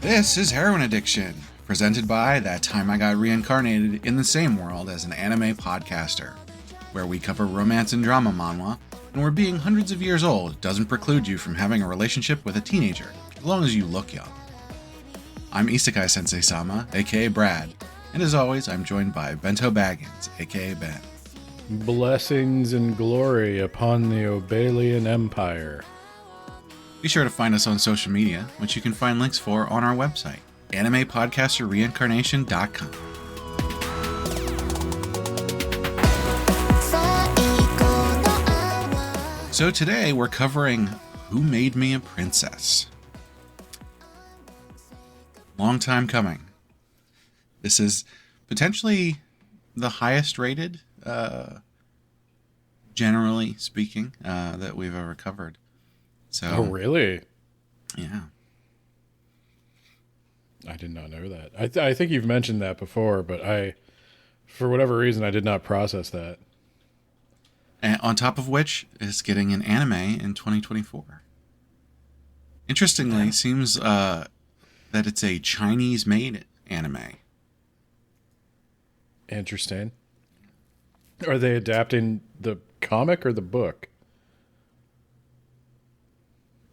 This is Heroine Addiction, presented by That Time I Got Reincarnated in the Same World as an Anime Podcaster, where we cover romance and drama manhwa, and where being hundreds of years old doesn't preclude you from having a relationship with a teenager, as long as you look young. I'm Isekai Sensei-sama, aka Brad, and as always, I'm joined by Bento Baggins, aka Ben. Blessings and glory upon the Obelian Empire. Be sure to find us on social media, which you can find links for on our website, animepodcasterreincarnation.com. So today we're covering Who Made Me a Princess? Long time coming. This is potentially the highest rated, generally speaking, that we've ever covered. So, oh, really? Yeah. I did not know that. I think you've mentioned that before, but for whatever reason, I did not process that. And on top of which, it's getting an anime in 2024. Interestingly, it seems that it's a Chinese-made anime. Interesting. Are they adapting the comic or the book?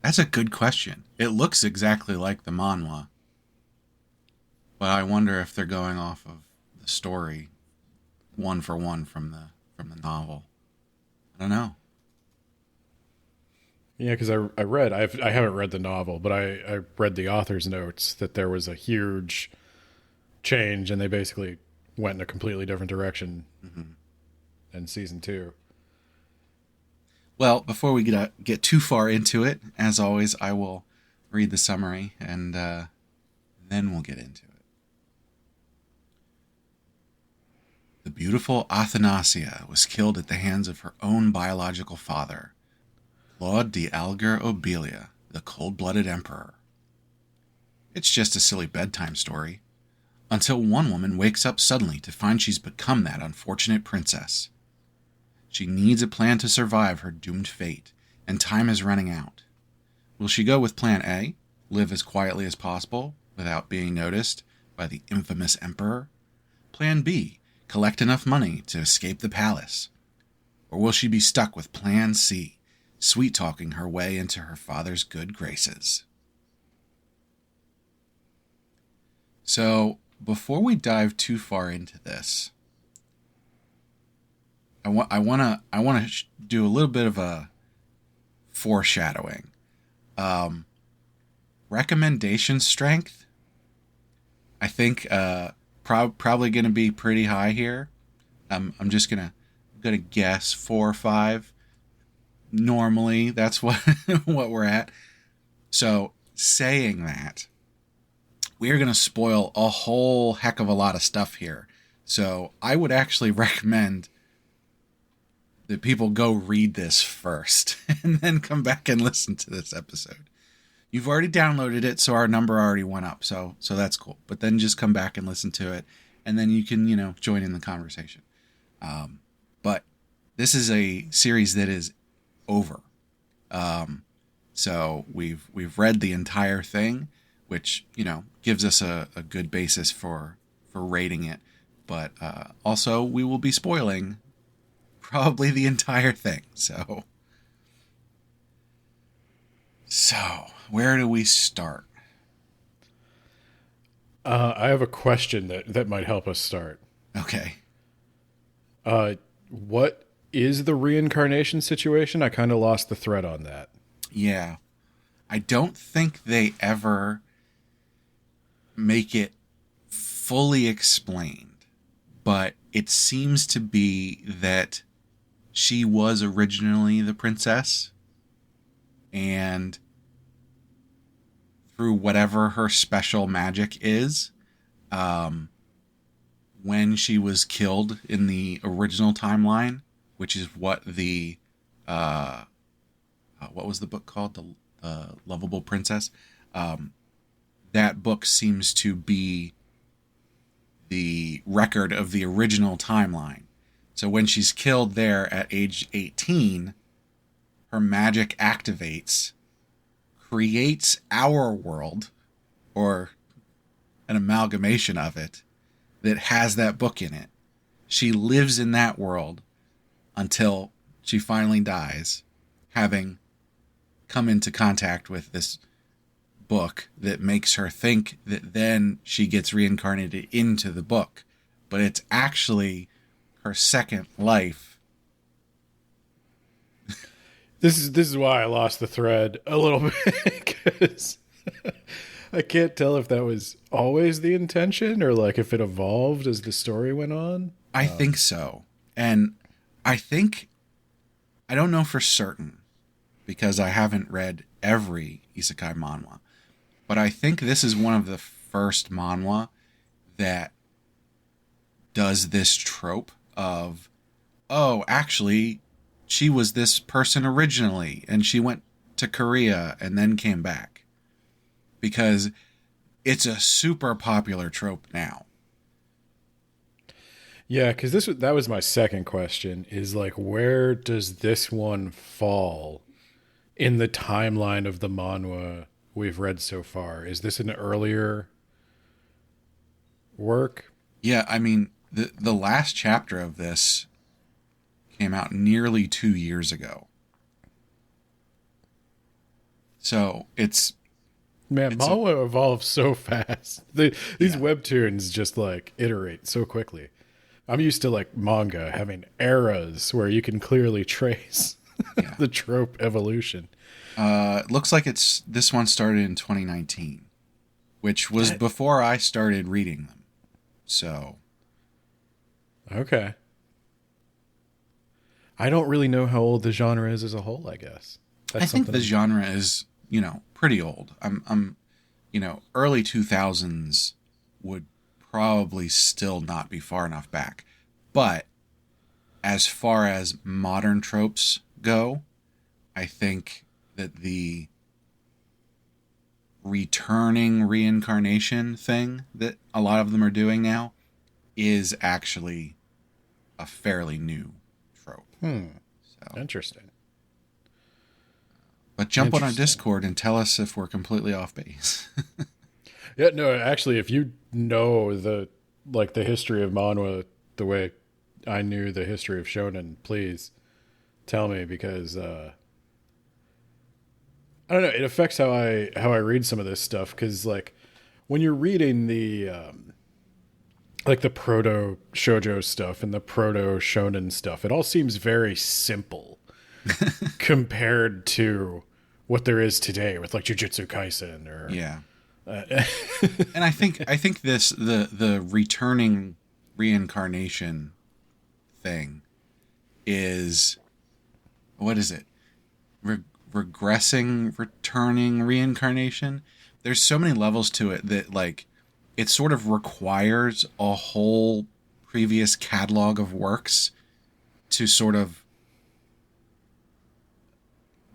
That's a good question. It looks exactly like the manhwa. But I wonder if they're going off of the story one for one from the novel. I don't know. Yeah, because I haven't read the novel, but I read the author's notes that there was a huge change and they basically went in a completely different direction in season 2. Well, before we get too far into it, as always, I will read the summary and then we'll get into it. The beautiful Athanasia was killed at the hands of her own biological father, Claude d'Alger Obelia, the cold-blooded emperor. It's just a silly bedtime story, until one woman wakes up suddenly to find she's become that unfortunate princess. She needs a plan to survive her doomed fate, and time is running out. Will she go with plan A, live as quietly as possible without being noticed by the infamous emperor? Plan B, collect enough money to escape the palace? Or will she be stuck with plan C, sweet-talking her way into her father's good graces? So, before we dive too far into this, I want to do a little bit of a foreshadowing. Recommendation strength, I think, probably going to be pretty high here. I'm just gonna guess 4 or 5. Normally, that's what what we're at. So, saying that, we are going to spoil a whole heck of a lot of stuff here. So, I would actually recommend that people go read this first and then come back and listen to this episode. You've already downloaded it, so our number already went up. So that's cool. But then just come back and listen to it, and then you can, join in the conversation. But this is a series that is over. So we've read the entire thing, which, gives us a good basis for rating it. But also we will be spoiling probably the entire thing. So where do we start? I have a question that might help us start. Okay. What is the reincarnation situation? I kind of lost the thread on that. Yeah. I don't think they ever make it fully explained, but it seems to be that she was originally the princess, and through whatever her special magic is, when she was killed in the original timeline, which is what the what was the book called? The Lovable Princess. that book seems to be the record of the original timeline. So when she's killed there at age 18, her magic activates, creates our world, or an amalgamation of it, that has that book in it. She lives in that world until she finally dies, having come into contact with this book that makes her think that then she gets reincarnated into the book. But it's actually her second life. This is why I lost the thread a little bit, because I can't tell if that was always the intention or like if it evolved as the story went on. I think so. And I think, I don't know for certain because I haven't read every isekai manhwa, but I think this is one of the first manhwa that does this trope of, oh, actually, she was this person originally, and she went to Korea and then came back. Because it's a super popular trope now. Yeah, because that was my second question, is like, where does this one fall in the timeline of the manhwa we've read so far? Is this an earlier work? Yeah, I mean, the last chapter of this came out nearly 2 years ago. So it's... Man, manhwa evolves so fast. These webtoons just like iterate so quickly. I'm used to like manga having eras where you can clearly trace the trope evolution. It looks like this one started in 2019, which was before I started reading them. So, okay. I don't really know how old the genre is as a whole, I guess. I think the genre is, pretty old. I'm early 2000s would probably still not be far enough back. But as far as modern tropes go, I think that the returning reincarnation thing that a lot of them are doing now is actually a fairly new trope. So. Interesting. But jump on our Discord and tell us if we're completely off base. Yeah, no, actually, if you know the history of manhwa the way I knew the history of shonen, please tell me, because I don't know, it affects how I read some of this stuff, because like when you're reading the like the proto shoujo stuff and the proto shonen stuff, it all seems very simple compared to what there is today with like Jujutsu Kaisen or and I think this the returning reincarnation thing is, what is it? Regressing, returning reincarnation. There's so many levels to it that like it sort of requires a whole previous catalog of works to sort of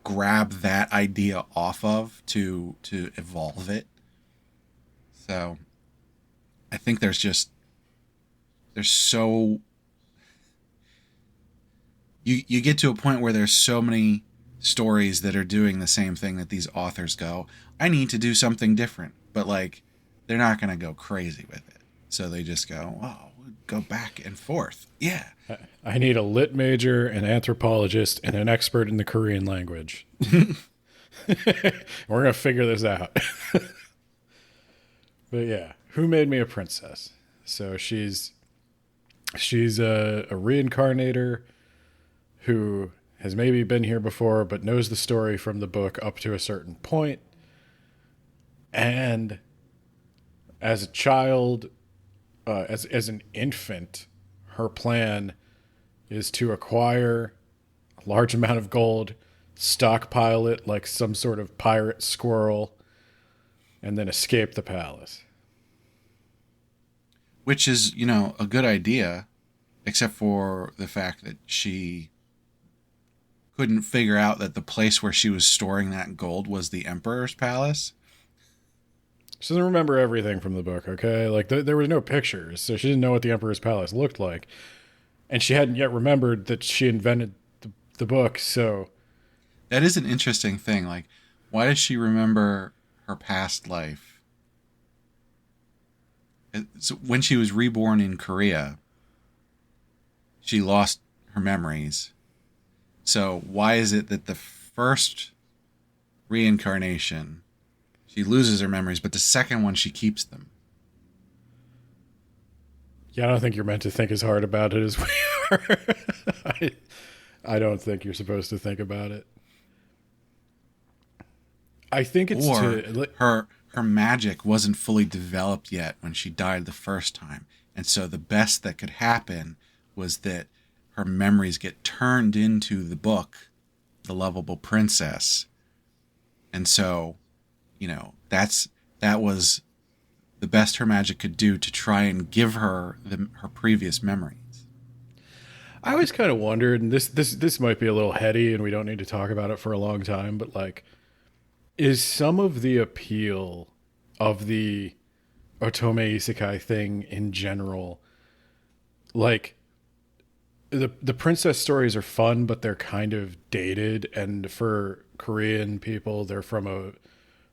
grab that idea off of to evolve it. So I think there's so you get to a point where there's so many stories that are doing the same thing that these authors go, I need to do something different, but like they're not going to go crazy with it. So they just go, oh, go back and forth. Yeah. I need a lit major, an anthropologist, and an expert in the Korean language. We're going to figure this out. But yeah, Who Made Me a Princess? So she's a reincarnator who has maybe been here before, but knows the story from the book up to a certain point. And as a child, as an infant, her plan is to acquire a large amount of gold, stockpile it like some sort of pirate squirrel, and then escape the palace. Which is, a good idea, except for the fact that she couldn't figure out that the place where she was storing that gold was the Emperor's palace. She doesn't remember everything from the book, okay? Like, there were no pictures, so she didn't know what the Emperor's Palace looked like. And she hadn't yet remembered that she invented the book, so... That is an interesting thing. Like, why does she remember her past life? So when she was reborn in Korea, she lost her memories. So why is it that the first reincarnation, she loses her memories, but the second one, she keeps them? Yeah, I don't think you're meant to think as hard about it as we are. I don't think you're supposed to think about it. I think it's Or to... her magic wasn't fully developed yet when she died the first time. And so the best that could happen was that her memories get turned into the book, The Lovable Princess. And so, that was the best her magic could do to try and give her her previous memories. I always kind of wondered, and this might be a little heady, and we don't need to talk about it for a long time, but like, is some of the appeal of the Otome Isekai thing in general, like, the princess stories are fun, but they're kind of dated, and for Korean people, they're from a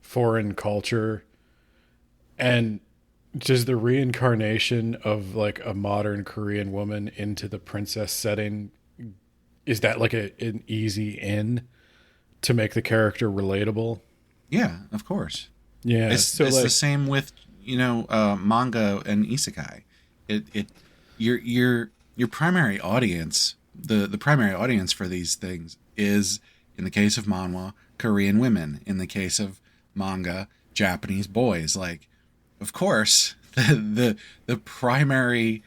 foreign culture, and does the reincarnation of like a modern Korean woman into the princess setting, is that like an easy in to make the character relatable? Yeah, of course. Yeah, It's like, the same with manga and isekai. It your primary audience, the primary audience for these things is, in the case of manhwa, Korean women. In the case of manga, Japanese boys. Like, of course, the primary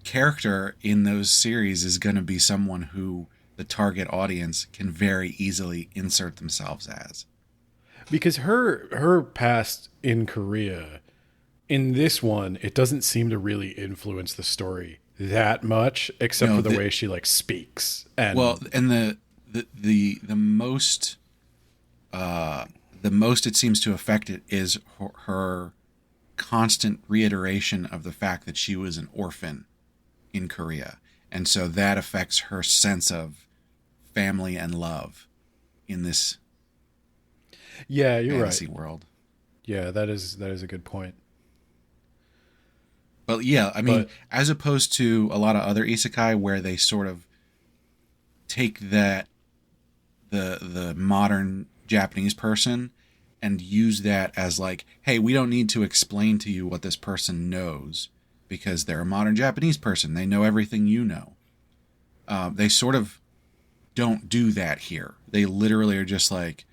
character in those series is going to be someone who the target audience can very easily insert themselves as. because her past in Korea, in this one, it doesn't seem to really influence the story that much, except No, for the way she like speaks. And Well, and the most the most it seems to affect it is her constant reiteration of the fact that she was an orphan in Korea, and so that affects her sense of family and love in this yeah, you're fantasy right. world. Yeah, that is a good point. But yeah, I mean, But as opposed to a lot of other isekai where they sort of take the modern Japanese person and use that as like, hey, we don't need to explain to you what this person knows because they're a modern Japanese person. They know everything you know. They sort of don't do that here. They literally are just like,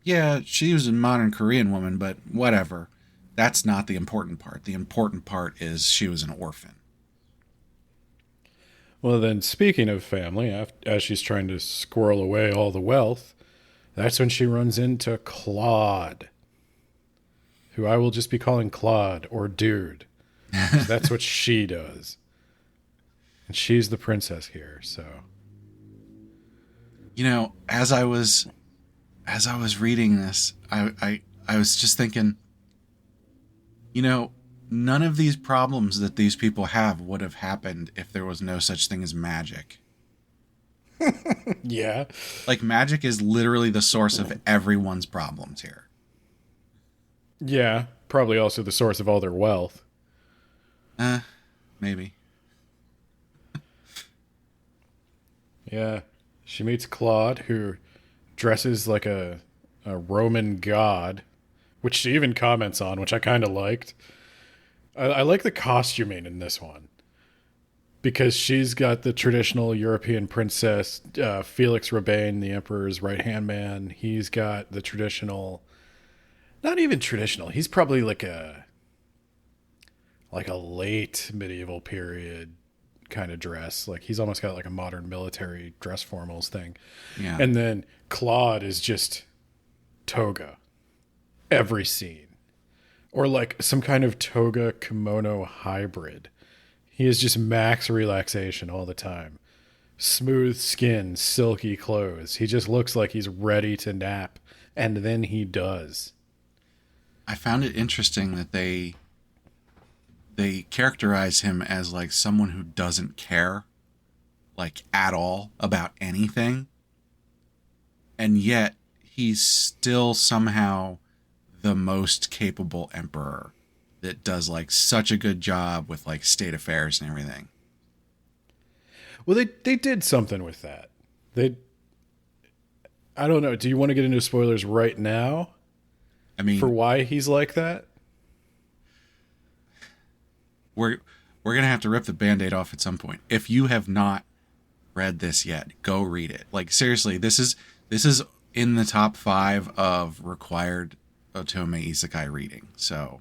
yeah, she was a modern Korean woman, but whatever. That's not the important part. The important part is she was an orphan. well, then speaking of family, as she's trying to squirrel away all the wealth, that's when she runs into Claude, who I will just be calling Claude or Dude, because that's what she does, and she's the princess here. So As I was reading this, I was just thinking, none of these problems that these people have would have happened if there was no such thing as magic. yeah, Like, magic is literally the source of everyone's problems here. yeah, probably also the source of all their wealth. Maybe. Yeah, she meets Claude, who dresses like a Roman god, which she even comments on, which I kind of liked. I like the costuming in this one because she's got the traditional European princess, Felix Rabane, the emperor's right hand man. He's got the traditional, not even traditional. He's probably like a late medieval period kind of dress. Like he's almost got like a modern military dress formals thing. Yeah. And then Claude is just toga every scene, or like some kind of toga kimono hybrid. He is just max relaxation all the time. Smooth skin, silky clothes. He just looks like he's ready to nap, and then he does. I found it interesting that they characterize him as like someone who doesn't care like at all about anything, and yet he's still somehow the most capable emperor that does like such a good job with like state affairs and everything. Well, they did something with that. They I don't know. Do you want to get into spoilers right now I for mean, why he's like that? we're gonna have to rip the band-aid off at some point. If you have not read this yet, go read it. Like seriously, this is in the top 5 of required Otome Isekai reading. So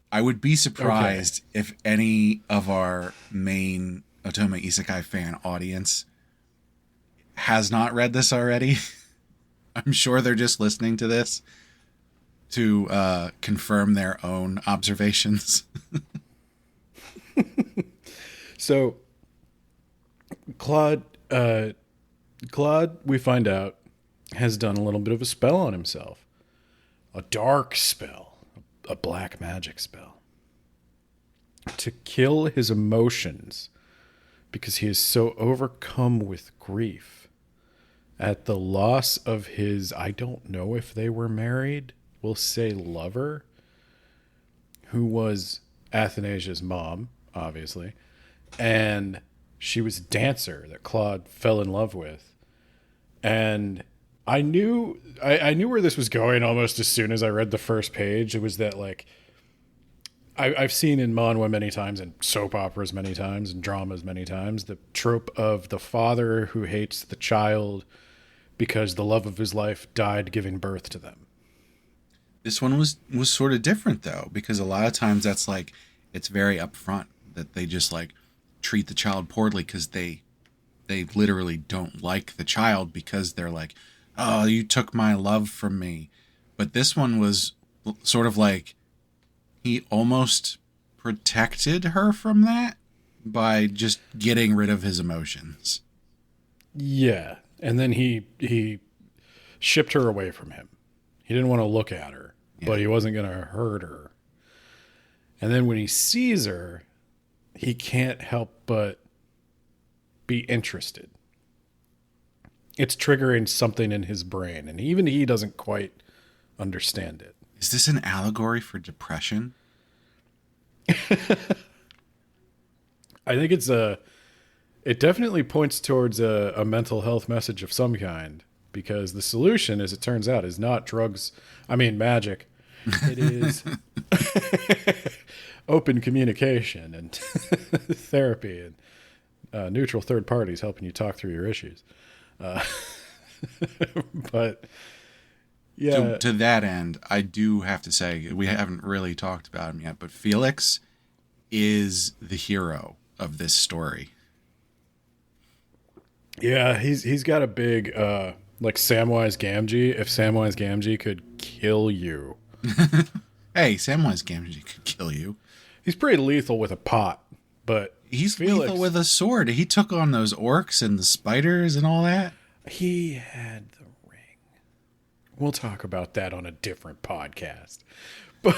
I would be surprised if any of our main Otome Isekai fan audience has not read this already. I'm sure they're just listening to this to confirm their own observations. So Claude, we find out, has done a little bit of a spell on himself. A dark spell, a black magic spell. To kill his emotions because he is so overcome with grief at the loss of his, I don't know if they were married, we'll say lover, who was Athanasia's mom, obviously, and she was a dancer that Claude fell in love with. And I knew where this was going almost as soon as I read the first page. It was that, like, I've seen in manhwa many times, and soap operas many times, and dramas many times, the trope of the father who hates the child because the love of his life died giving birth to them. This one was sort of different though, because a lot of times that's like, it's very upfront that they just like treat the child poorly because they literally don't like the child because they're like, oh, you took my love from me. But this one was sort of like he almost protected her from that by just getting rid of his emotions. Yeah. And then he shipped her away from him. He didn't want to look at her, but he wasn't going to hurt her. And then when he sees her, he can't help but be interested. It's triggering something in his brain, and even he doesn't quite understand it. Is this an allegory for depression? I think it definitely points towards a mental health message of some kind, because the solution, as it turns out, is not drugs. I mean, magic. It is open communication and therapy and neutral third parties helping you talk through your issues. But yeah, To that end, I do have to say, we haven't really talked about him yet, but Felix is the hero of this story. yeah, he's got a big like Samwise Gamgee. If Samwise Gamgee could kill you, Hey, Samwise Gamgee could kill you. he's pretty lethal with a pot. But He's Felix, lethal with a sword. He took on those orcs and the spiders and all that. he had the ring. We'll talk about that on a different podcast. But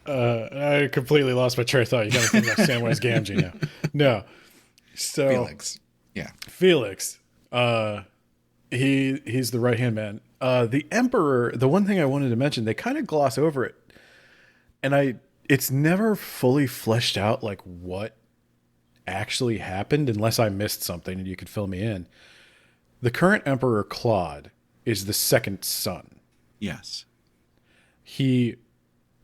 I completely lost my train of thought. You got to think about Samwise Gamgee now. No, so Felix. Yeah. Felix, he's the right hand man. The Emperor. The one thing I wanted to mention, they kind of gloss over it, and it's never fully fleshed out like what actually happened, unless I missed something and you could fill me in. The current Emperor Claude is the second son. Yes. He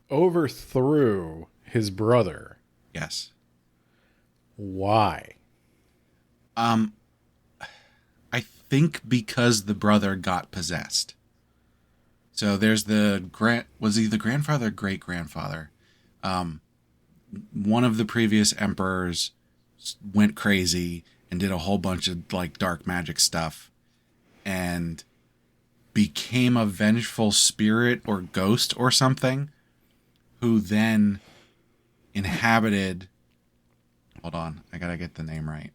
overthrew his brother. Yes. Why? I think because the brother got possessed. So there's was he the grandfather or great grandfather? One of the previous emperors went crazy and did a whole bunch of like dark magic stuff and became a vengeful spirit or ghost or something, who then inhabited, hold on, I gotta get the name right.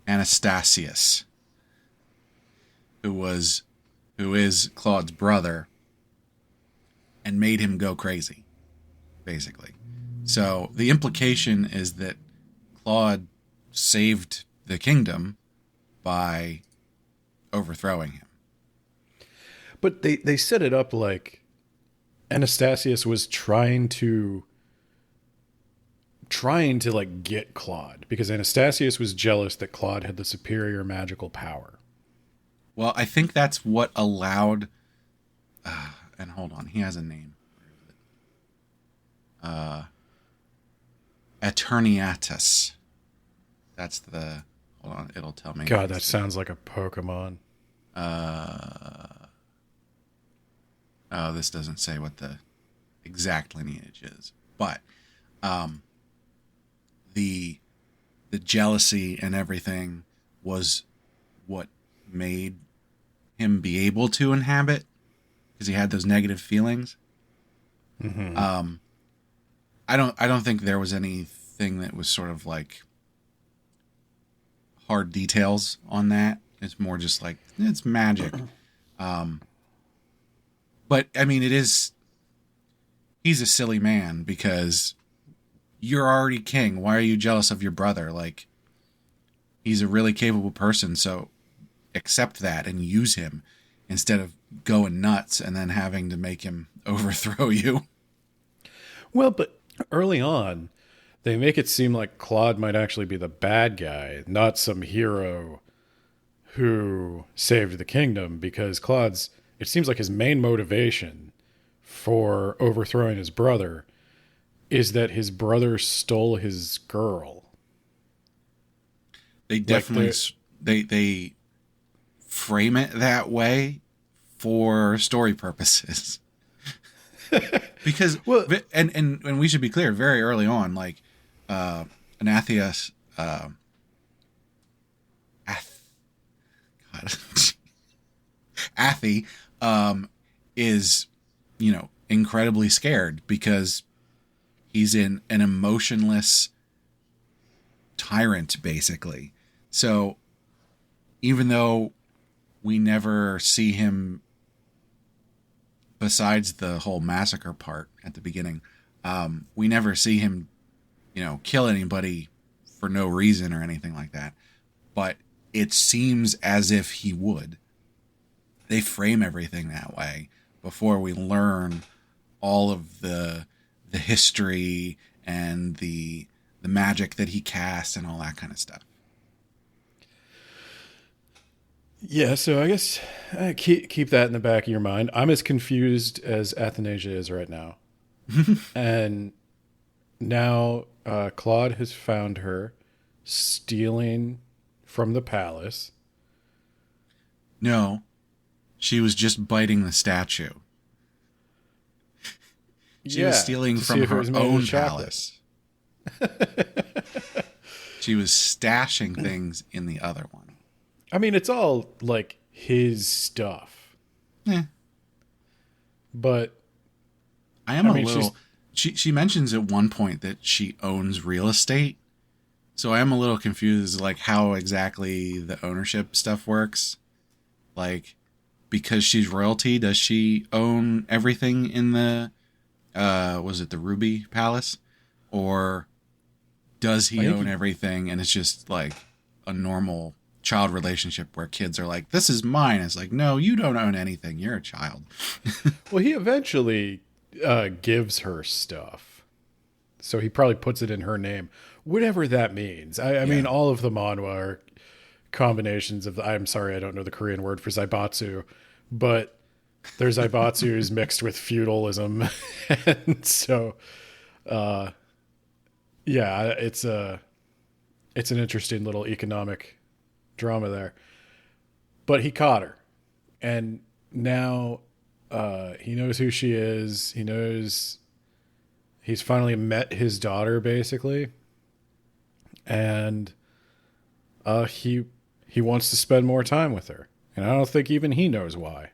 Anastasius, who is Claude's brother, and made him go crazy, basically. So the implication is that Claude saved the kingdom by overthrowing him. But they set it up like Anastasius was trying to like get Claude because Anastasius was jealous that Claude had the superior magical power. Well, I think that's what allowed. And hold on, he has a name. Eterniatus. That's the. Hold on, it'll tell me. God, that sounds like a Pokemon. Oh, this doesn't say what the exact lineage is, but the jealousy and everything was what made him be able to inhabit, because he had those negative feelings. Mm-hmm. I don't think there was anything that was sort of like hard details on that. It's more just like it's magic. But I mean, he's a silly man because you're already king. Why are you jealous of your brother? Like, he's a really capable person, so accept that and use him instead of going nuts and then having to make him overthrow you. Well, but early on, they make it seem like Claude might actually be the bad guy, not some hero who saved the kingdom, because it seems like his main motivation for overthrowing his brother is that his brother stole his girl. They definitely they frame it that way for story purposes. Because and we should be clear, very early on, like Anathias Athy is, incredibly scared because he's in an emotionless tyrant, basically. So even though we never see him, besides the whole massacre part at the beginning, we never see him, kill anybody for no reason or anything like that. But it seems as if he would. They frame everything that way before we learn all of the history and the magic that he casts and all that kind of stuff. Yeah, so I guess keep that in the back of your mind. I'm as confused as Athanasia is right now. And now Claude has found her stealing from the palace. No, she was just biting the statue. She was stealing from her own palace. She was stashing things in the other one. I mean, it's all like his stuff. Yeah. But I mean, a little. She mentions at one point that she owns real estate. So I am a little confused, like how exactly the ownership stuff works. Like, because she's royalty, does she own everything in the, was it the Ruby Palace? Or does he own everything and it's just like a normal child relationship where kids are like, this is mine? It's like, no, you don't own anything. You're a child. Well, he eventually gives her stuff. So he probably puts it in her name. Whatever that means. I mean, all of the manhwa are combinations of I'm sorry, I don't know the Korean word for zaibatsu, but there's zaibatsus mixed with feudalism. And so, it's an interesting little economic drama there. But he caught her. And now he knows who she is. He knows he's finally met his daughter, basically. And he wants to spend more time with her. And I don't think even he knows why.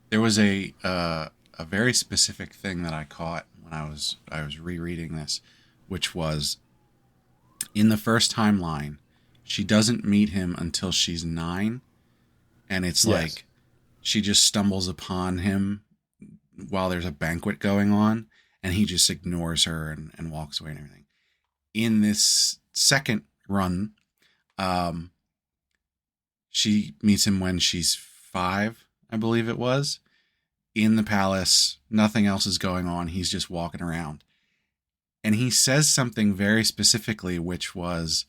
There was a very specific thing that I caught when I was rereading this, which was in the first timeline she doesn't meet him until she's 9, and it's Yes. like she just stumbles upon him while there's a banquet going on, and he just ignores her and walks away and everything. In this second run, she meets him when she's 5, I believe it was, in the palace. Nothing else is going on. He's just walking around. And he says something very specifically, which was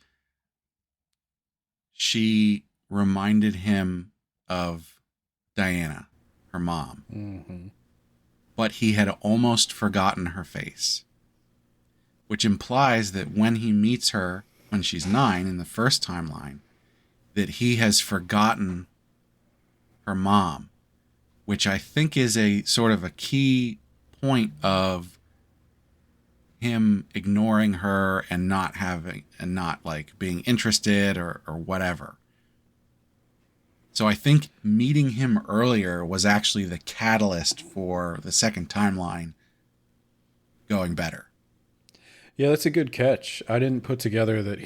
she reminded him of Diana, her mom. Mm-hmm. But he had almost forgotten her face, which implies that when he meets her when she's 9 in the first timeline, that he has forgotten her mom, which I think is a sort of a key point of him ignoring her and not like being interested or whatever. So I think meeting him earlier was actually the catalyst for the second timeline going better. Yeah, that's a good catch. I didn't put together that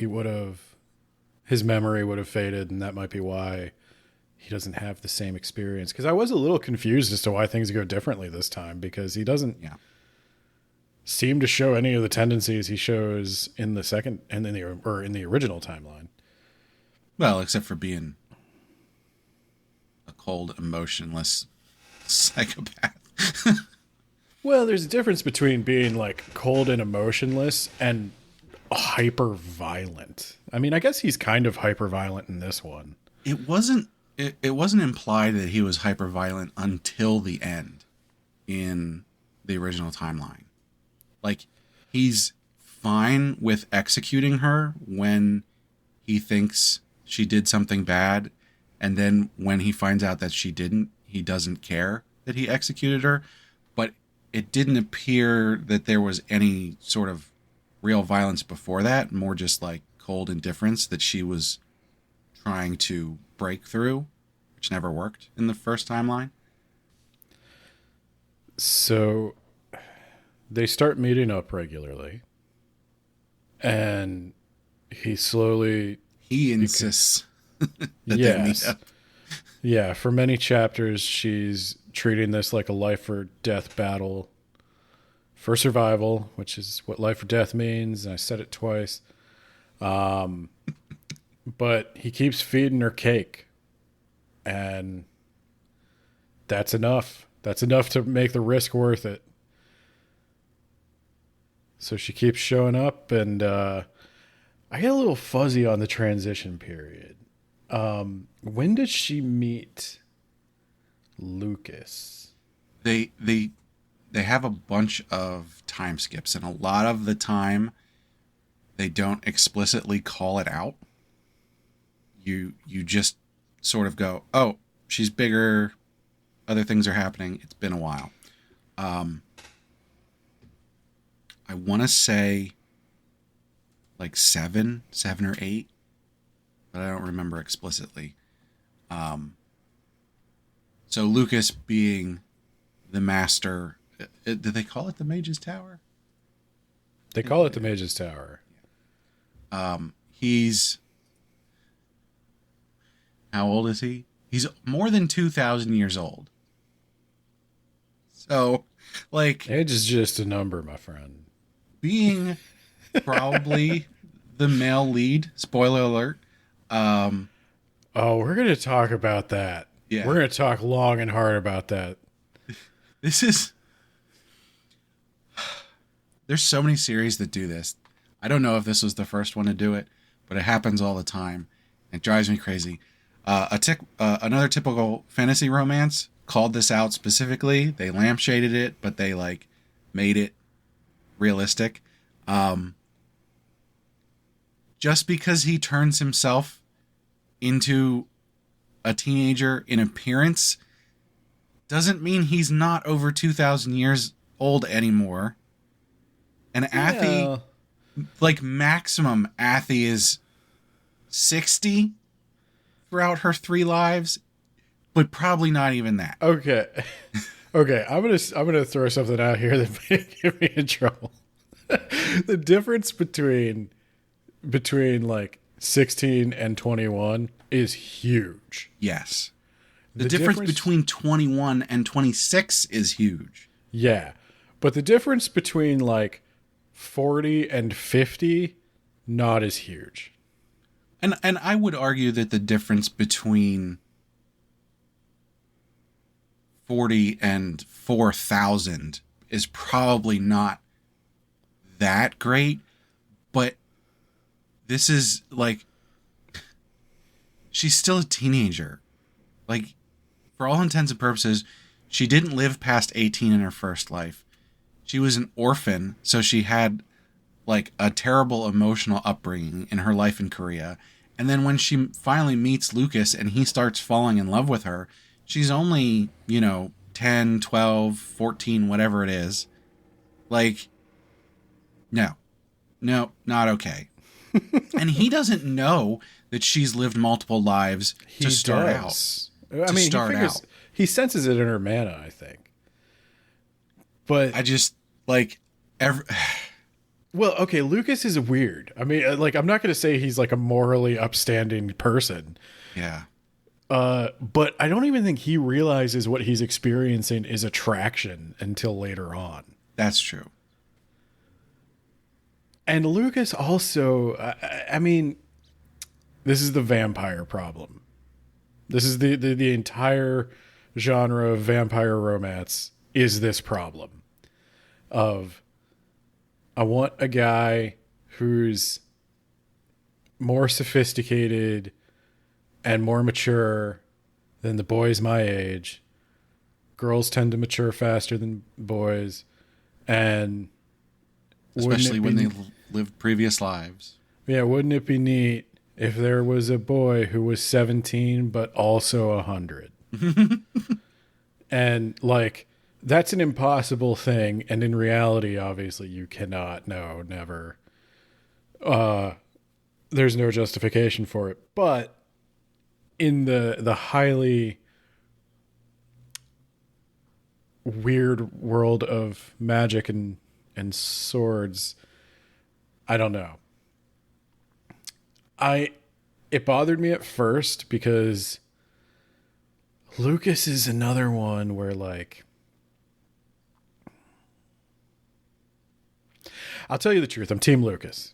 his memory would have faded, and that might be why he doesn't have the same experience. Because I was a little confused as to why things go differently this time, because he doesn't seem to show any of the tendencies he shows in the second and in the original timeline. Well, except for being a cold, emotionless psychopath. Well, there's a difference between being like cold and emotionless and hyper violent. I mean, I guess he's kind of hyper violent in this one. It wasn't implied that he was hyper violent until the end in the original timeline. Like, he's fine with executing her when he thinks she did something bad, and then when he finds out that she didn't, he doesn't care that he executed her. But it didn't appear that there was any sort of real violence before that, more just like cold indifference that she was trying to break through, which never worked in the first timeline. So they start meeting up regularly, and he insists that they meet up. Yeah, for many chapters, she's treating this like a life or death battle for survival, which is what life or death means. And I said it twice. But he keeps feeding her cake, and that's enough. That's enough to make the risk worth it. So she keeps showing up, and I get a little fuzzy on the transition period. When did she meet Lucas? They have a bunch of time skips, and a lot of the time they don't explicitly call it out. You just sort of go, oh, she's bigger, other things are happening, it's been a while. I want to say like 7 or 8, but I don't remember explicitly. So Lucas being the master, did they call it the Mage's Tower? They call it the Mage's Tower. He's, how old is he? He's more than 2,000 years old. So, like, Age is just a number, my friend. Being probably the male lead, spoiler alert. Oh, we're going to talk about that. Yeah. We're going to talk long and hard about that. There's so many series that do this. I don't know if this was the first one to do it, but it happens all the time. It drives me crazy. Another typical fantasy romance called this out specifically. They lampshaded it, but they like made it realistic. Just because he turns himself into a teenager in appearance doesn't mean he's not over 2,000 years old anymore. And Athy, like maximum, Athy is 60 throughout her 3 lives, but probably not even that. Okay. Okay, I'm gonna throw something out here that may get me in trouble. The difference between like 16 and 21 is huge. Yes. The difference between 21 and 26 is huge. Yeah. But the difference between like 40 and 50, not as huge. And I would argue that the difference between 40 and 4,000 is probably not that great, but this is like, she's still a teenager. Like, for all intents and purposes, she didn't live past 18 in her first life. She was an orphan, so she had like a terrible emotional upbringing in her life in Korea. And then when she finally meets Lucas and he starts falling in love with her, she's only, 10, 12, 14, whatever it is. Like, no, not okay. And he doesn't know that she's lived multiple lives to start out. I mean, he senses it in her mana, I think. But I just, like, well, okay, Lucas is weird. I mean, like, I'm not going to say he's like a morally upstanding person. Yeah. But I don't even think he realizes what he's experiencing is attraction until later on. That's true. And Lucas also, I mean, this is the vampire problem. This is the entire genre of vampire romance is this problem of, I want a guy who's more sophisticated and more mature than the boys my age. Girls tend to mature faster than boys, and especially when they lived previous lives. Yeah, wouldn't it be neat if there was a boy who was 17 but also 100? And like, that's an impossible thing, and in reality, obviously, you cannot. No, never. There's no justification for it, but in the highly weird world of magic and swords, I don't know. It bothered me at first because Lucas is another one where, like, I'll tell you the truth, I'm Team Lucas.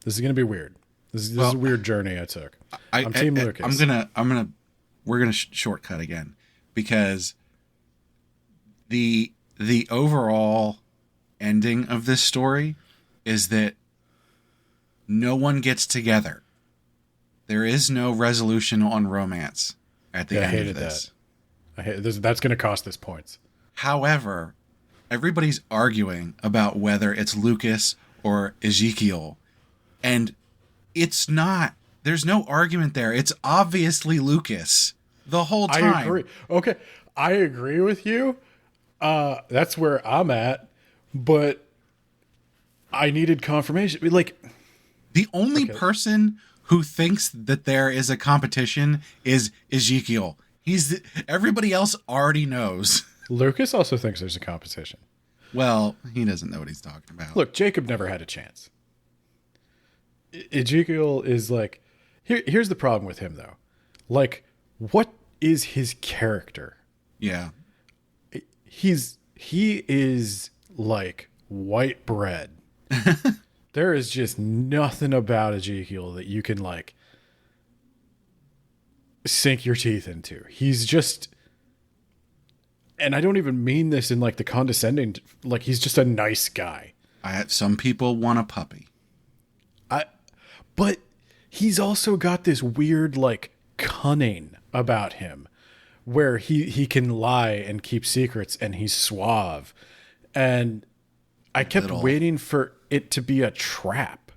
This is going to be weird. This is a weird journey I took. I'm Team Lucas. We're gonna shortcut again, because the overall ending of this story is that no one gets together. There is no resolution on romance at the end of this. That's going to cost us points. However, everybody's arguing about whether it's Lucas or Ezekiel, and it's not. There's no argument there. It's obviously Lucas the whole time. I agree. Okay, I agree with you. That's where I'm at, but I needed confirmation. Like, the only person who thinks that there is a competition is Ezekiel. Everybody else already knows. Lucas also thinks there's a competition. Well, he doesn't know what he's talking about. Look, Jacob never had a chance. Ezekiel is like, here's the problem with him though. Like, what is his character? Yeah. He is like white bread. There is just nothing about Ezekiel that you can like sink your teeth into. He's just, and I don't even mean this in like the condescending, like, he's just a nice guy. Some people want a puppy. But he's also got this weird like cunning about him where he can lie and keep secrets, and he's suave. And I kept waiting for it to be a trap.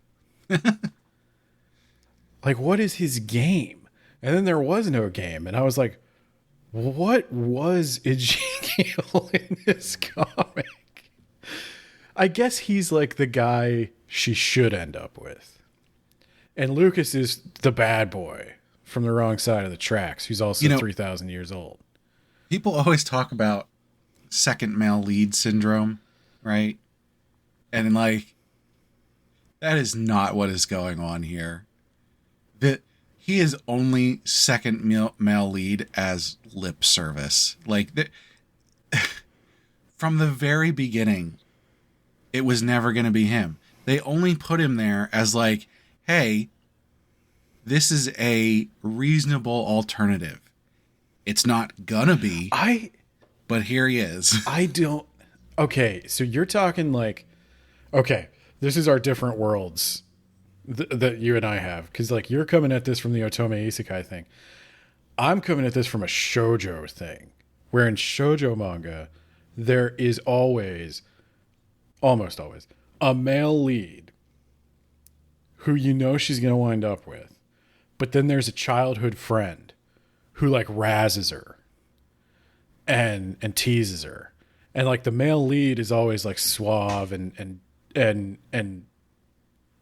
Like, what is his game? And then there was no game. And I was like, what was Ezekiel in this comic? I guess he's like the guy she should end up with. And Lucas is the bad boy from the wrong side of the tracks, who's also 3,000 years old. People always talk about second male lead syndrome, right? And like, that is not what is going on here. that he is only second male lead as lip service. Like from the very beginning, it was never going to be him. They only put him there as like, hey, this is a reasonable alternative. It's not gonna be, but here he is. I don't. Okay, so you're talking like, okay, this is our different worlds that you and I have, because like you're coming at this from the Otome Isekai thing. I'm coming at this from a shoujo thing, where in shoujo manga, there is always, almost always, a male lead who you know she's going to wind up with. But then there's a childhood friend who like razzes her and teases her. And like the male lead is always like suave and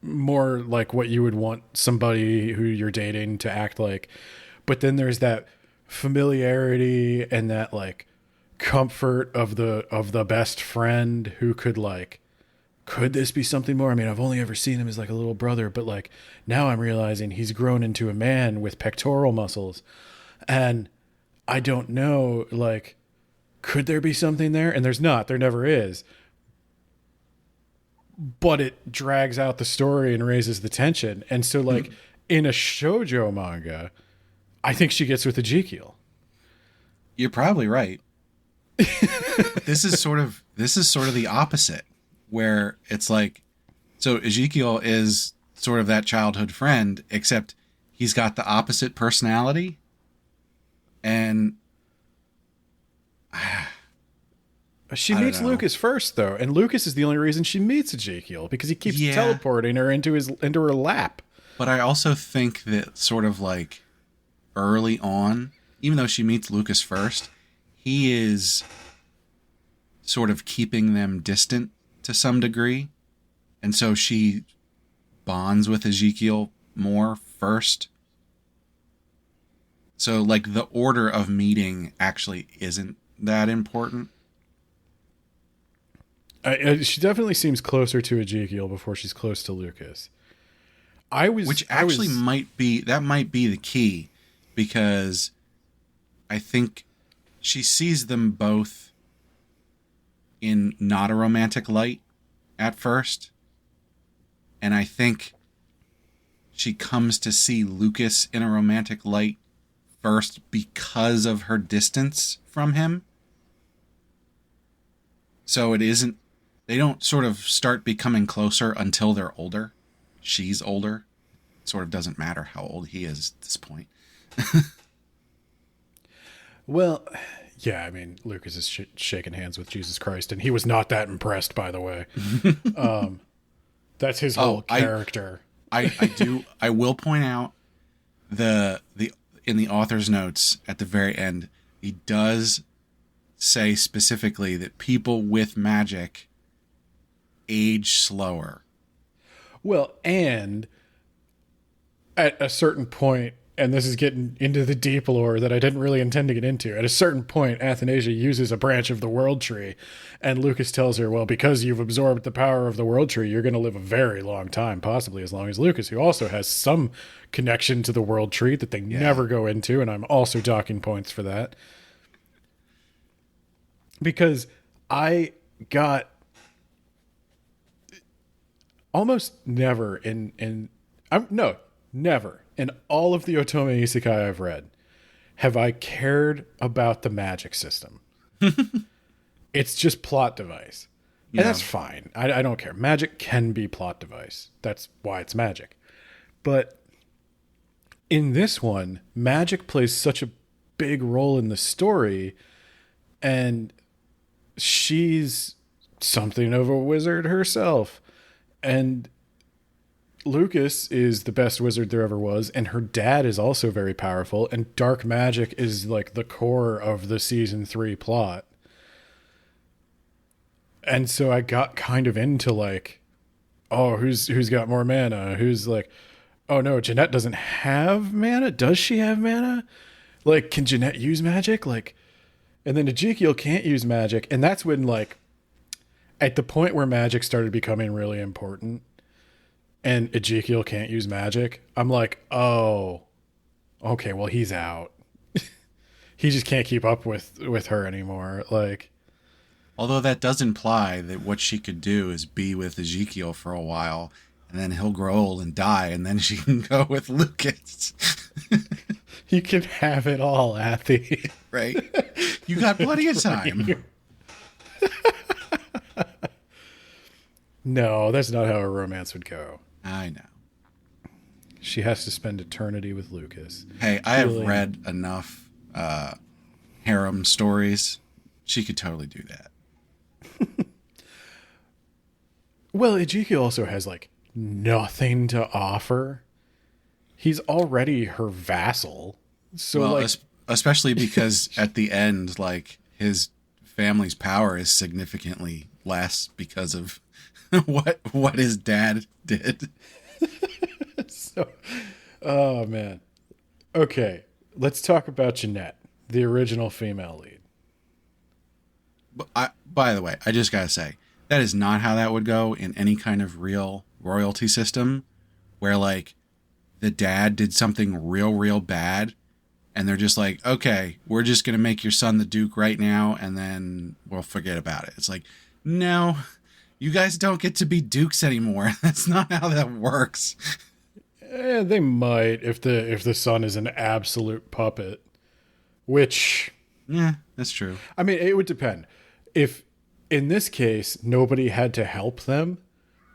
more like what you would want somebody who you're dating to act like. But then there's that familiarity and that like comfort of the best friend who could like, could this be something more? I mean, I've only ever seen him as like a little brother, but like now I'm realizing he's grown into a man with pectoral muscles. And I don't know, like, could there be something there? And there's not, there never is. But it drags out the story and raises the tension. And so like in a shoujo manga, I think she gets with Ezekiel. You're probably right. This is sort of the opposite, where it's like, so Ezekiel is sort of that childhood friend, except he's got the opposite personality. And she meets Lucas first, though, and Lucas is the only reason she meets Ezekiel, because he keeps teleporting her into her lap. But I also think that sort of like early on, even though she meets Lucas first, he is sort of keeping them distant to some degree. And so she bonds with Ezekiel more first. So like the order of meeting actually isn't that important. She definitely seems closer to Ezekiel before she's close to Lucas. Which might be the key, because I think she sees them both in not a romantic light at first. And I think she comes to see Lucas in a romantic light first because of her distance from him. So they don't sort of start becoming closer until they're older. She's older. It sort of doesn't matter how old he is at this point. Well, yeah, I mean, Lucas is shaking hands with Jesus Christ, and he was not that impressed, by the way. That's his whole character. I will point out the in the author's notes at the very end, he does say specifically that people with magic age slower. Well, and at a certain point, and this is getting into the deep lore that I didn't really intend to get into, at a certain point, Athanasia uses a branch of the world tree, and Lucas tells her, well, because you've absorbed the power of the world tree, you're going to live a very long time, possibly as long as Lucas, who also has some connection to the world tree that they never go into, and I'm also docking points for that. Because I got almost never never in all of the Otome Isekai I've read have I cared about the magic system. It's just plot device. Yeah. And that's fine. I don't care. Magic can be plot device. That's why it's magic. But in this one, magic plays such a big role in the story, and she's something of a wizard herself. And Lucas is the best wizard there ever was, and her dad is also very powerful, and dark magic is like the core of the season 3 plot. And so I got kind of into like, oh, who's got more mana? Who's like, oh no, Jeanette doesn't have mana? Does she have mana? Like, can Jeanette use magic? Like, and then Ezekiel can't use magic, and that's when like, at the point where magic started becoming really important, and Ezekiel can't use magic, I'm like, oh, okay, well he's out. He just can't keep up with her anymore. Like, Although that does imply that what she could do is be with Ezekiel for a while, and then he'll grow old and die, and then she can go with Lucas. you can have it all, Athy. Right? You got plenty of time. No, that's not how a romance would go. I know. She has to spend eternity with Lucas. Hey, I have read enough harem stories. She could totally do that. Well, Ezekiel also has like nothing to offer. He's already her vassal. So Well, like especially because at the end, like, his family's power is significantly less because of what his dad did. so, oh man. Okay, let's talk about Jeanette, the original female lead. By the way, I just gotta say, that is not how that would go in any kind of real royalty system, where like the dad did something real bad, and they're just like, okay, we're just gonna make your son the duke right now, and then we'll forget about it. It's like, no, you guys don't get to be dukes anymore. That's not how that works. They might if the son is an absolute puppet, which Yeah, that's true. I mean, it would depend. If in this case nobody had to help them,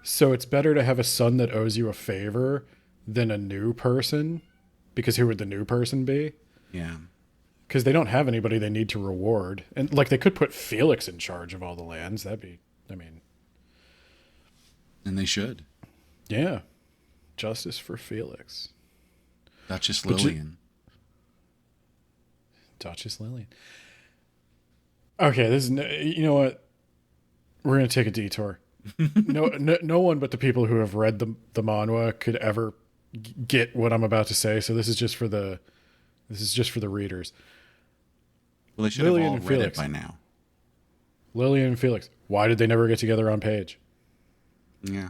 so it's better to have a son that owes you a favor than a new person, because who would the new person be? Yeah. Because they don't have anybody they need to reward, and like they could put Felix in charge of all the lands. That'd be, I mean, And they should. yeah, justice for Felix. Duchess Lillian. Duchess Lillian. Okay, this is you know what? We're gonna take a detour. No one but the people who have read the manhwa could ever get what I'm about to say. So this is just for the readers. Well, they should Lillian have all and read Felix. it by now. Lillian and Felix. Why did they never get together on page? Yeah.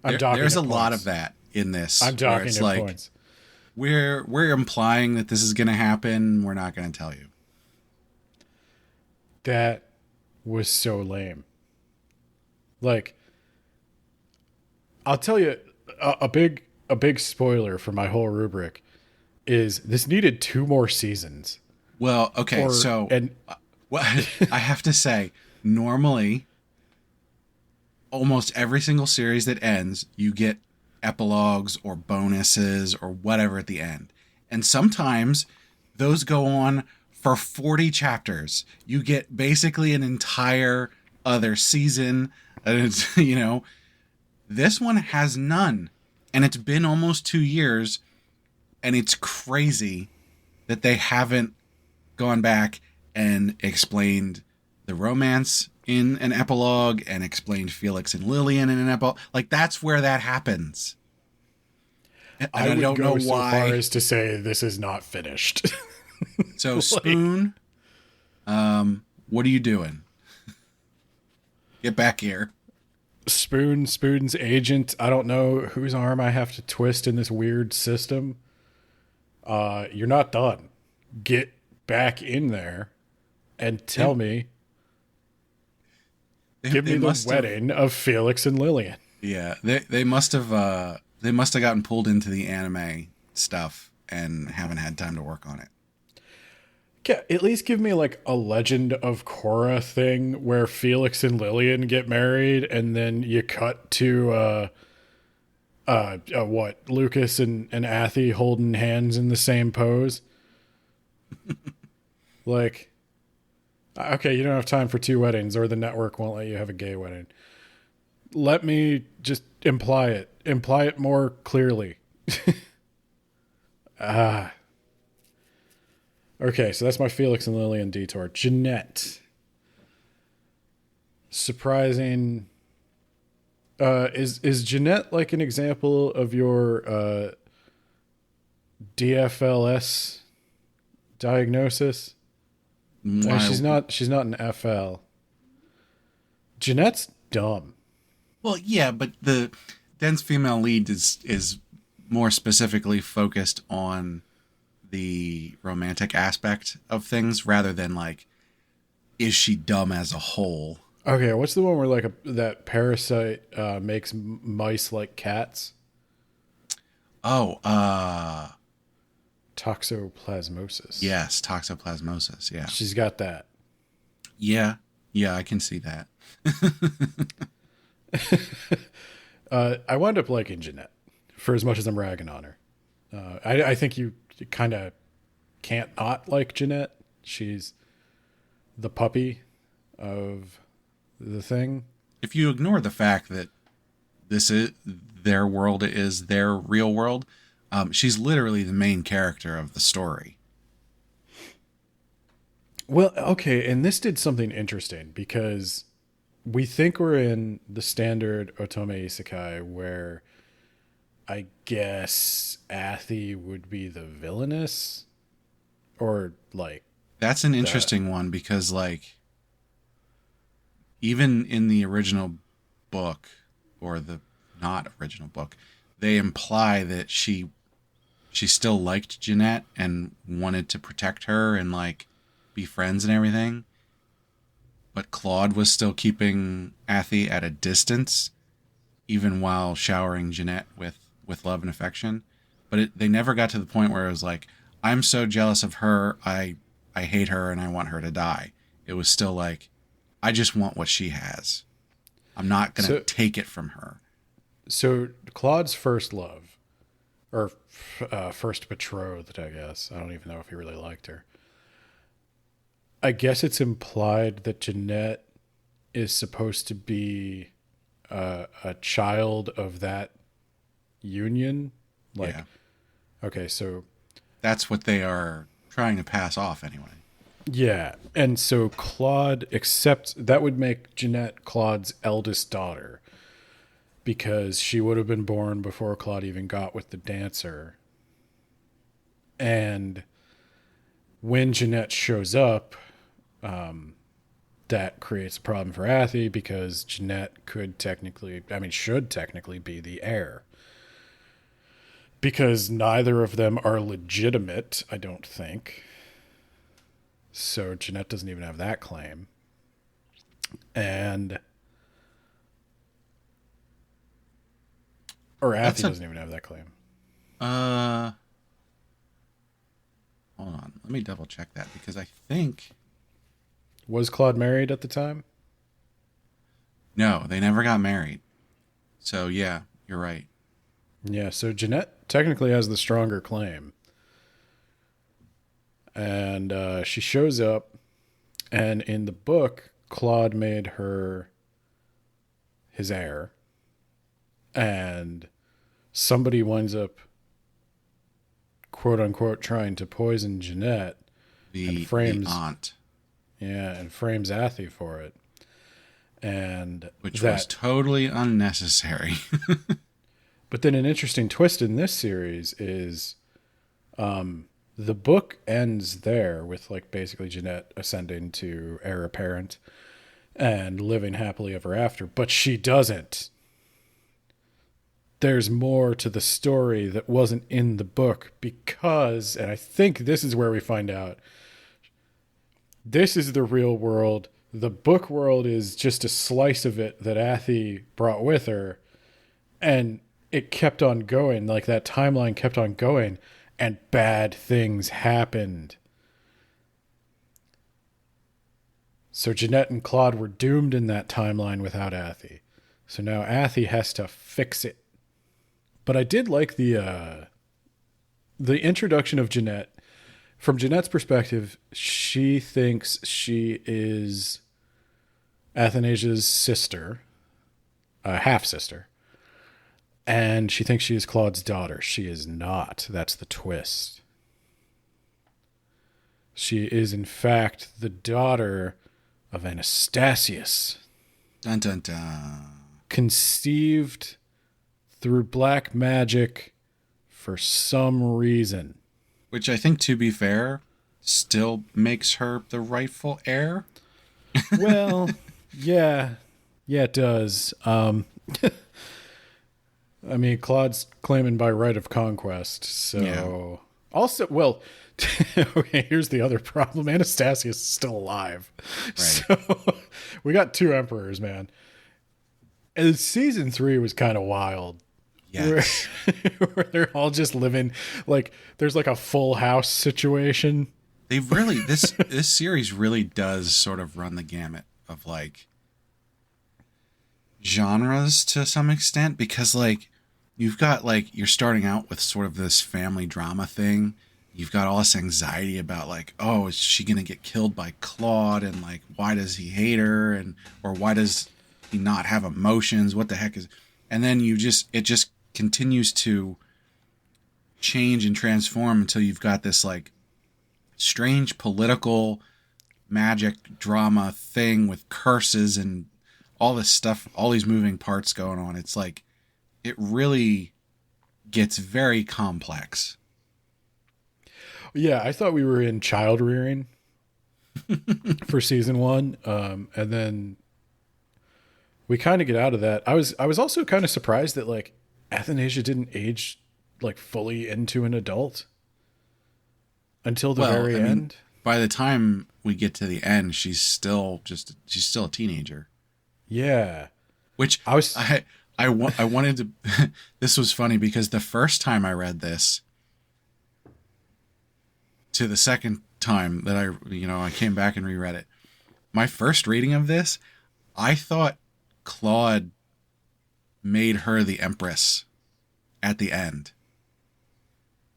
I'm talking. There's a at lot points. of that in this. I'm where talking it's at like, points. We're implying that this is going to happen. We're not going to tell you. That was so lame. Like, I'll tell you a big spoiler for my whole rubric is this needed 2 more seasons. Well, okay, well, I have to say, normally, almost every single series that ends, you get epilogues or bonuses or whatever at the end. And sometimes those go on for 40 chapters. You get basically an entire other season. And it's, this one has none. And it's been almost 2 years. And it's crazy that they haven't gone back and explained the romance in an epilogue and explained Felix and Lillian in an epilogue. Like, that's where that happens. And I would don't go know so why. far as to say this is not finished. So Spoon, what are you doing? Get back here. Spoon's agent. I don't know whose arm I have to twist in this weird system. You're not done. Get back in there and tell me. Give me the wedding of Felix and Lillian. Yeah, they must have gotten pulled into the anime stuff and haven't had time to work on it. Yeah, at least give me like a Legend of Korra thing where Felix and Lillian get married, and then you cut to what, Lucas and Athy holding hands in the same pose. Like, okay, you don't have time for 2 weddings, or the network won't let you have a gay wedding. Let me just imply it more clearly. Okay, so that's my Felix and Lillian detour. Jeanette. Surprising. Is Jeanette like an example of your DFLS diagnosis? No, she's not an FL. Jeanette's dumb. Well, yeah, but the dense female lead is more specifically focused on the romantic aspect of things rather than like, is she dumb as a whole? Okay, what's the one where like that parasite makes mice like cats? Oh, Toxoplasmosis. yes, toxoplasmosis. Yeah, She's got that. yeah, yeah. I can see that. I wound up liking Jeanette for as much as I'm ragging on her. I think you kind of can't not like Jeanette. She's the puppy of the thing. If you ignore the fact that this is their world is their real world, she's literally the main character of the story. Well, okay, and this did something interesting because we think we're in the standard Otome Isekai where I guess Athi would be the villainess or like That's an the interesting one because, like, even in the original book or the not original book, they imply that she still liked Jeanette and wanted to protect her and like be friends and everything. But Claude was still keeping Athi at a distance, even while showering Jeanette with love and affection. But they never got to the point where it was like, I'm so jealous of her, I hate her and I want her to die. It was still like, I just want what she has. I'm not going to take it from her. So Claude's first love, or first betrothed, I guess. I don't even know if he really liked her. I guess it's implied that Jeanette is supposed to be a child of that union. Like, Yeah. okay, so That's what they are trying to pass off anyway. yeah, and so Claude accepts that would make Jeanette Claude's eldest daughter because she would have been born before Claude even got with the dancer. And when Jeanette shows up, that creates a problem for Athi because Jeanette could technically, I mean, should technically be the heir. Because neither of them are legitimate, I don't think. So Jeanette doesn't even have that claim. And or Athi doesn't even have that claim. Hold on. Let me double check that because I think Was Claude married at the time? no, they never got married. So yeah, you're right. Yeah, so Jeanette technically has the stronger claim. And she shows up, and in the book, Claude made her his heir. And somebody winds up, quote unquote, trying to poison Jeanette The aunt, and frames Athi for it. And which was totally unnecessary. But then an interesting twist in this series is the book ends there with like basically Jeanette ascending to heir apparent and living happily ever after, but she doesn't. There's more to the story that wasn't in the book because, and I think this is where we find out, this is the real world. The book world is just a slice of it that Athi brought with her. And it kept on going, like that timeline kept on going, and bad things happened. So Jeanette and Claude were doomed in that timeline without Athi. So now Athi has to fix it. But I did like the introduction of Jeanette. From Jeanette's perspective, she thinks she is Athanasia's sister, half sister. And she thinks she is Claude's daughter. She is not. That's the twist. She is, in fact, the daughter of Anastasius. Dun dun dun. Conceived through black magic for some reason. Which I think, to be fair, still makes her the rightful heir. Well, yeah. Yeah, it does. I mean, Claude's claiming by right of conquest. Yeah, So, also, well, okay, here's the other problem. Anastasius is still alive. right. So, we got two emperors, man. And season 3 was kind of wild. Where, Yes. where they're all just living like there's like a full house situation. They've really this series really does sort of run the gamut of like genres to some extent because like you've got like you're starting out with sort of this family drama thing. You've got all this anxiety about like, oh, is she gonna get killed by Claude, and like why does he hate her, and or why does he not have emotions? What the heck is, and then it just continues to change and transform until you've got this like strange political magic drama thing with curses and all this stuff, all these moving parts going on. It's like it really gets very complex. Yeah, I thought we were in child rearing for season 1, and then we kind of get out of that. I was also kind of surprised that like Athanasia didn't age like fully into an adult until the Well, very I mean, end. by the time we get to the end, she's still a teenager. Yeah, Which I was. I wanted to. This was funny because the first time I read this, to the second time that I came back and reread it. My first reading of this, I thought Claude made her the Empress at the end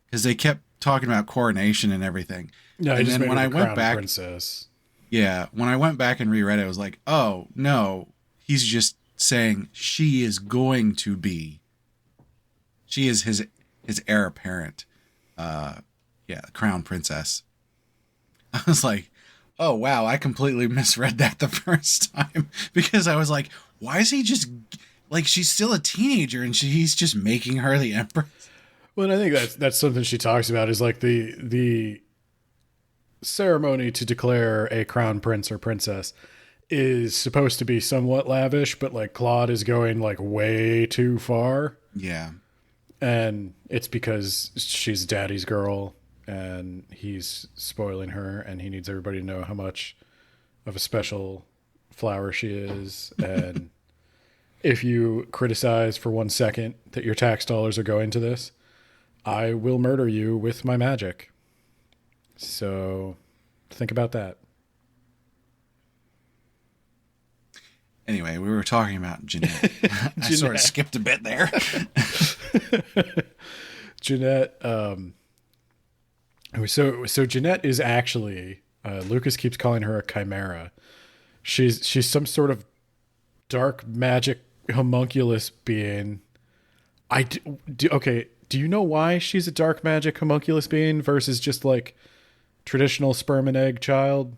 because they kept talking about coronation and everything. No, I And just then made when her I the went crown back, princess. yeah, when I went back and reread it, I was like, oh no, he's just saying she is going to be. She is his heir apparent. Yeah, crown princess. I was like, oh wow, I completely misread that the first time because I was like, why is he just like she's still a teenager and he's just making her the empress? Well, and I think that's something she talks about is like the ceremony to declare a crown prince or princess is supposed to be somewhat lavish, but like Claude is going like way too far. Yeah, And it's because she's daddy's girl and he's spoiling her and he needs everybody to know how much of a special flower she is. And if you criticize for 1 second that your tax dollars are going to this, I will murder you with my magic. So think about that. anyway, we were talking about Jeanette. I sort of skipped a bit there. Jeanette, so Jeanette is actually Lucas keeps calling her a chimera. She's some sort of dark magic homunculus being. Okay. Do you know why she's a dark magic homunculus being versus just like traditional sperm and egg child?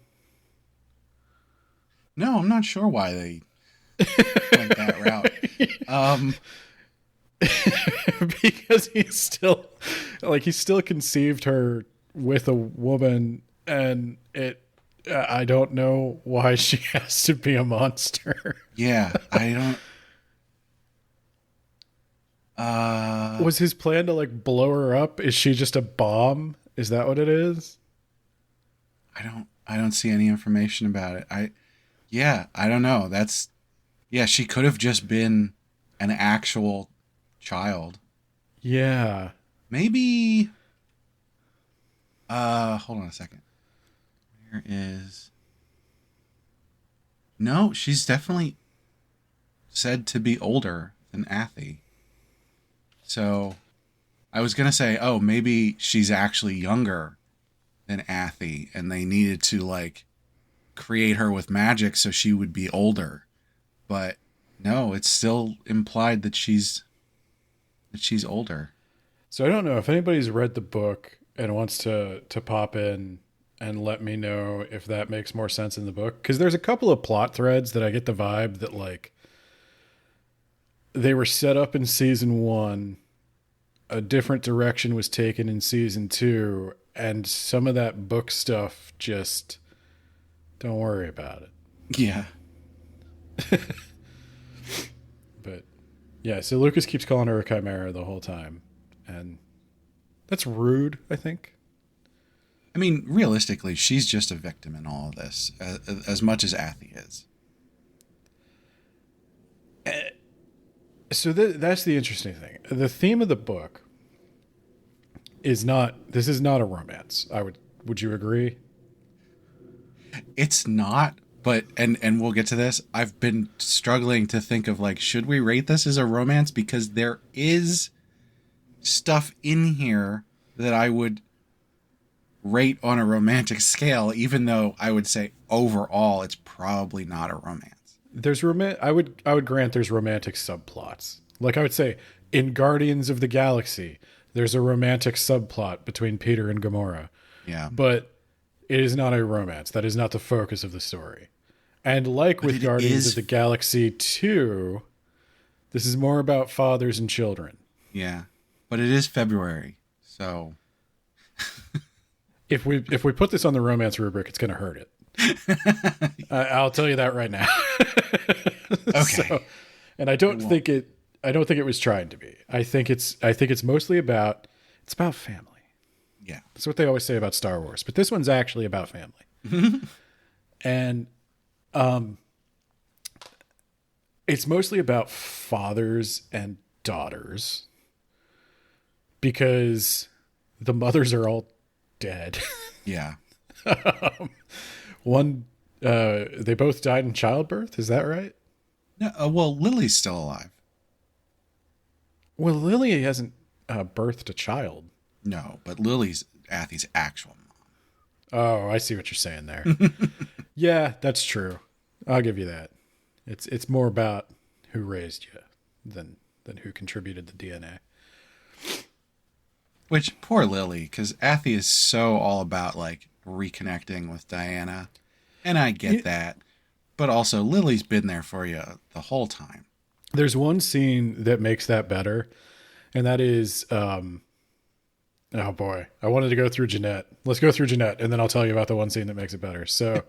No, I'm not sure why they went that route. Because he still conceived her with a woman, and I don't know why she has to be a monster. Yeah, I don't. Was his plan to like blow her up? Is she just a bomb? Is that what it is? I don't see any information about it. Yeah, I don't know. Yeah, she could have just been an actual child. Yeah. Maybe hold on a second. Where is No, she's definitely said to be older than Athy. So I was gonna say, oh, maybe she's actually younger than Athy, and they needed to like create her with magic so she would be older. But no, it's still implied that she's older. So I don't know if anybody's read the book and wants to pop in and let me know if that makes more sense in the book, because there's a couple of plot threads that I get the vibe that like they were set up in season 1, a different direction was taken in season 2, and some of that book stuff just don't worry about it. Yeah. But Yeah, so Lucas keeps calling her a chimera the whole time. And that's rude, I think. I mean, realistically, she's just a victim in all of this, as much as Athie is. So that's the interesting thing. The theme of the book is not, this is not a romance. Would you agree? It's not, but and we'll get to this. I've been struggling to think of like, should we rate this as a romance? Because there is stuff in here that I would rate on a romantic scale, even though I would say overall it's probably not a romance. There's I would grant there's romantic subplots. Like I would say in Guardians of the Galaxy, there's a romantic subplot between Peter and Gamora. Yeah. But it is not a romance. That is not the focus of the story. And like with Guardians of the Galaxy 2, this is more about fathers and children. Yeah. But it is February. So if we put this on the romance rubric, it's going to hurt it. I'll tell you that right now. Okay. So, and I don't think it was trying to be. I think it's mostly about family. Yeah. That's what they always say about Star Wars, but this one's actually about family. And it's mostly about fathers and daughters because the mothers are all dead. Yeah. One, they both died in childbirth. Is that right? No, well, Lily's still alive. Well, Lily hasn't birthed a child. No, but Lily's Athie's actual mom. Oh, I see what you're saying there. Yeah, that's true. I'll give you that. It's more about who raised you than who contributed the DNA. Which, poor Lily, because Athie is so all about, like, reconnecting with Diana. And I get that. But also, Lily's been there for you the whole time. There's one scene that makes that better, and that is, oh boy, I wanted to go through Jeanette. Let's go through Jeanette, and then I'll tell you about the one scene that makes it better. So,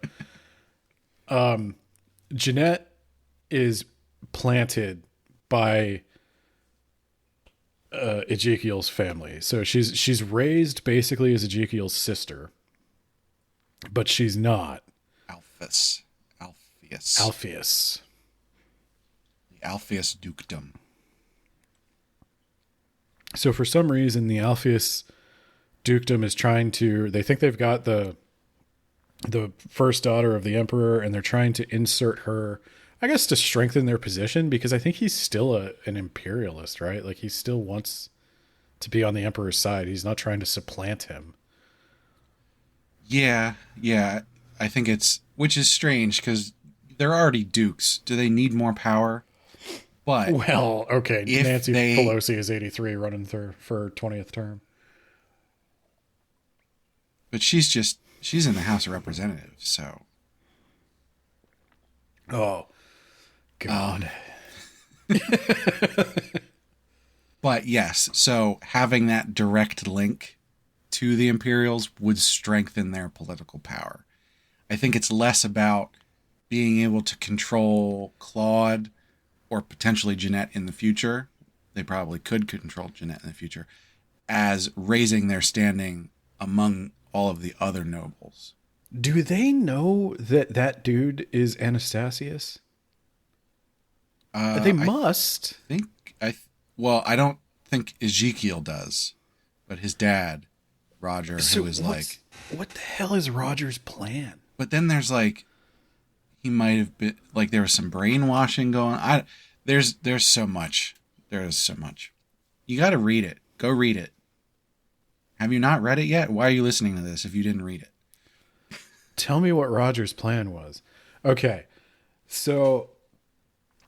Jeanette is planted by Ezekiel's family. So she's raised basically as Ezekiel's sister, but she's not. Alpheus. The Alpheus dukedom. So for some reason, the Alpheus dukedom is trying to. They think they've got the first daughter of the emperor, and they're trying to insert her, I guess, to strengthen their position, because I think he's still an imperialist, right? Like, he still wants to be on the emperor's side. He's not trying to supplant him. Yeah. I think which is strange, because they're already dukes. Do they need more power? But well, okay, Nancy Pelosi is 83 running for 20th term. But she's in the House of Representatives, so. Oh, God. But yes, so having that direct link to the Imperials would strengthen their political power. I think it's less about being able to control Claude or potentially Jeanette in the future. They probably could control Jeanette in the future, as raising their standing among all of the other nobles. Do they know that dude is Anastasius? They must. Well, I don't think Ezekiel does, but his dad, Roger, who is like... What the hell is Roger's plan? But then there's like... He might have been... Like, there was some brainwashing going on. There's so much. There is so much. You got to read it. Go read it. Have you not read it yet? Why are you listening to this if you didn't read it? Tell me what Roger's plan was. Okay, so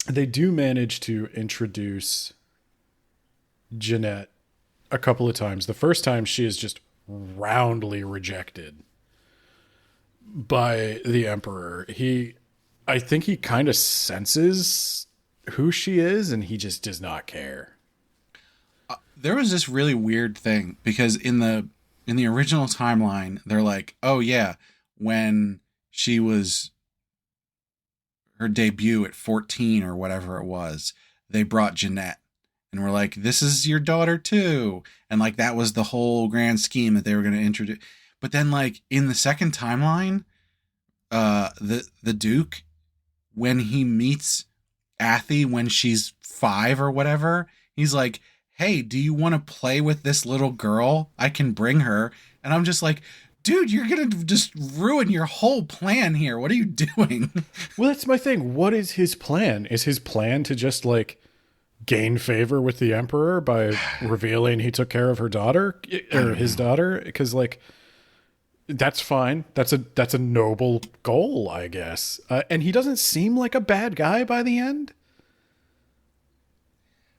they do manage to introduce Jeanette a couple of times. The first time she is just roundly rejected by the Emperor. I think he kind of senses who she is, and he just does not care. There was this really weird thing, because in the original timeline, they're like, oh yeah, when she was her debut at 14 or whatever it was, they brought Jeanette and were like, this is your daughter too. And like that was the whole grand scheme that they were going to introduce. But then like in the second timeline, the Duke, when he meets Athy when she's 5 or whatever, he's like, hey, do you want to play with this little girl? I can bring her. And I'm just like, dude, you're going to just ruin your whole plan here. What are you doing? Well, that's my thing. What is his plan? Is his plan to just like gain favor with the Emperor by revealing he took care of her daughter or his daughter? Because like, that's fine. That's a noble goal, I guess. And he doesn't seem like a bad guy by the end.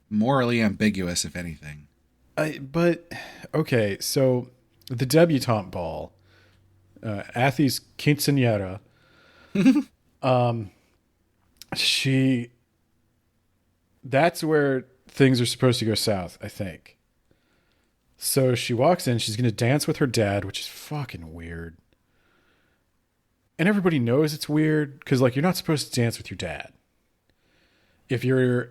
Morally ambiguous, if anything. But okay, so the debutante ball, Athy's quinceañera. She. That's where things are supposed to go south, I think. So she walks in, she's going to dance with her dad, which is fucking weird. And everybody knows it's weird because, like, you're not supposed to dance with your dad. If you're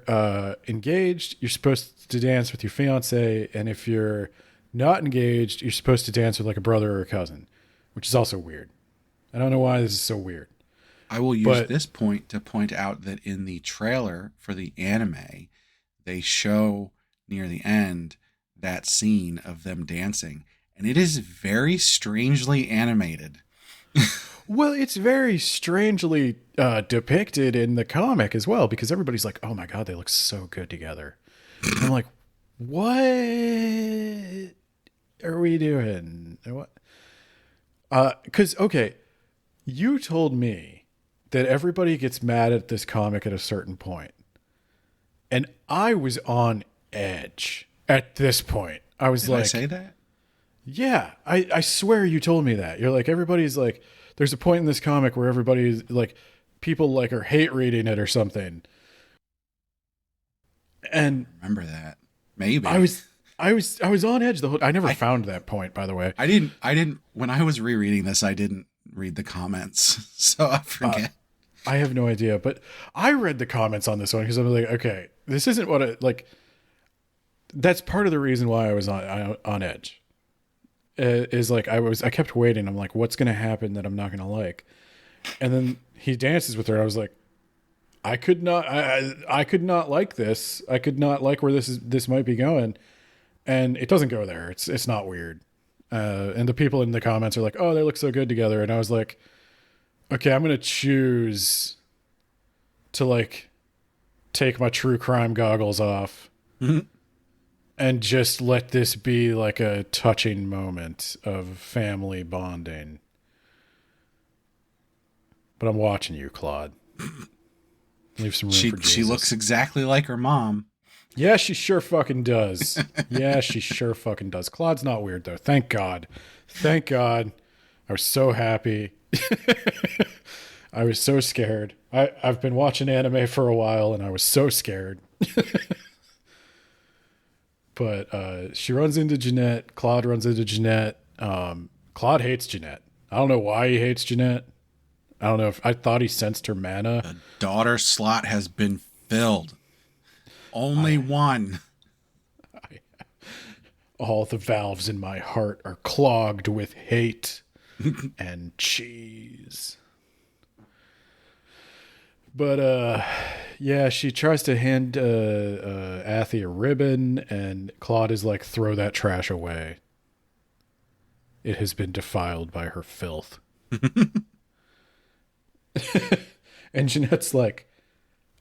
engaged, you're supposed to dance with your fiance. And if you're not engaged, you're supposed to dance with, like, a brother or a cousin, which is also weird. I don't know why this is so weird. I will use this point to point out that in the trailer for the anime, they show near the end that scene of them dancing, and it is very strangely animated. Well, it's very strangely depicted in the comic as well, because everybody's like, oh my God, they look so good together. And I'm like, what are we doing? What? Because, okay, you told me that everybody gets mad at this comic at a certain point. And I was on edge at this point. I was Did like, I say that? Yeah, I swear you told me that. You're like, everybody's like, there's a point in this comic where everybody's like, people like are hate reading it or something. And I remember that. Maybe. I was on edge the whole. I never found that point, by the way. I didn't. When I was rereading this, I didn't read the comments, so I forget. I have no idea, but I read the comments on this one because I was like, okay, this isn't what I like. That's part of the reason why I was on edge. Is like I kept waiting. I'm like, what's going to happen that I'm not going to like? And then he dances with her. I was like, I could not like this. I could not like where this might be going. And it doesn't go there. It's not weird. And the people in the comments are like, oh, they look so good together. And I was like, okay, I'm going to choose to like take my true crime goggles off and just let this be like a touching moment of family bonding. But I'm watching you, Claude. Leave some room for Jesus. She looks exactly like her mom. Yeah, she sure fucking does. Yeah, she sure fucking does. Claude's not weird, though. Thank God. Thank God. I was so happy. I was so scared. I've been watching anime for a while, and I was so scared. But she runs into Jeanette. Claude runs into Jeanette. Claude hates Jeanette. I don't know why he hates Jeanette. I don't know if I thought he sensed her mana. The daughter slot has been filled. Only one. All the valves in my heart are clogged with hate and cheese. But yeah, she tries to hand Athy a ribbon, and Claude is like, throw that trash away. It has been defiled by her filth. And Jeanette's like,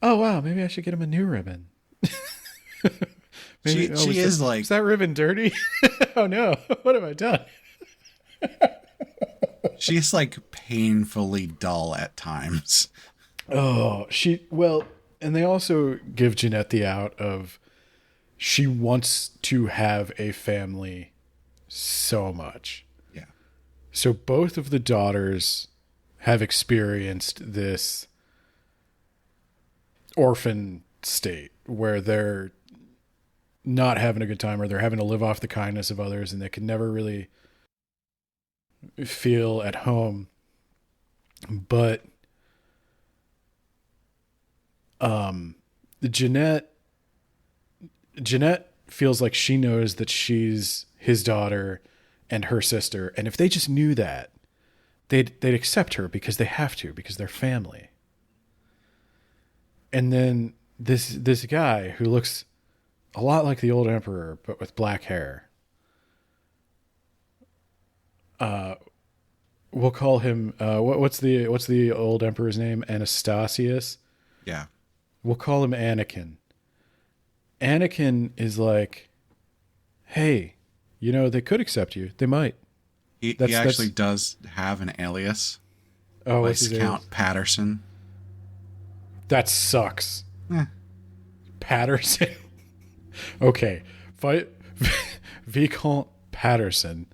oh wow, maybe I should get him a new ribbon. Maybe, she is like, is that ribbon dirty? Oh no, what have I done? She's like painfully dull at times. Oh, and they also give Jeanette the out of she wants to have a family so much. Yeah. So both of the daughters have experienced this orphan state where they're not having a good time, or they're having to live off the kindness of others, and they can never really feel at home. But Jeanette Jeanette feels like she knows that she's his daughter and her sister, and if they just knew that, they'd accept her because they have to, because they're family. And then this guy who looks a lot like the old emperor but with black hair. We'll call him what's the old emperor's name? Anastasius. Yeah. We'll call him Anakin. Anakin is like, hey, they could accept you. They might. He actually does have an alias. Oh, what's his Count alias? Patterson. That sucks. Eh. Patterson. Okay. Vicomte Patterson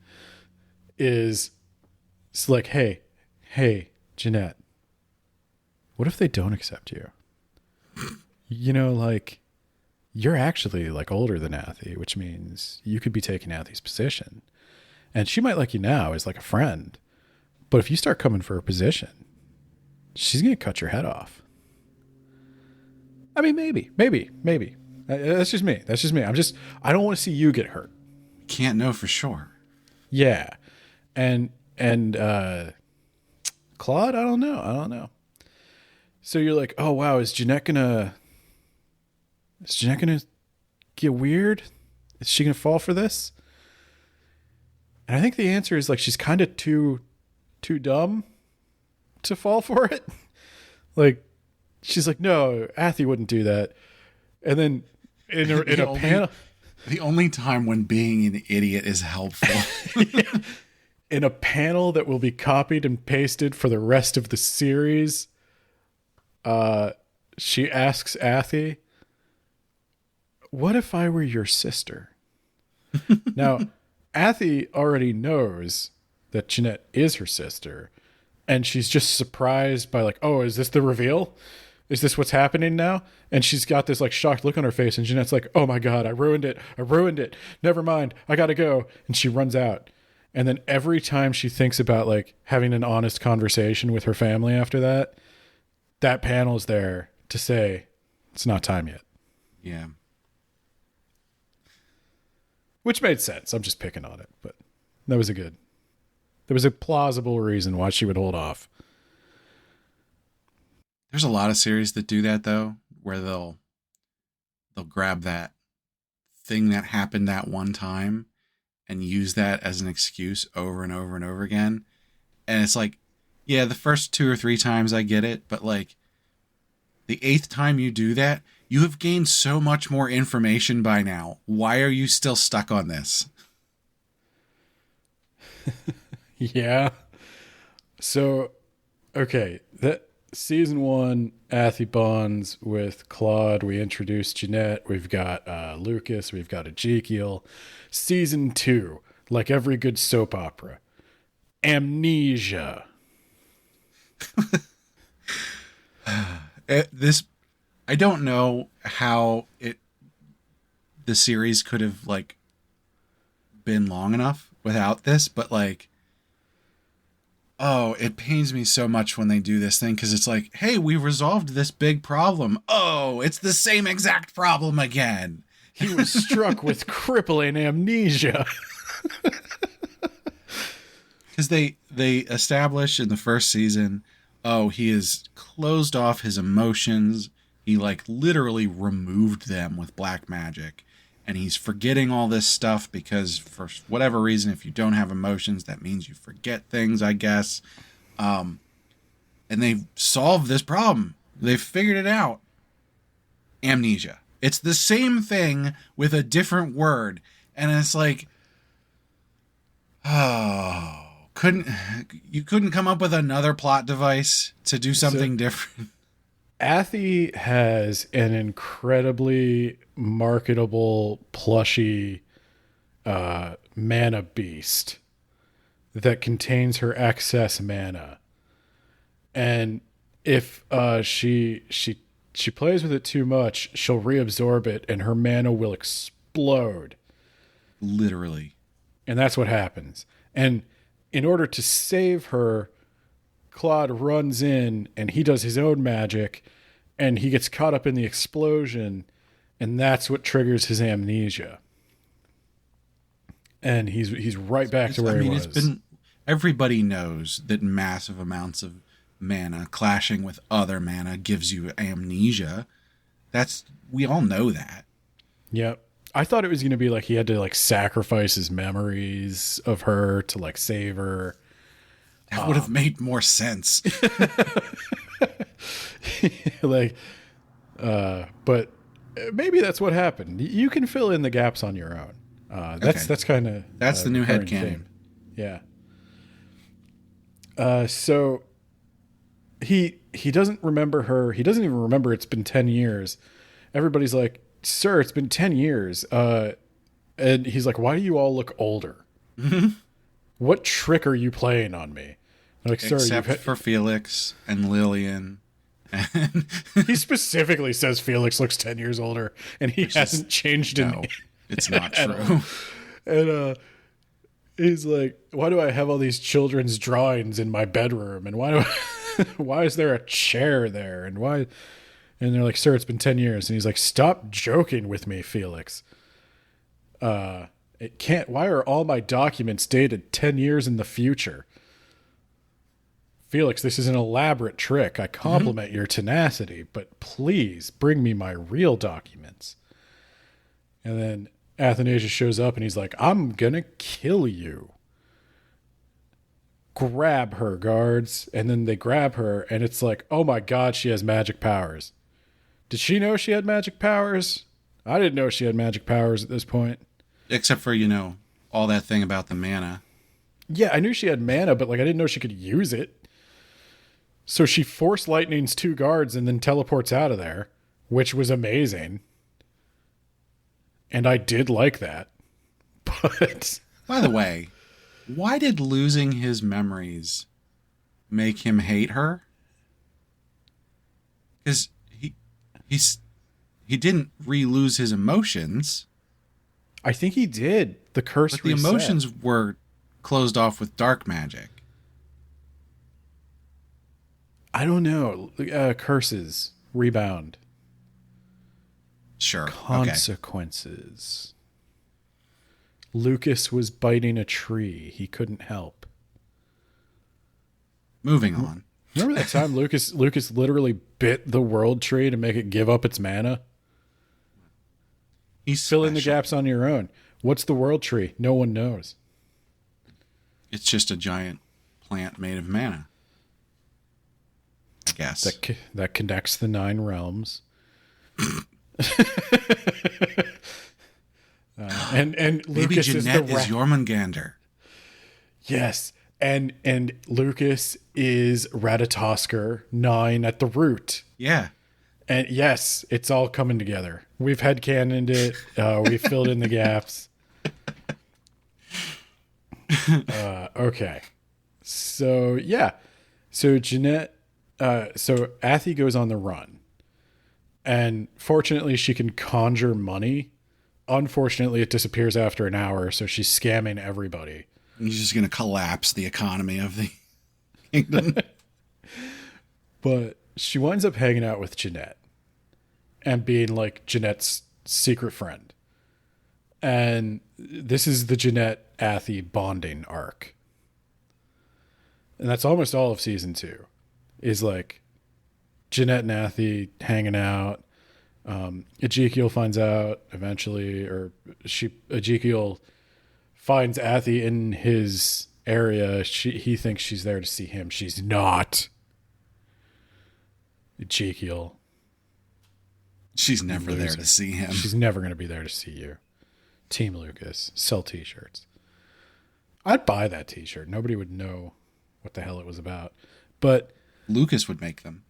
is it's like, hey, Jeanette, what if they don't accept you? Like, you're actually like older than Athy, which means you could be taking Athy's position. And she might like you now as like a friend. But if you start coming for her position, she's going to cut your head off. I mean, maybe. That's just me. I don't want to see you get hurt. Can't know for sure. Yeah. And Claude, I don't know. So you're like, oh wow, is Jeanette gonna get weird? Is she gonna fall for this? And I think the answer is like she's kind of too dumb to fall for it. Like she's like, no, Athy wouldn't do that. And then in a panel, the only time when being an idiot is helpful. Yeah. In a panel that will be copied and pasted for the rest of the series, she asks Athy, what if I were your sister? Now, Athy already knows that Jeanette is her sister, and she's just surprised by like, oh, is this the reveal? Is this what's happening now? And she's got this like shocked look on her face, and Jeanette's like, oh my God, I ruined it. Never mind. I gotta go. And she runs out. And then every time she thinks about like having an honest conversation with her family after that, that panel is there to say, it's not time yet. Yeah. Which made sense. I'm just picking on it, but there was a plausible reason why she would hold off. There's a lot of series that do that though, where they'll grab that thing that happened that one time and use that as an excuse over and over and over again. And it's like, yeah, the first 2 or 3 times I get it, but like the 8th time you do that, you have gained so much more information by now. Why are you still stuck on this? Yeah. So, okay, that season 1, Athy bonds with Claude. We introduce Jeanette. We've got Lucas. We've got Ezekiel. Season 2, like every good soap opera, amnesia. I don't know how the series could have like been long enough without this, but like, oh, it pains me so much when they do this thing because it's like, hey, we resolved this big problem. Oh, it's the same exact problem again. He was struck with crippling amnesia. Because they establish in the first season, oh, he has closed off his emotions. He like literally removed them with black magic. And he's forgetting all this stuff because for whatever reason, if you don't have emotions, that means you forget things, I guess. And they've solved this problem. They've figured it out. Amnesia. It's the same thing with a different word. And it's like, oh, you couldn't come up with another plot device to do something different? Athy has an incredibly marketable plushy mana beast that contains her excess mana. And if she plays with it too much, she'll reabsorb it and her mana will explode. Literally. And that's what happens. And in order to save her, Claude runs in and he does his own magic and he gets caught up in the explosion And that's what triggers his amnesia. And he's right back to where he was. It's been, everybody knows that massive amounts of mana clashing with other mana gives you amnesia. We all know that. Yep. I thought it was going to be like he had to like sacrifice his memories of her to like save her. That would have made more sense. Like, but maybe that's what happened. You can fill in the gaps on your own. That's kind of that's the new headcanon. Yeah. So he doesn't remember her. He doesn't even remember it's been 10 years. Everybody's like, "Sir, it's been 10 years." And he's like, "Why do you all look older? What trick are you playing on me?" I'm like, "Sir, except for Felix and Lillian." And he specifically says Felix looks 10 years older, and he hasn't changed in. No, it's not true. And he's like, "Why do I have all these children's drawings in my bedroom? And why is there a chair there? And why?" And they're like, "Sir, it's been 10 years." And he's like, "Stop joking with me, Felix. It can't. Why are all my documents dated 10 years in the future? Felix, this is an elaborate trick. I compliment your tenacity, but please bring me my real documents." And then Athanasius shows up and he's like, "I'm gonna kill you. Grab her, guards." And then they grab her and it's like, oh my God, she has magic powers. Did she know she had magic powers? I didn't know she had magic powers at this point. Except for, all that thing about the mana. Yeah, I knew she had mana, but like I didn't know she could use it. So she force lightnings 2 guards and then teleports out of there, which was amazing. And I did like that. But by the way, why did losing his memories make him hate her? Because he didn't re-lose his emotions. I think he did. The curse but the reset. Emotions were closed off with dark magic. I don't know. Curses. Rebound. Sure. Consequences. Okay. Lucas was biting a tree. He couldn't help. Moving on. Remember that time Lucas literally bit the world tree to make it give up its mana? He's Fill in the gaps on your own. What's the world tree? No one knows. It's just a giant plant made of mana, I guess. That connects the 9 realms. And Maybe Lucas Jeanette is is Jormungandr. Yes. And Lucas is Ratatoskr 9 at the root. Yeah. And yes, it's all coming together. We've headcanoned it. We've filled in the gaps. Okay. So, yeah. So Jeanette, so Athie goes on the run. And fortunately, she can conjure money. Unfortunately, it disappears after an hour, so she's scamming everybody. He's just going to collapse the economy of the kingdom. But she winds up hanging out with Jeanette and being like Jeanette's secret friend. And this is the Jeanette Athie bonding arc. And that's almost all of season 2 is like Jeanette and Athie hanging out. Ezekiel finds out eventually, or Ezekiel finds Athie in his area. He thinks she's there to see him. She's not. Ezekiel. She's never there to see him. She's never going to be there to see you. Team Lucas. Sell t-shirts. I'd buy that t-shirt. Nobody would know what the hell it was about. But Lucas would make them.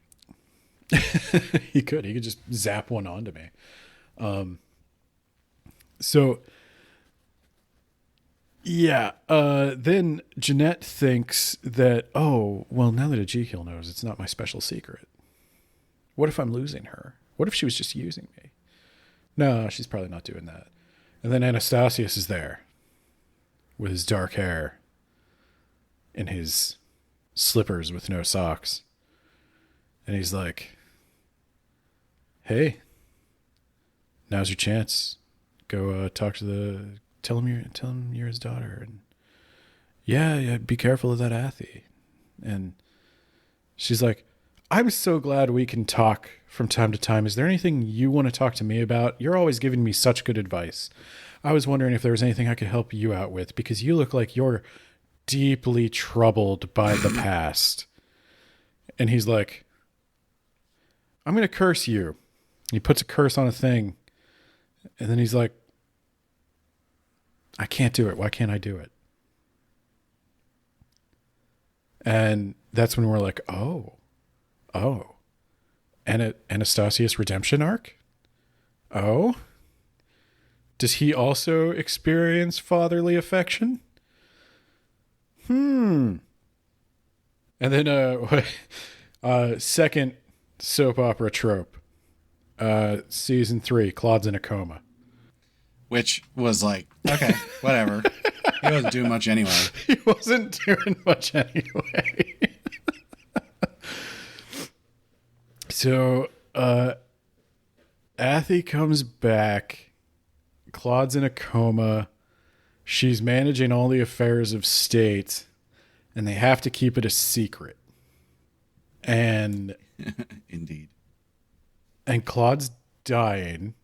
He could just zap one onto me. So yeah, then Jeanette thinks that, oh, well, now that Ezekiel knows, it's not my special secret. What if I'm losing her? What if she was just using me? No, she's probably not doing that. And then Anastasius is there with his dark hair and his slippers with no socks. And he's like, hey, now's your chance. Go talk to tell him you're his daughter, and yeah, be careful of that Athy. And she's like, I'm so glad we can talk from time to time. Is there anything you want to talk to me about? You're always giving me such good advice. I was wondering if there was anything I could help you out with, because you look like you're deeply troubled by the past. And he's like, I'm going to curse you. He puts a curse on a thing. And then he's like, I can't do it. Why can't I do it? And that's when we're like, oh, and Anastasius redemption arc? Oh, does he also experience fatherly affection? And then second soap opera trope, season 3, Claude's in a coma. Which was like, okay, whatever. He wasn't doing much anyway. He wasn't doing much anyway. So, Athy comes back. Claude's in a coma. She's managing all the affairs of state, and they have to keep it a secret. And Indeed. And Claude's dying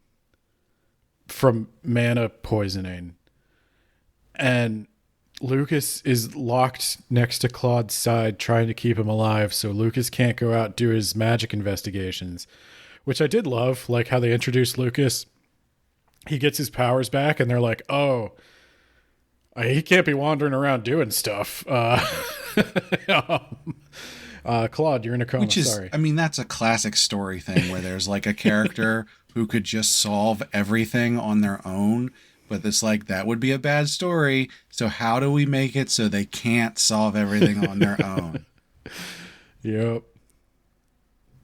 from mana poisoning. And Lucas is locked next to Claude's side trying to keep him alive, so Lucas can't go out and do his magic investigations, which I did love, like how they introduced Lucas. He gets his powers back, and they're like, oh, he can't be wandering around doing stuff. Claude, you're in a coma. Which is, Sorry. I mean, that's a classic story thing where there's like a character who could just solve everything on their own, but it's like, that would be a bad story. So how do we make it so they can't solve everything on their own? Yep.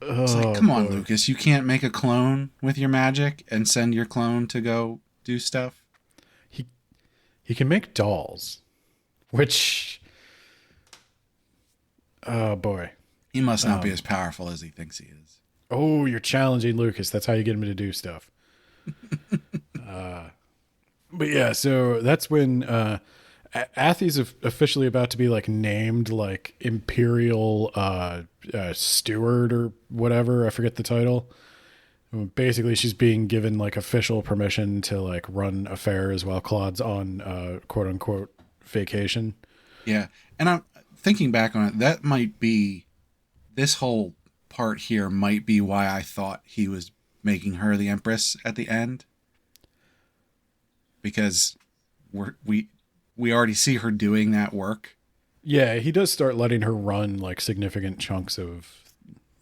It's like, come on, Lucas, you can't make a clone with your magic and send your clone to go do stuff? He can make dolls, which, oh boy. He must not be as powerful as he thinks he is. Oh, you're challenging Lucas. That's how you get him to do stuff. But yeah, so that's when Athy's officially about to be like named like Imperial Steward or whatever. I forget the title. Basically, she's being given like official permission to like run affairs while Claude's on quote unquote vacation. Yeah. And I'm thinking back on it, that might be, this whole part here might be why I thought he was making her the Empress at the end. Because we already see her doing that work. Yeah, he does start letting her run like significant chunks of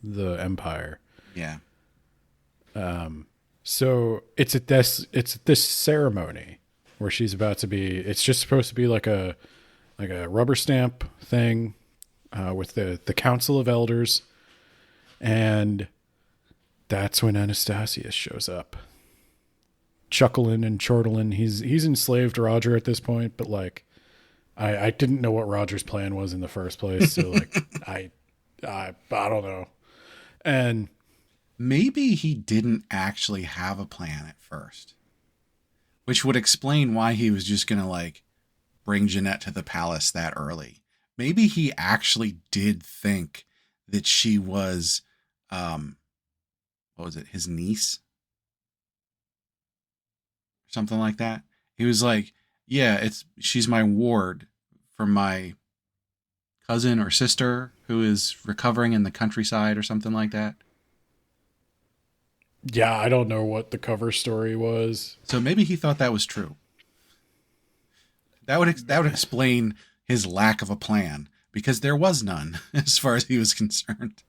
the Empire. Yeah. So it's at this ceremony where she's about to be. It's just supposed to be like a rubber stamp thing with the Council of Elders, and that's when Anastasius shows up, chuckling and chortling. He's enslaved Roger at this point, but like I didn't know what Roger's plan was in the first place, so like I don't know. And maybe he didn't actually have a plan at first, which would explain why he was just going to like bring Jeanette to the palace that early. Maybe he actually did think that she was, what was it, his niece? Something like that. He was like, yeah, she's my ward from my cousin or sister who is recovering in the countryside or something like that. yeah, I don't know what the cover story was. So maybe he thought that was true. That would explain his lack of a plan, because there was none as far as he was concerned.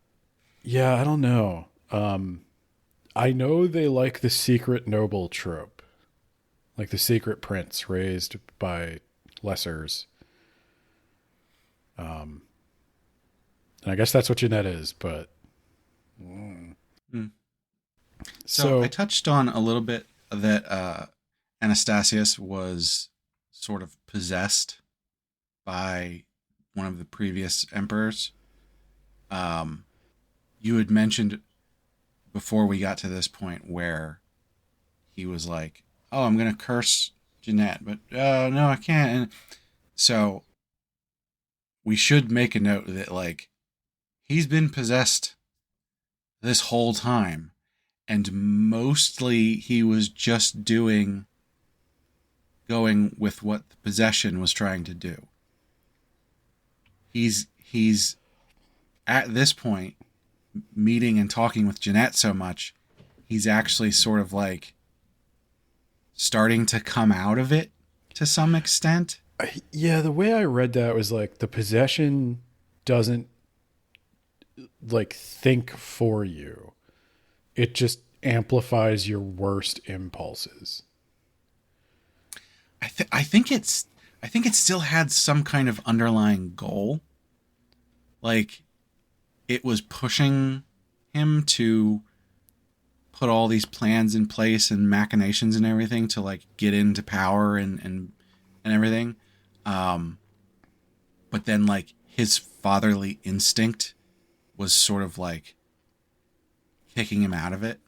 Yeah, I don't know. I know they like the secret noble trope, like the secret prince raised by lessers. And I guess that's what Jeanette is, but. So I touched on a little bit that Anastasius was sort of possessed by one of the previous emperors. You had mentioned before we got to this point where he was like, "Oh, I'm gonna curse Jeanette, but no, I can't." And so we should make a note that like he's been possessed this whole time, and mostly he was just going with what the possession was trying to do. He's at this point meeting and talking with Jeanette so much, he's actually sort of like starting to come out of it to some extent. Yeah, the way I read that was like the possession doesn't like think for you. It just amplifies your worst impulses. I think it still had some kind of underlying goal. Like it was pushing him to put all these plans in place and machinations and everything to like get into power and everything. But then like his fatherly instinct was sort of like kicking him out of it.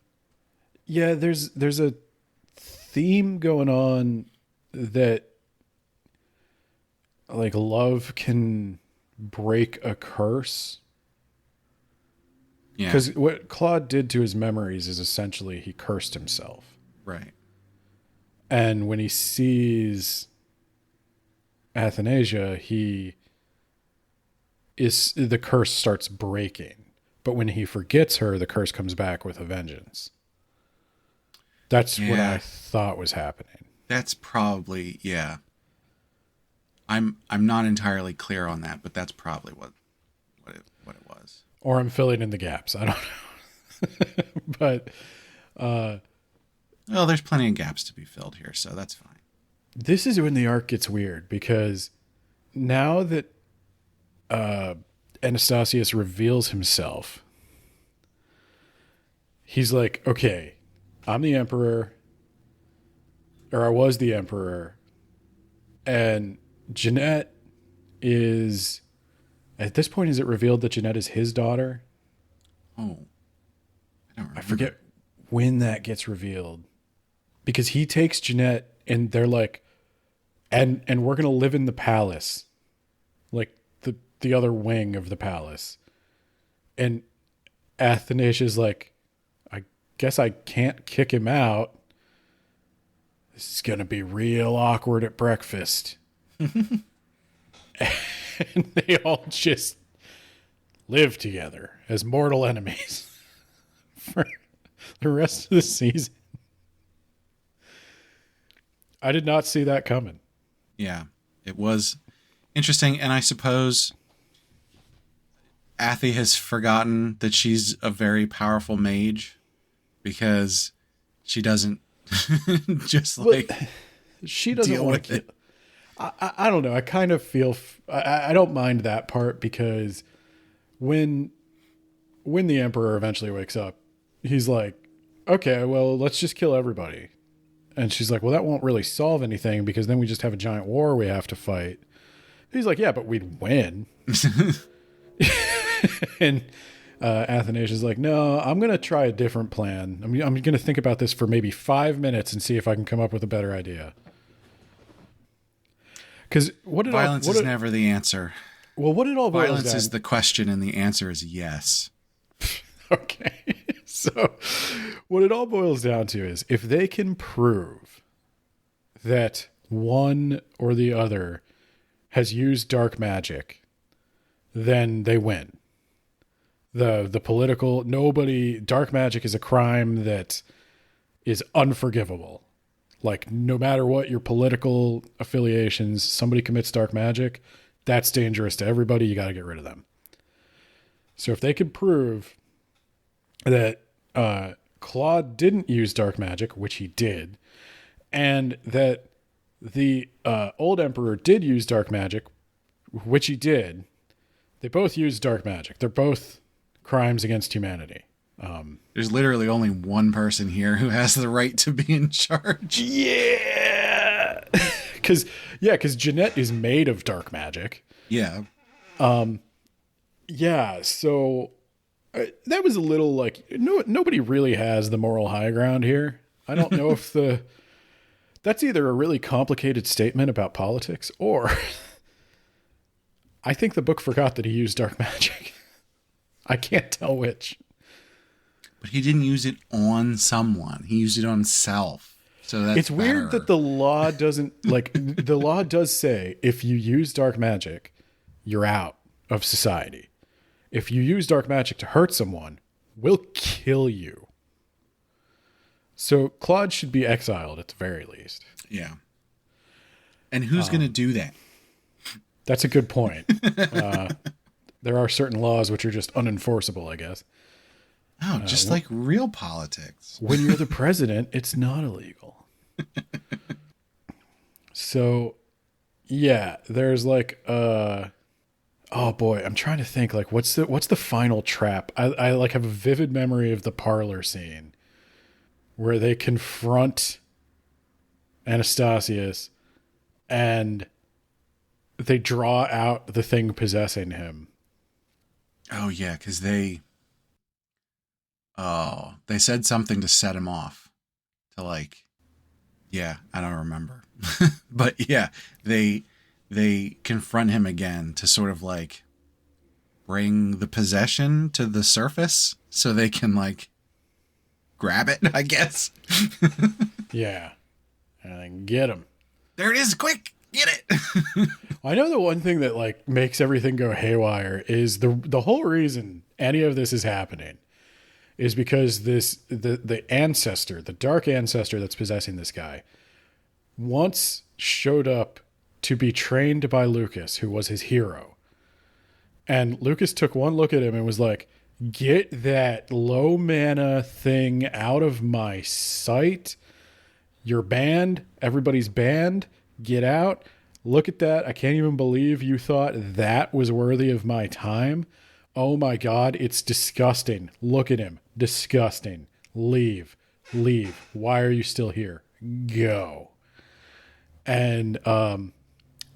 Yeah, there's a theme going on that like love can break a curse. Yeah. Because what Claude did to his memories is essentially he cursed himself. Right. And when he sees Athanasia, the curse starts breaking. But when he forgets her, the curse comes back with a vengeance. That's what I thought was happening. That's probably, yeah. I'm not entirely clear on that, but that's probably what it was. Or I'm filling in the gaps. I don't know. But well, there's plenty of gaps to be filled here, so that's fine. This is when the arc gets weird, because now that Anastasius reveals himself, he's like, okay, I'm the emperor, or I was the emperor, and Jeanette is, at this point, is it revealed that Jeanette is his daughter? Oh, I don't remember. I forget when that gets revealed, because he takes Jeanette and they're like, and we're going to live in the palace, like the other wing of the palace. And Athanasia's like, I guess I can't kick him out. This is going to be real awkward at breakfast. And they all just live together as mortal enemies for the rest of the season. I did not see that coming. Yeah, it was interesting, and I suppose Athy has forgotten that she's a very powerful mage because she doesn't just like she doesn't deal want with to. I don't know. I kind of feel I don't mind that part, because when the emperor eventually wakes up, he's like, okay, well, let's just kill everybody. And she's like, well, that won't really solve anything, because then we just have a giant war we have to fight. He's like, yeah, but we'd win. And Athanasia's like, no, I'm going to try a different plan. I'm going to think about this for maybe 5 minutes and see if I can come up with a better idea. Because violence is never the answer. Well, what it all boils violence down, is the question, and the answer is yes. Okay. So what it all boils down to is, if they can prove that one or the other has used dark magic, then they win. The political, dark magic is a crime that is unforgivable. Like, no matter what your political affiliations, somebody commits dark magic, that's dangerous to everybody. You got to get rid of them. So if they could prove that Claude didn't use dark magic, which he did, and that the old emperor did use dark magic, which he did, they both used dark magic. They're both crimes against humanity. There's literally only one person here who has the right to be in charge. Yeah. Because Jeanette is made of dark magic. Yeah. Yeah, so that was a little like, nobody really has the moral high ground here. I don't know if that's either a really complicated statement about politics, or I think the book forgot that he used dark magic. I can't tell which. But he didn't use it on someone. He used it on himself. So that's It's weird better. that the law doesn't, like, the law does say if you use dark magic, you're out of society. If you use dark magic to hurt someone, we'll kill you. So Claude should be exiled at the very least. Yeah. And who's going to do that? That's a good point. There are certain laws which are just unenforceable, I guess. Oh, just like real politics. When you're the president, it's not illegal. So, yeah, there's like, oh boy, I'm trying to think, like, what's the final trap? I like have a vivid memory of the parlor scene where they confront Anastasius and they draw out the thing possessing him. Oh, yeah, because they said something to set him off. To like, yeah, I don't remember. But yeah, they confront him again to sort of like bring the possession to the surface so they can like grab it, I guess. Yeah. And then get him. There it is, quick, get it. I know the one thing that like makes everything go haywire is the whole reason any of this is happening is because the ancestor, the dark ancestor that's possessing this guy, once showed up to be trained by Lucas, who was his hero. And Lucas took one look at him and was like, "Get that low mana thing out of my sight. You're banned. Everybody's banned. Get out. Look at that. I can't even believe you thought that was worthy of my time. Oh my God, it's disgusting. Look at him. Disgusting. Leave. Leave. Why are you still here? Go." And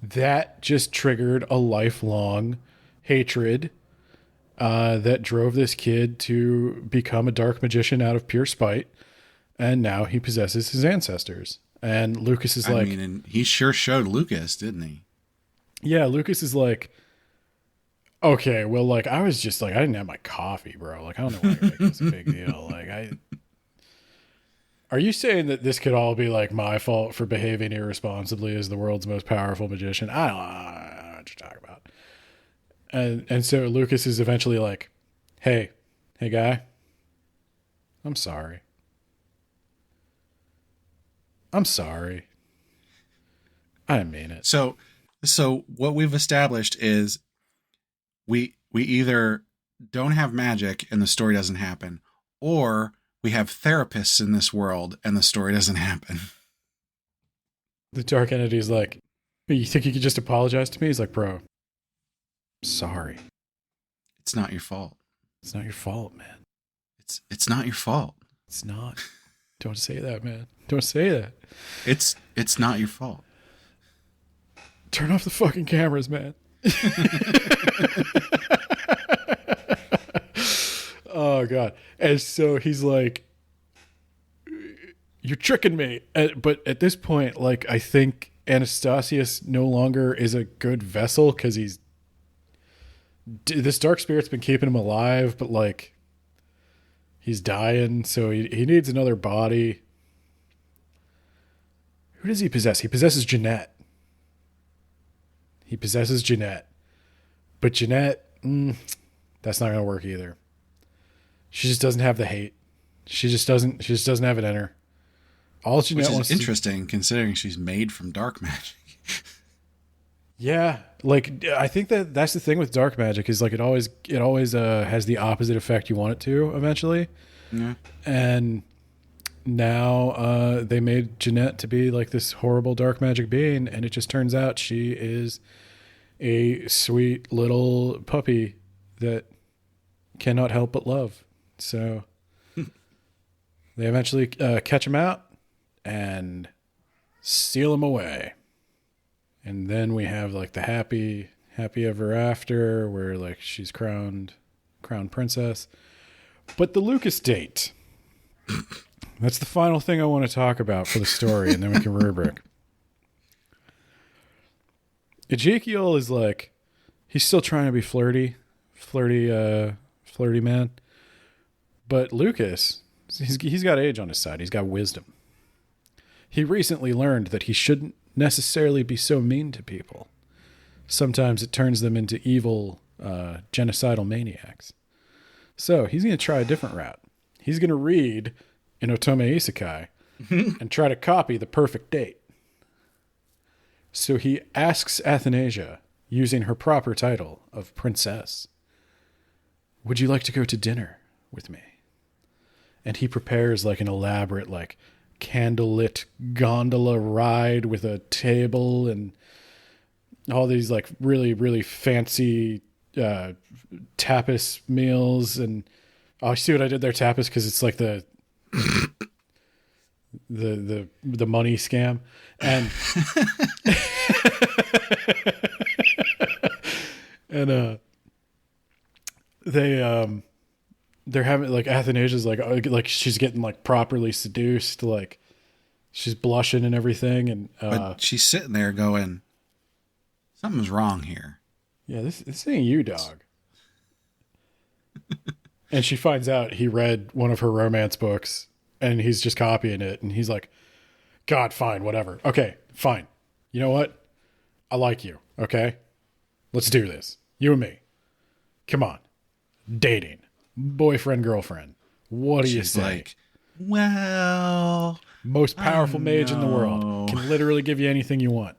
that just triggered a lifelong hatred that drove this kid to become a dark magician out of pure spite. And now he possesses his ancestors. And Lucas is like... I mean, and he sure showed Lucas, didn't he? Yeah, Lucas is like, okay, well, like, I was just like, I didn't have my coffee, bro. Like, I don't know why you're making this a big deal. Like, are you saying that this could all be, like, my fault for behaving irresponsibly as the world's most powerful magician? I don't know what you're talking about. And so Lucas is eventually like, hey guy, I'm sorry. I'm sorry. I didn't mean it. So what we've established is we either don't have magic and the story doesn't happen, or we have therapists in this world and the story doesn't happen. The dark entity's like, you think you could just apologize to me? He's like, bro, sorry. It's not your fault. It's not your fault, man. It's not your fault. It's not. Don't say that, man. Don't say that. It's not your fault. Turn off the fucking cameras, man. Oh, God. And so he's like, you're tricking me. But at this point, like, I think Anastasius no longer is a good vessel because this dark spirit's been keeping him alive, but like he's dying. So he needs another body. Who does he possess? He possesses Jeanette. But Jeanette, that's not going to work either. She just doesn't have the hate. She just doesn't have it in her. All Jeanette wants is interesting considering she's made from dark magic. Yeah, like I think that's the thing with dark magic is like it always has the opposite effect you want it to eventually. Yeah. And now they made Jeanette to be like this horrible dark magic being, and it just turns out she is a sweet little puppy that cannot help but love. So they eventually catch him out and steal him away. And then we have like the happy ever after where like she's crowned princess. But the Lucas date, That's the final thing I want to talk about for the story, and then we can rubric. Ezekiel is like, he's still trying to be flirty man. But Lucas, he's got age on his side. He's got wisdom. He recently learned that he shouldn't necessarily be so mean to people. Sometimes it turns them into evil, genocidal maniacs. So he's going to try a different route. He's going to read an Otome Isekai and try to copy the perfect date. So he asks Athanasia, using her proper title of princess, "Would you like to go to dinner with me?" And he prepares like an elaborate, like candlelit gondola ride with a table and all these like really, really fancy tapas meals. And I see what I did there, tapas, because it's like the money scam. And and they're having like Athanasia's like she's getting like properly seduced, like she's blushing and everything, and but she's sitting there going, something's wrong here. Yeah, this ain't you, dog. And she finds out he read one of her romance books and he's just copying it, and he's like, God, fine, whatever. Okay, fine. You know what? I like you, okay? Let's do this. You and me. Come on. Dating. Boyfriend, girlfriend. What do you say? Like, well, most powerful mage in the world. Can literally give you anything you want.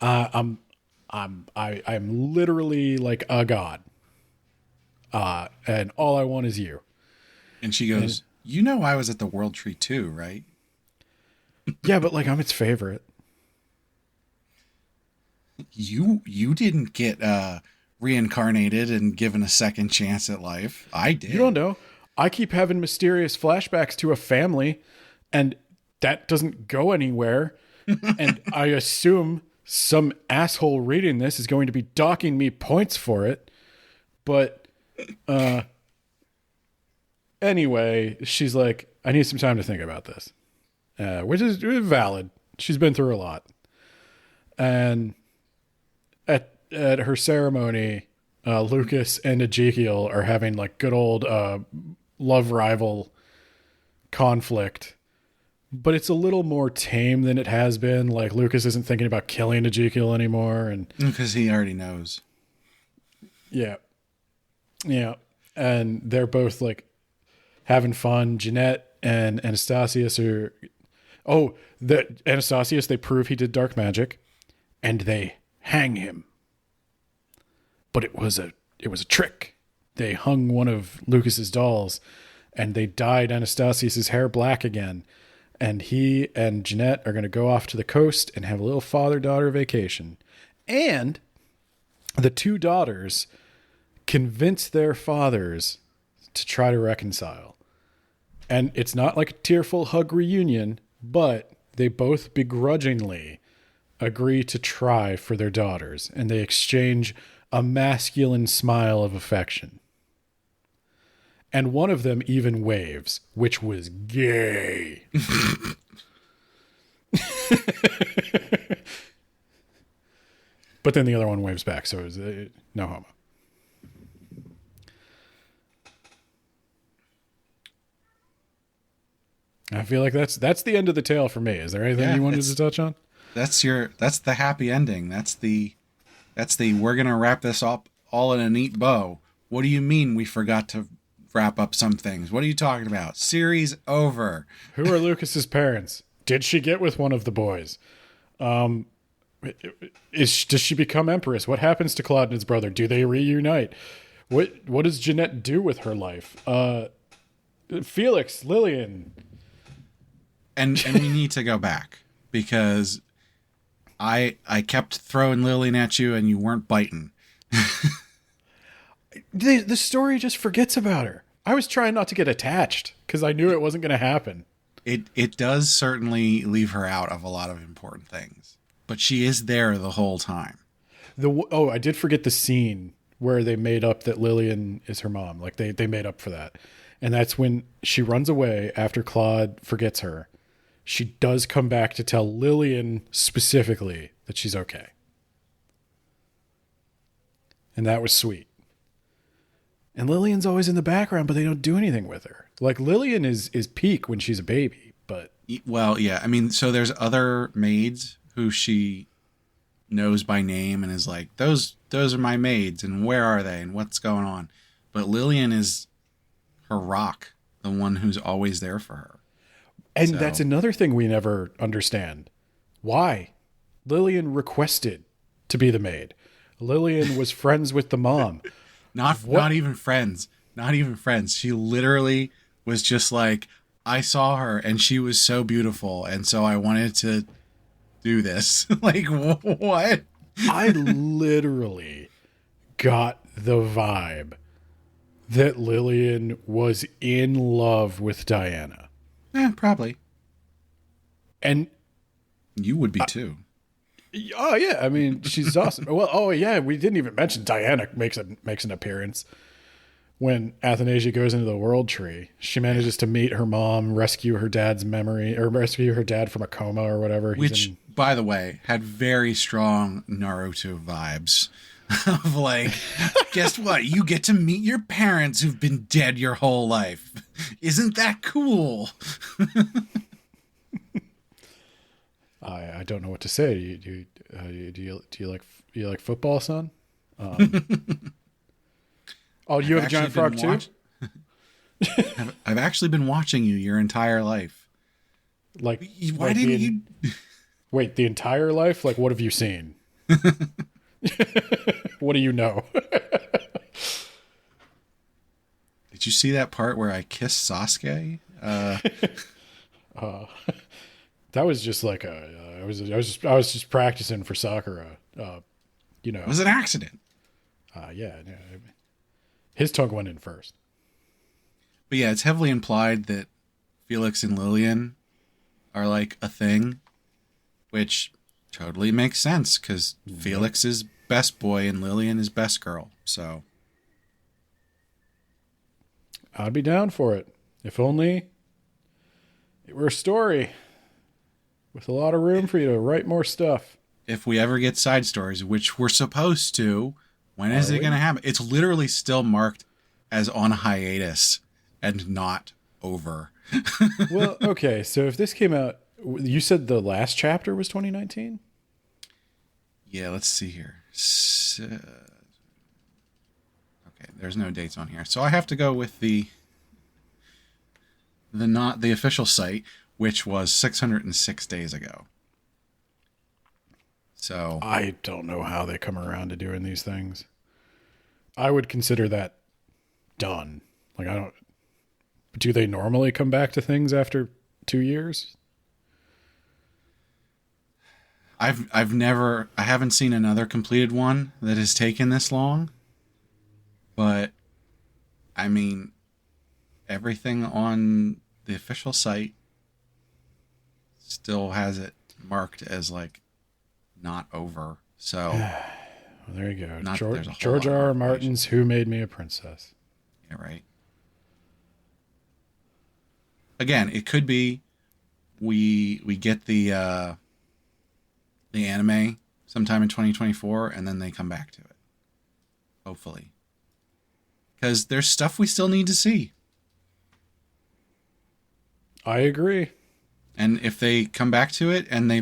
I'm literally like a god. And all I want is you. And she goes, you know I was at the World Tree too, right? Yeah, but like I'm its favorite. You didn't get reincarnated and given a second chance at life. I did. You don't know. I keep having mysterious flashbacks to a family, and that doesn't go anywhere. And I assume some asshole reading this is going to be docking me points for it. But anyway, she's like, I need some time to think about this. Which is valid. She's been through a lot. And at her ceremony, Lucas and Ezekiel are having like good old love rival conflict. But it's a little more tame than it has been. Like Lucas isn't thinking about killing Ezekiel anymore, and because he already knows. Yeah. And they're both like having fun. Jeanette and Anastasius are. Oh, the Anastasius, they prove he did dark magic, and they hang him. But it was a trick. They hung one of Lucas's dolls, and they dyed Anastasius's hair black again. And he and Jeanette are going to go off to the coast and have a little father-daughter vacation. And the two daughters convince their fathers to try to reconcile. And it's not like a tearful hug reunion, but they both begrudgingly agree to try for their daughters, and they exchange a masculine smile of affection. And one of them even waves, which was gay. But then the other one waves back, so it was no homo. I feel like that's the end of the tale for me. Is there anything you wanted to touch on? That's the happy ending. That's the we're gonna wrap this up all in a neat bow. What do you mean we forgot to wrap up some things? What are you talking about? Series over. Who are Lucas's parents? Did she get with one of the boys? Does she become empress? What happens to Claude and his brother? Do they reunite? What does Jeanette do with her life? Felix, Lillian. And we need to go back because I kept throwing Lillian at you and you weren't biting. The story just forgets about her. I was trying not to get attached because I knew it wasn't going to happen. It does certainly leave her out of a lot of important things, but she is there the whole time. I did forget the scene where they made up that Lillian is her mom. Like they made up for that. And that's when she runs away after Claude forgets her. She does come back to tell Lillian specifically that she's okay. And that was sweet. And Lillian's always in the background, but they don't do anything with her. Like, Lillian is peak when she's a baby, but... Well, yeah. I mean, so there's other maids who she knows by name and is like, those are my maids, and where are they, and what's going on? But Lillian is her rock, the one who's always there for her. And that's another thing we never understand. Why? Lillian requested to be the maid. Lillian was friends with the mom. Not even friends. Not even friends. She literally was just like, I saw her and she was so beautiful, and so I wanted to do this. Like, what? I literally got the vibe that Lillian was in love with Diana. Yeah, probably. And you would be too. Oh yeah, I mean, she's awesome. Well, oh yeah, we didn't even mention Diana makes an appearance when Athanasia goes into the World Tree. She manages to meet her mom, rescue her dad's memory, or rescue her dad from a coma or whatever. Which, by the way, had very strong Naruto vibes. Of like, guess what? You get to meet your parents who've been dead your whole life. Isn't that cool? I don't know what to say. Do you like football, son? Oh, you have a giant frog too? I've actually been watching you your entire life. Like, why didn't you? Wait, the entire life? Like, what have you seen? What do you know? Did you see that part where I kissed Sasuke? That was just like I was just practicing for Sakura. You know, it was an accident. Yeah, his tongue went in first. But yeah, it's heavily implied that Felix and Lillian are like a thing, which totally makes sense because Felix is best boy and Lillian is best girl. So I'd be down for it. If only it were a story with a lot of room for you to write more stuff. If we ever get side stories, which we're supposed to, when is it going to happen? It's literally still marked as on hiatus and not over. Well, okay. So if this came out, you said the last chapter was 2019? Yeah, let's see here. Okay, there's no dates on here. So I have to go with the official site, which was 606 days ago. So I don't know how they come around to doing these things. I would consider that done. Like, do they normally come back to things after 2 years? I haven't seen another completed one that has taken this long. But I mean, everything on the official site still has it marked as like not over. So well, there you go. George R. R. Martin's Who Made Me a Princess. Yeah, right. Again, it could be we get the anime sometime in 2024 and then they come back to it. Hopefully. Because there's stuff we still need to see. I agree. And if they come back to it and they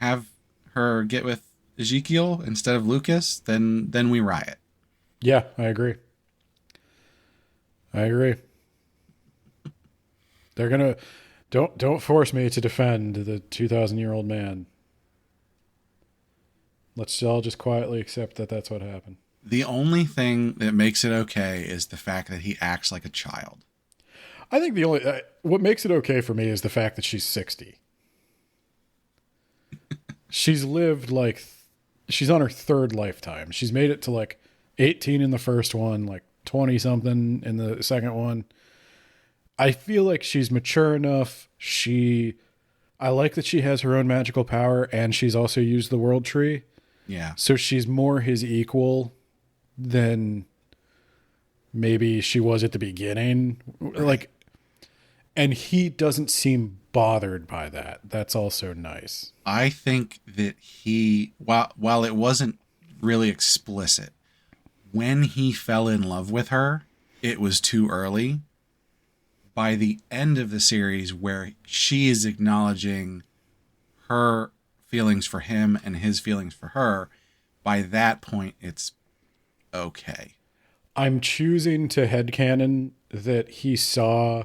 have her get with Ezekiel instead of Lucas, then we riot. Yeah, I agree. They're gonna don't force me to defend the 2,000-year-old man. Let's all just quietly accept that that's what happened. The only thing that makes it okay is the fact that he acts like a child. I think the only what makes it okay for me is the fact that she's 60. She's lived she's on her third lifetime. She's made it to like 18 in the first one, like 20 something in the second one. I feel like she's mature enough. I like that she has her own magical power and she's also used the world tree. Yeah. So she's more his equal than maybe she was at the beginning. Right. Like, and he doesn't seem bothered by that. That's also nice. I think that while it wasn't really explicit, when he fell in love with her, it was too early. By the end of the series, where she is acknowledging her feelings for him and his feelings for her, by that point, it's okay. I'm choosing to headcanon that he saw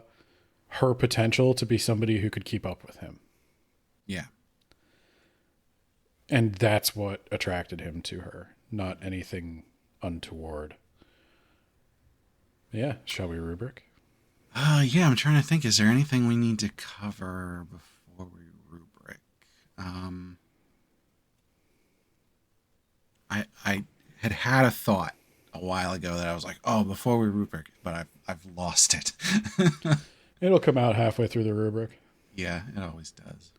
her potential to be somebody who could keep up with him. Yeah. And that's what attracted him to her, not anything untoward. Yeah, shall we rubric? Yeah, I'm trying to think. Is there anything we need to cover before we rubric? Um, I had a thought a while ago that I was like, oh, before we rubric, but I've lost it. It'll come out halfway through the rubric. Yeah, it always does.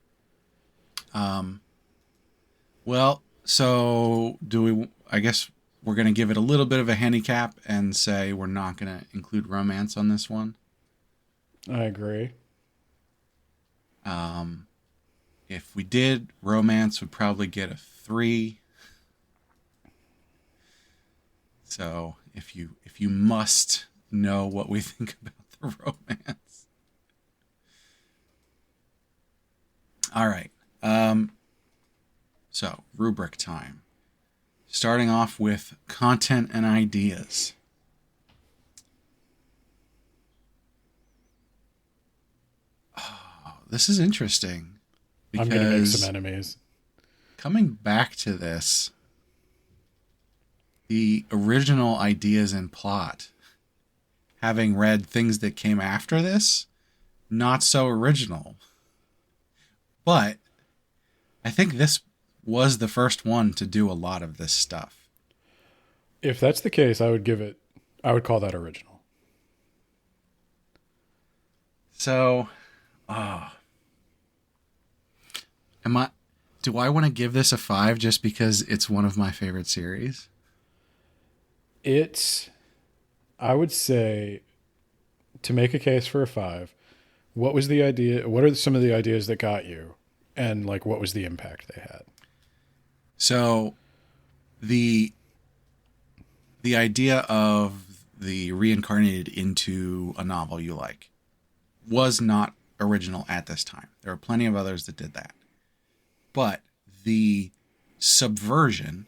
Um, well, so do we? I guess we're gonna give it a little bit of a handicap and say we're not gonna include romance on this one. I agree. Um, if we did, romance would probably get a 3. So if you must know what we think about the romance. All right. So rubric time. Starting off with content and ideas. Oh, this is interesting I'm going to make some because enemies. coming back to this, the original ideas and plot, having read things that came after this, not so original. But I think this was the first one to do a lot of this stuff. If that's the case, I would call that original. So, uh, am I? Do I want to give this a 5 just because it's one of my favorite series? It's, I would say, to make a case for a 5, what was the idea? What are some of the ideas that got you? And like, what was the impact they had? So, the the idea of the reincarnated into a novel you like was not original at this time. There are plenty of others that did that. But the subversion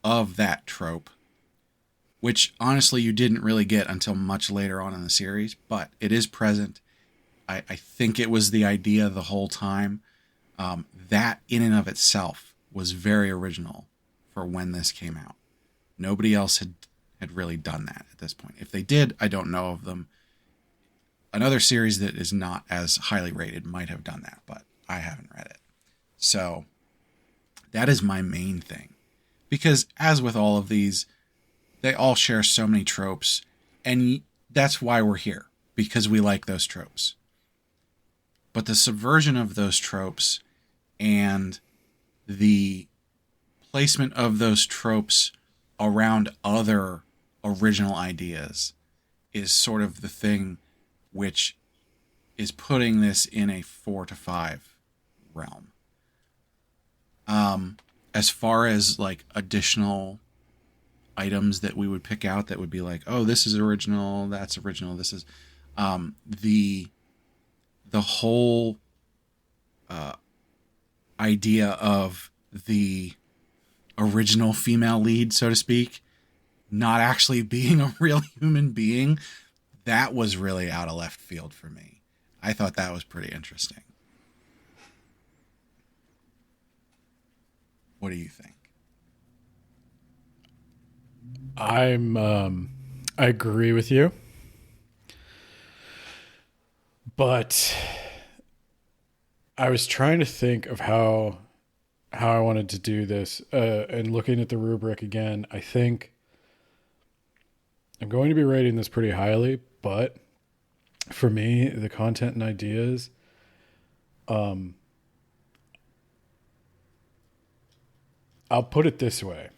of that trope, which honestly you didn't really get until much later on in the series, but it is present. I think it was the idea the whole time. That in and of itself was very original for when this came out. Nobody else had really done that at this point. If they did, I don't know of them. Another series that is not as highly rated might have done that, but I haven't read it. So that is my main thing. Because as with all of these, they all share so many tropes, and that's why we're here, because we like those tropes. But the subversion of those tropes and the placement of those tropes around other original ideas is sort of the thing which is putting this in a 4 to 5 realm. As far as like additional items that we would pick out that would be like, oh, this is original, that's original, this is the whole idea of the original female lead, so to speak, not actually being a real human being, that was really out of left field for me. I thought that was pretty interesting. What do you think? I agree with you, but I was trying to think of how I wanted to do this, and looking at the rubric again, I think I'm going to be rating this pretty highly, but for me, the content and ideas, I'll put it this way.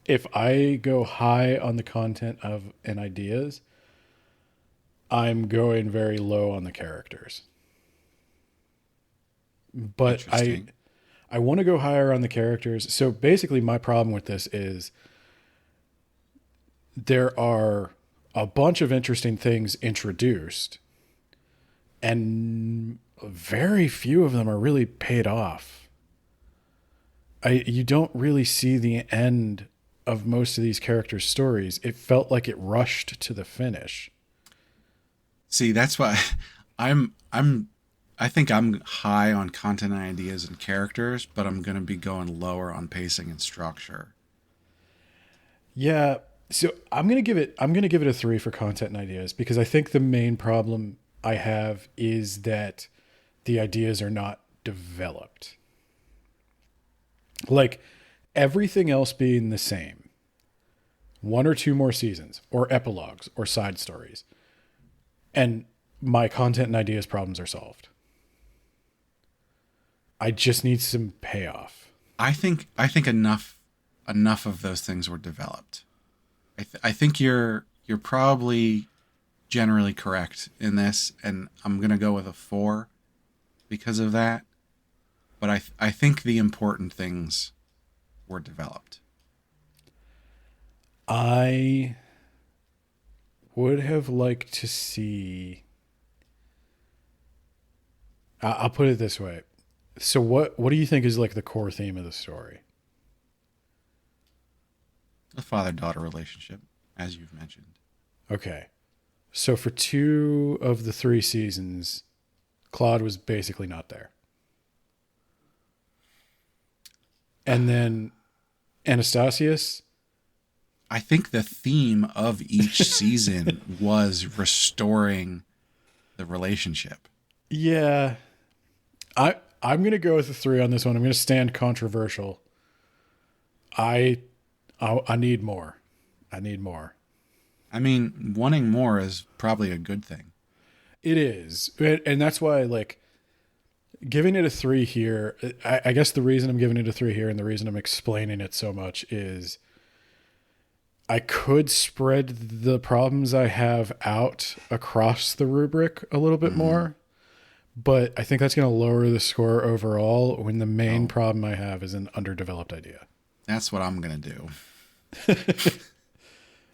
if I go high on the content of and ideas, I'm going very low on the characters. But Interesting. I want to go higher on the characters. So basically my problem with this is there are a bunch of interesting things introduced and very few of them are really paid off. You don't really see the end of most of these characters' stories. It felt like it rushed to the finish. See, that's why I'm I think I'm high on content ideas and characters, but I'm going to be going lower on pacing and structure. Yeah, so I'm gonna give it a 3 for content and ideas because I think the main problem I have is that the ideas are not developed. Like everything else being the same, one or two more seasons, or epilogues, or side stories, and my content and ideas problems are solved. I just need some payoff. I think enough of those things were developed. I think you're probably generally correct in this, and I'm gonna go with a 4 because of that. But I think the important things were developed. I would have liked to see. I'll put it this way. So what do you think is like the core theme of the story? The father daughter relationship, as you've mentioned. Okay. So for 2 of the 3 seasons, Claude was basically not there. And then Anastasius, I think the theme of each season was restoring the relationship. yeah, I'm gonna go with a 3 on this one. I'm gonna stand controversial. I I need more. I need more. I mean, wanting more is probably a good thing. It is, and that's why like giving it a 3 here. I guess the reason I'm giving it a 3 here, and the reason I'm explaining it so much is I could spread the problems I have out across the rubric a little bit Mm-hmm. more, but I think that's going to lower the score overall when the main Oh, problem I have is an underdeveloped idea. that's what I'm gonna do.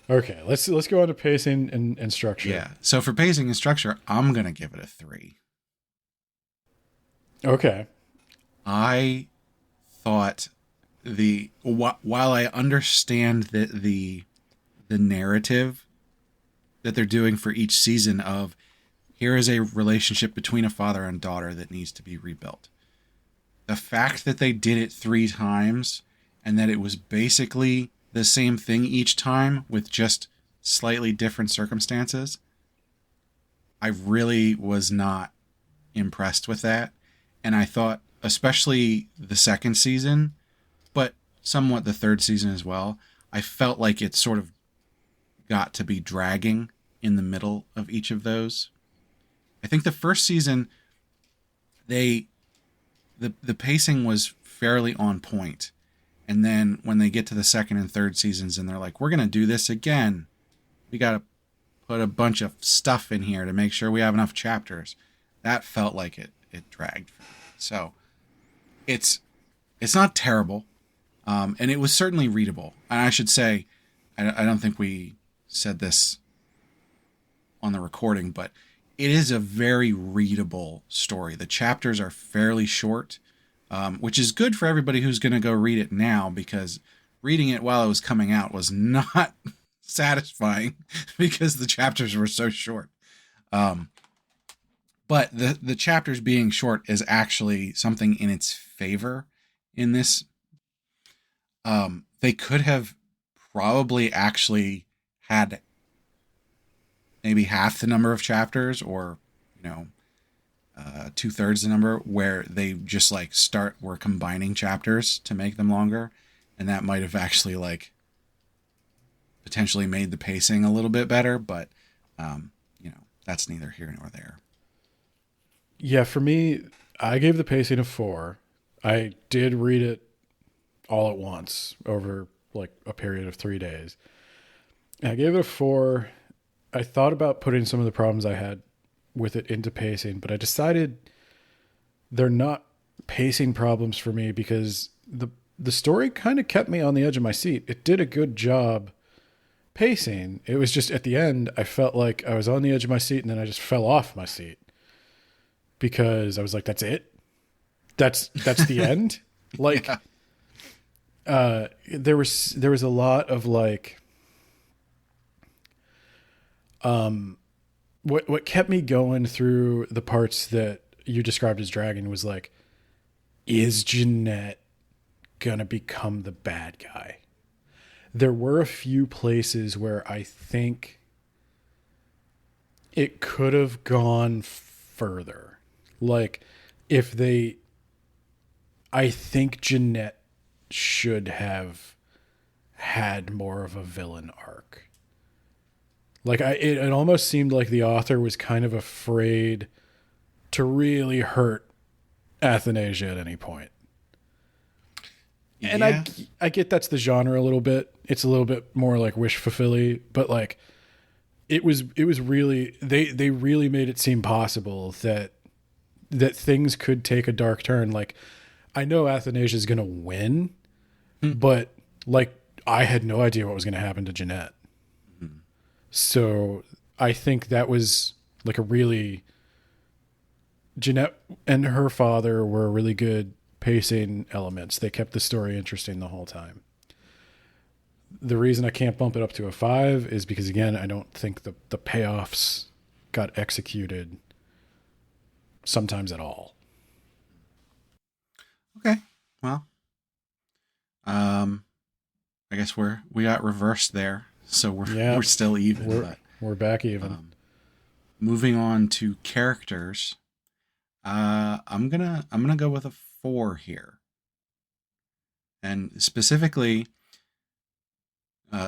Okay, let's go on to pacing and structure. Yeah. So for pacing and structure, I'm gonna give it a 3. Okay. I thought while I understand that the narrative that they're doing for each season of here is a relationship between a father and daughter that needs to be rebuilt. The fact that they did it 3 times and that it was basically the same thing each time with just slightly different circumstances, I really was not impressed with that. And I thought, especially the second season, but somewhat the third season as well, I felt like it sort of got to be dragging in the middle of each of those. I think the first season, they the pacing was fairly on point. And then when they get to the second and third seasons and they're like, we're going to do this again. We got to put a bunch of stuff in here to make sure we have enough chapters. That felt like it dragged. So it's not terrible. And it was certainly readable. And I should say, I don't think we said this on the recording, but it is a very readable story. The chapters are fairly short, which is good for everybody who's going to go read it now, because reading it while it was coming out was not satisfying because the chapters were so short. But the chapters being short is actually something in its favor in this. They could have probably actually had maybe half the number of chapters, or you know, 2/3 the number, where they just like were combining chapters to make them longer, and that might have actually like potentially made the pacing a little bit better. But that's neither here nor there. Yeah, for me, I gave the pacing a 4. I did read it all at once over like a period of 3 days. And I gave it a 4. I thought about putting some of the problems I had with it into pacing, but I decided they're not pacing problems for me because the story kind of kept me on the edge of my seat. It did a good job pacing. It was just at the end, I felt like I was on the edge of my seat and then I just fell off my seat because I was like, that's it. That's the end. Like, there was a lot of like, what kept me going through the parts that you described as dragging was like, is Jeanette gonna become the bad guy? There were a few places where I think it could have gone further. Like, if they, I think Jeanette should have had more of a villain arc. Like, it almost seemed like the author was kind of afraid to really hurt Athanasia at any point. And Yeah. I get that's the genre a little bit. It's a little bit more like wish fulfilling, but like it was really they really made it seem possible that things could take a dark turn. Like, I know Athanasia is going to win, but like I had no idea what was going to happen to Jeanette. Mm-hmm. So I think that was like a really, Jeanette and her father were really good pacing elements. They kept the story interesting the whole time. The reason I can't bump it up to a 5 is because, again, I don't think the payoffs got executed sometimes at all. Okay. Well, I guess we got reversed there, so we're still even. We're back even. Moving on to characters, I'm gonna go with a 4 here, and specifically,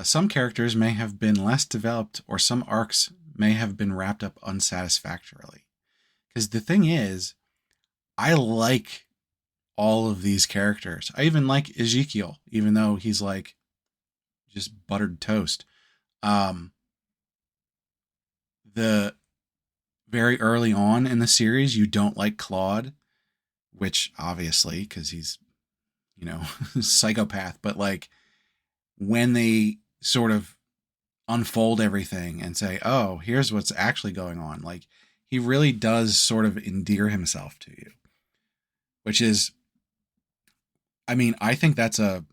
some characters may have been less developed, or some arcs may have been wrapped up unsatisfactorily. Because the thing is, I like all of these characters. I even like Ezekiel, even though he's like just buttered toast. The very early on in the series, you don't like Claude, which obviously, because he's, psychopath, but like when they sort of unfold everything and say, oh, here's what's actually going on, like he really does sort of endear himself to you, which is, I mean, I think that's a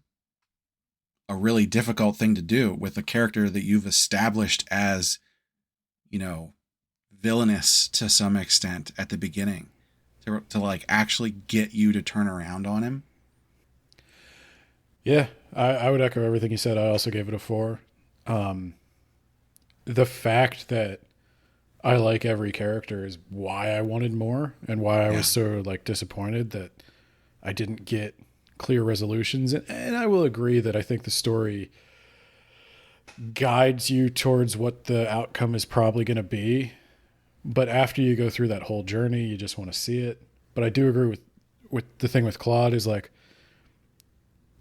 really difficult thing to do with a character that you've established as, villainous to some extent at the beginning, to like actually get you to turn around on him. Yeah, I would echo everything you said. I also gave it a 4. The fact that I like every character is why I wanted more and why I was so like disappointed that I didn't get clear resolutions. And I will agree that I think the story guides you towards what the outcome is probably going to be. But after you go through that whole journey, you just want to see it. But I do agree with the thing with Claude is like,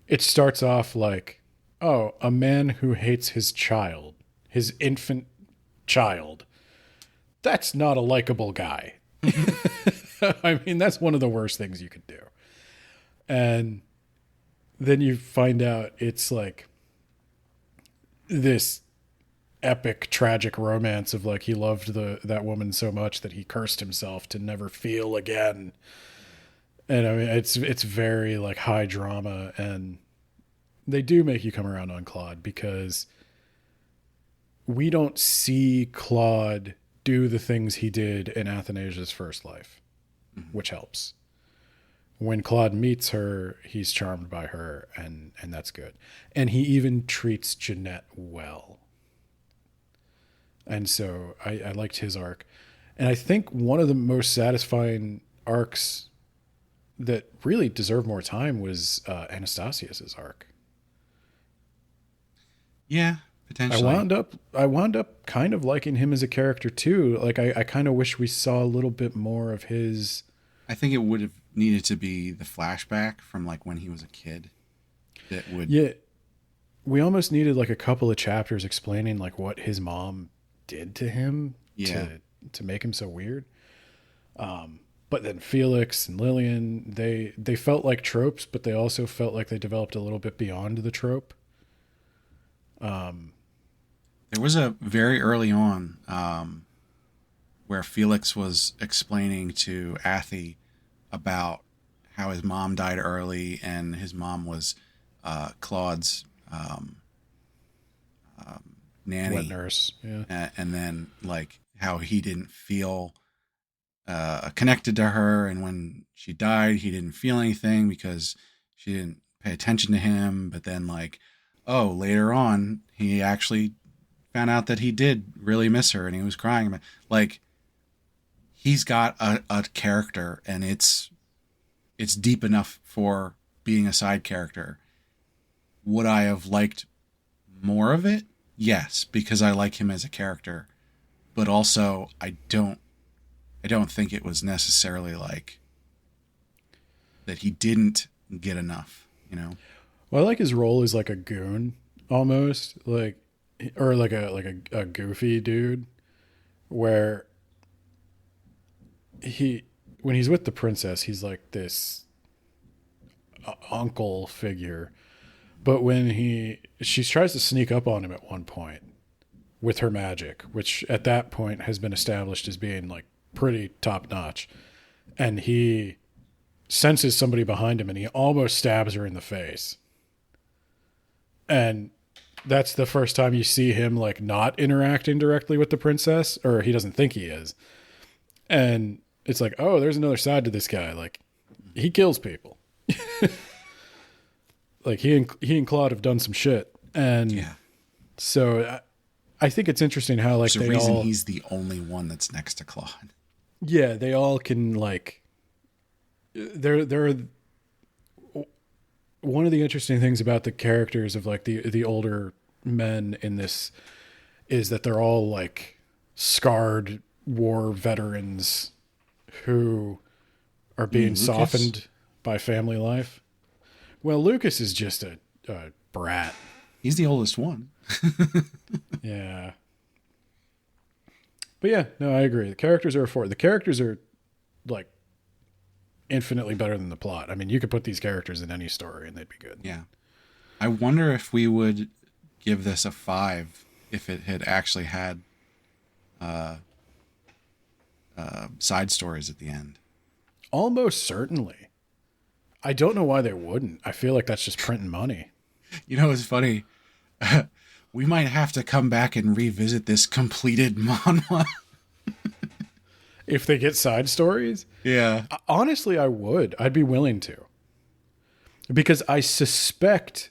it starts off like, oh, a man who hates his child, his infant child. That's not a likable guy. I mean, that's one of the worst things you could do. And then you find out it's like this epic, tragic romance of like he loved that woman so much that he cursed himself to never feel again. And I mean, it's very like high drama, and they do make you come around on Claude because we don't see Claude do the things he did in Athanasia's first life, which helps. When Claude meets her, he's charmed by her, and that's good. And he even treats Jeanette well. And so I liked his arc. And I think one of the most satisfying arcs that really deserved more time was Anastasius's arc. Yeah, potentially. I wound up kind of liking him as a character too. Like I kind of wish we saw a little bit more of his. I think it would have needed to be the flashback from like when he was a kid. That would. Yeah. we almost needed like a couple of chapters explaining like what his mom did to him Yeah. to make him so weird. But then Felix and Lillian, they felt like tropes, but they also felt like they developed a little bit beyond the trope. There was a very early on where Felix was explaining to Athy about how his mom died early, and his mom was Claude's nanny, Wet nurse, yeah. and then like how he didn't feel connected to her, and when she died, he didn't feel anything because she didn't pay attention to him. But then, like, oh, later on, he actually found out that he did really miss her, and he was crying. Like, he's got a character, and it's deep enough for being a side character. Would I have liked more of it? Yes, because I like him as a character, but also I don't think it was necessarily like that he didn't get enough, you know? Well, I like his role as like a goon almost, like, or like a goofy dude, where when he's with the princess, he's like this uncle figure, but when she tries to sneak up on him at one point with her magic, which at that point has been established as being like pretty top notch, and he senses somebody behind him and he almost stabs her in the face. And that's the first time you see him like not interacting directly with the princess, or he doesn't think he is. And it's like, oh, there's another side to this guy. Like, he kills people. Like he and Claude have done some shit. And Yeah. so I think it's interesting how like There's a reason he's the only one that's next to Claude. Yeah, they all can like they're one of the interesting things about the characters of like the older men in this is that they're all like scarred war veterans who are being softened by family life. Well, Lucas is just a brat. He's the oldest one. Yeah. But yeah, no, I agree. The characters are like infinitely better than the plot. I mean, you could put these characters in any story and they'd be good. Yeah. I wonder if we would give this a 5 if it had actually had side stories at the end. Almost certainly. I don't know why they wouldn't. I feel like that's just printing money. You know, it's funny. We might have to come back and revisit this completed manhwa. If they get side stories? Yeah. Honestly, I would. I'd be willing to. Because I suspect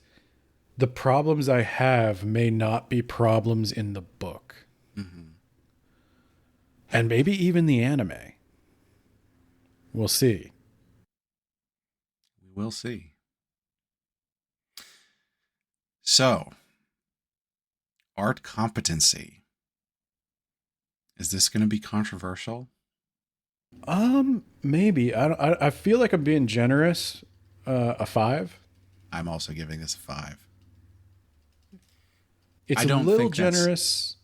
the problems I have may not be problems in the book. Mm-hmm. And maybe even the anime. We'll see. We will see. So, art competency. Is this going to be controversial? Maybe. I feel like I'm being generous. A 5. I'm also giving this a 5. It's I a don't little think that's- generous.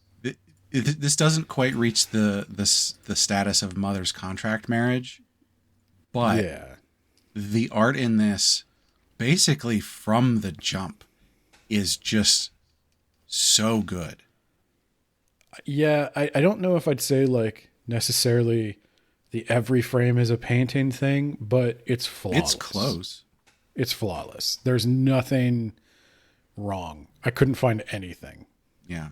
This doesn't quite reach the status of mother's contract marriage, but Yeah. the art in this, basically from the jump, is just so good. Yeah, I don't know if I'd say like necessarily the every frame is a painting thing, but it's flawless. It's close. It's flawless. There's nothing wrong. I couldn't find anything. Yeah.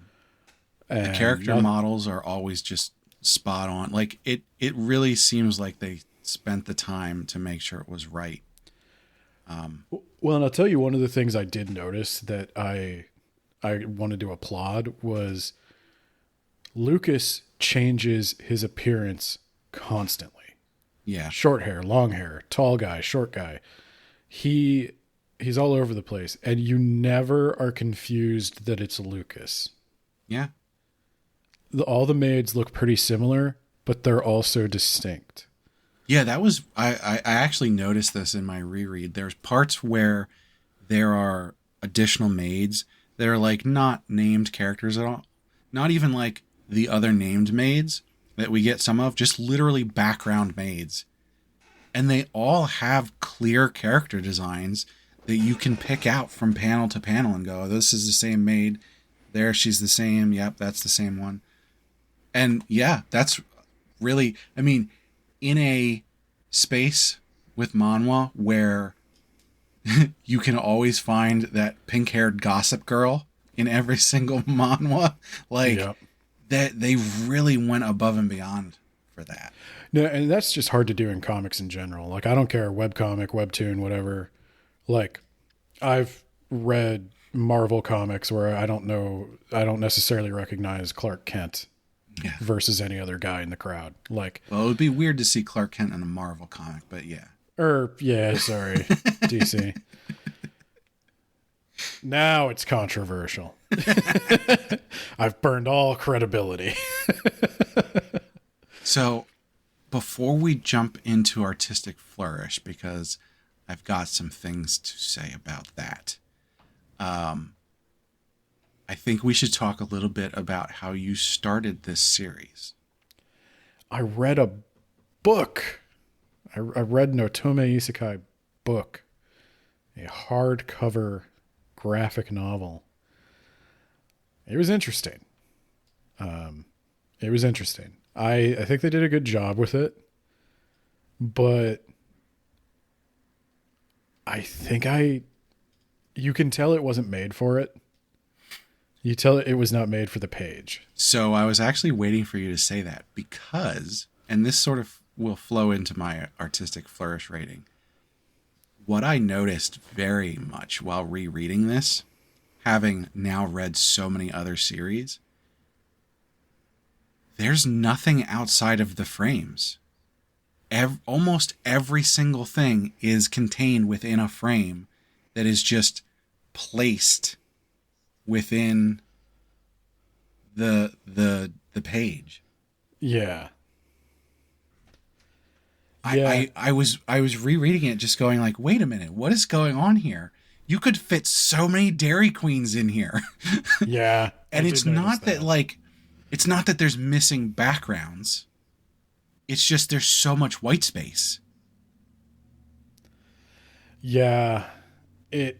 And The character models are always just spot on. Like it really seems like they spent the time to make sure it was right. Well, and I'll tell you one of the things I did notice that I wanted to applaud was Lucas changes his appearance constantly. Yeah. Short hair, long hair, tall guy, short guy. He's all over the place, and you never are confused that it's Lucas. Yeah. All the maids look pretty similar, but they're also distinct. Yeah, that was I actually noticed this in my reread. There's parts where there are additional maids They're like not named characters at all. Not even like the other named maids that we get some of, just literally background maids. And they all have clear character designs that you can pick out from panel to panel and go, oh, this is the same maid. There, she's the same. Yep, that's the same one. And yeah, that's really, I mean, in a space with manhwa where you can always find that pink-haired gossip girl in every single manhwa, like Yep. that they really went above and beyond for that. No, and that's just hard to do in comics in general. Like, I don't care, webcomic, webtoon, whatever. Like, I've read Marvel comics where I don't necessarily recognize Clark Kent Yeah. versus any other guy in the crowd. Like, Well, it would be weird to see Clark Kent in a Marvel comic, but yeah. yeah, sorry, DC. Now it's controversial. I've burned all credibility. So, before we jump into artistic flourish, because I've got some things to say about that, I think we should talk a little bit about how you started this series. I read a book. I read an Otome Isekai book, a hardcover graphic novel. It was interesting. It was interesting. I think they did a good job with it, but you can tell it wasn't made for it. You tell it was not made for the page. So I was actually waiting for you to say that because, and this sort of will flow into my artistic flourish rating. What I noticed very much while rereading this, having now read so many other series, there's nothing outside of the frames. Almost every single thing is contained within a frame that is just placed within the page. Yeah. I was rereading it just going like, wait a minute, what is going on here? You could fit so many Dairy Queens in here. Yeah. And it's not that like, it's not that there's missing backgrounds. It's just there's so much white space. Yeah. It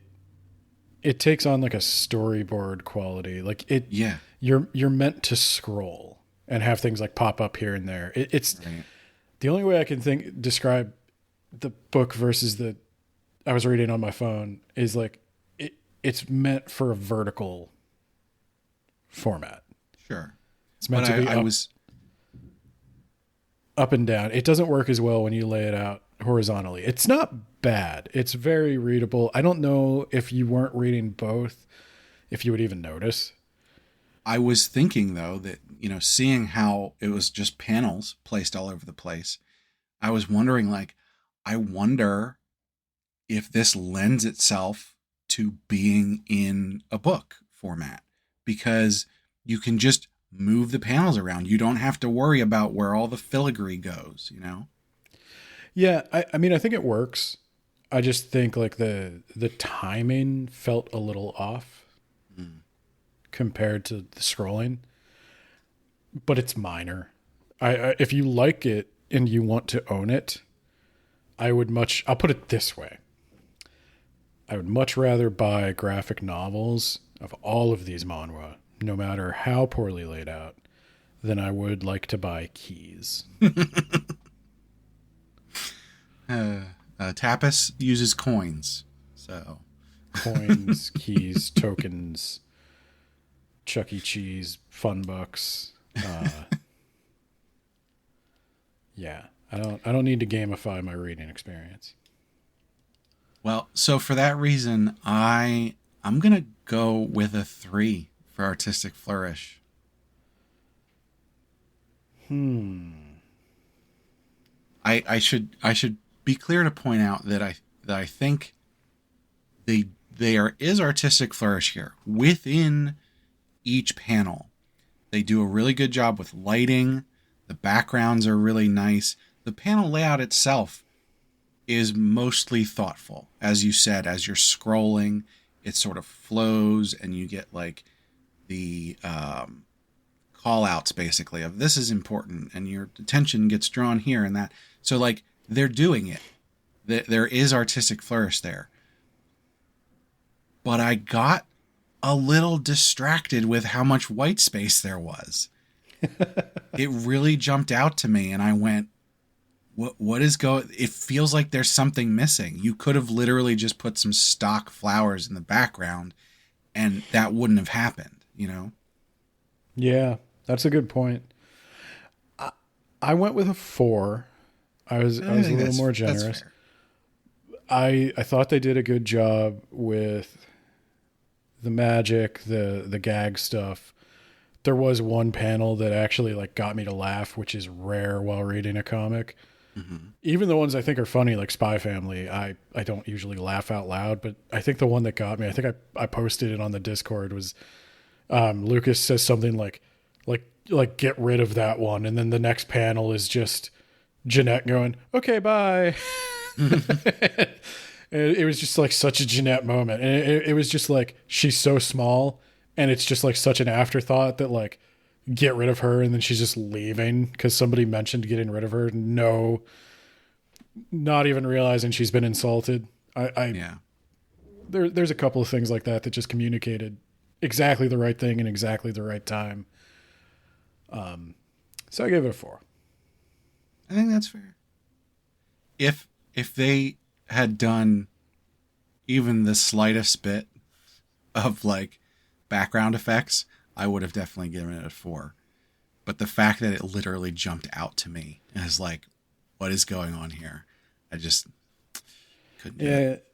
takes on like a storyboard quality. Like Yeah. You're meant to scroll and have things like pop up here and there. It's Right. the only way I can describe the book versus I was reading on my phone is like it's meant for a vertical format. Sure. It's meant But to be up and down. It doesn't work as well when you lay it out horizontally. It's not bad. It's very readable. I don't know if you weren't reading both, if you would even notice. I was thinking though that, seeing how it was just panels placed all over the place, I was wondering like, I wonder if this lends itself to being in a book format, because you can just move the panels around. You don't have to worry about where all the filigree goes, Yeah, I mean, I think it works. I just think like the timing felt a little off compared to the scrolling, but it's minor. I if you like it and you want to own it, I'll put it this way. I would much rather buy graphic novels of all of these manhwa, no matter how poorly laid out, than I would like to buy keys. Tapas uses coins, so Coins, keys, tokens, Chuck E. Cheese, fun bucks. Yeah, I don't need to gamify my reading experience. well, so for that reason, I'm gonna go with a 3 for artistic flourish. I should be clear to point out that I think there is artistic flourish here within each panel. They do a really good job with lighting. The backgrounds are really nice. The panel layout itself is mostly thoughtful. As you said, as you're scrolling, it sort of flows, and you get like the call outs basically of this is important, and your attention gets drawn here and that. So like they're doing it. There is artistic flourish there. But I got a little distracted with how much white space there was. It really jumped out to me, and I went, what is going? It feels like there's something missing. You could have literally just put some stock flowers in the background and that wouldn't have happened, you know? Yeah, that's a good point. I went with a 4. I was a little more generous. I thought they did a good job with the magic, the gag stuff. There was one panel that actually like got me to laugh, which is rare while reading a comic. Mm-hmm. Even the ones I think are funny, like Spy Family, I don't usually laugh out loud, but I think the one that got me, I think I posted it on the Discord, was Lucas says something like get rid of that one, and then the next panel is just Jeanette going, okay, bye. It was just like such a Jeanette moment, and it was just like she's so small, and it's just like such an afterthought that like get rid of her, and then she's just leaving because somebody mentioned getting rid of her. No, not even realizing she's been insulted. Yeah. There's a couple of things like that that just communicated exactly the right thing in exactly the right time. So I gave it a 4. I think that's fair. If they had done even the slightest bit of like background effects, I would have definitely given it a 4. But the fact that it literally jumped out to me as like, what is going on here? I just couldn't do it.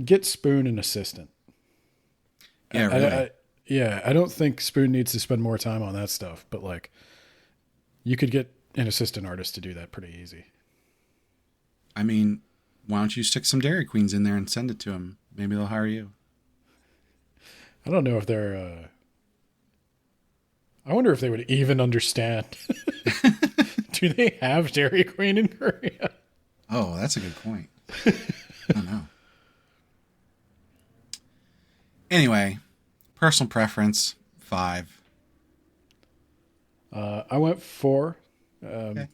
Get Spoon an assistant. Yeah, really. I don't think Spoon needs to spend more time on that stuff, but like you could get an assistant artist to do that pretty easy. I mean, why don't you stick some Dairy Queens in there and send it to them? Maybe they'll hire you. I don't know if they're... I wonder if they would even understand. Do they have Dairy Queen in Korea? Oh, that's a good point. I don't know. Anyway, personal preference, 5. I went 4. Okay.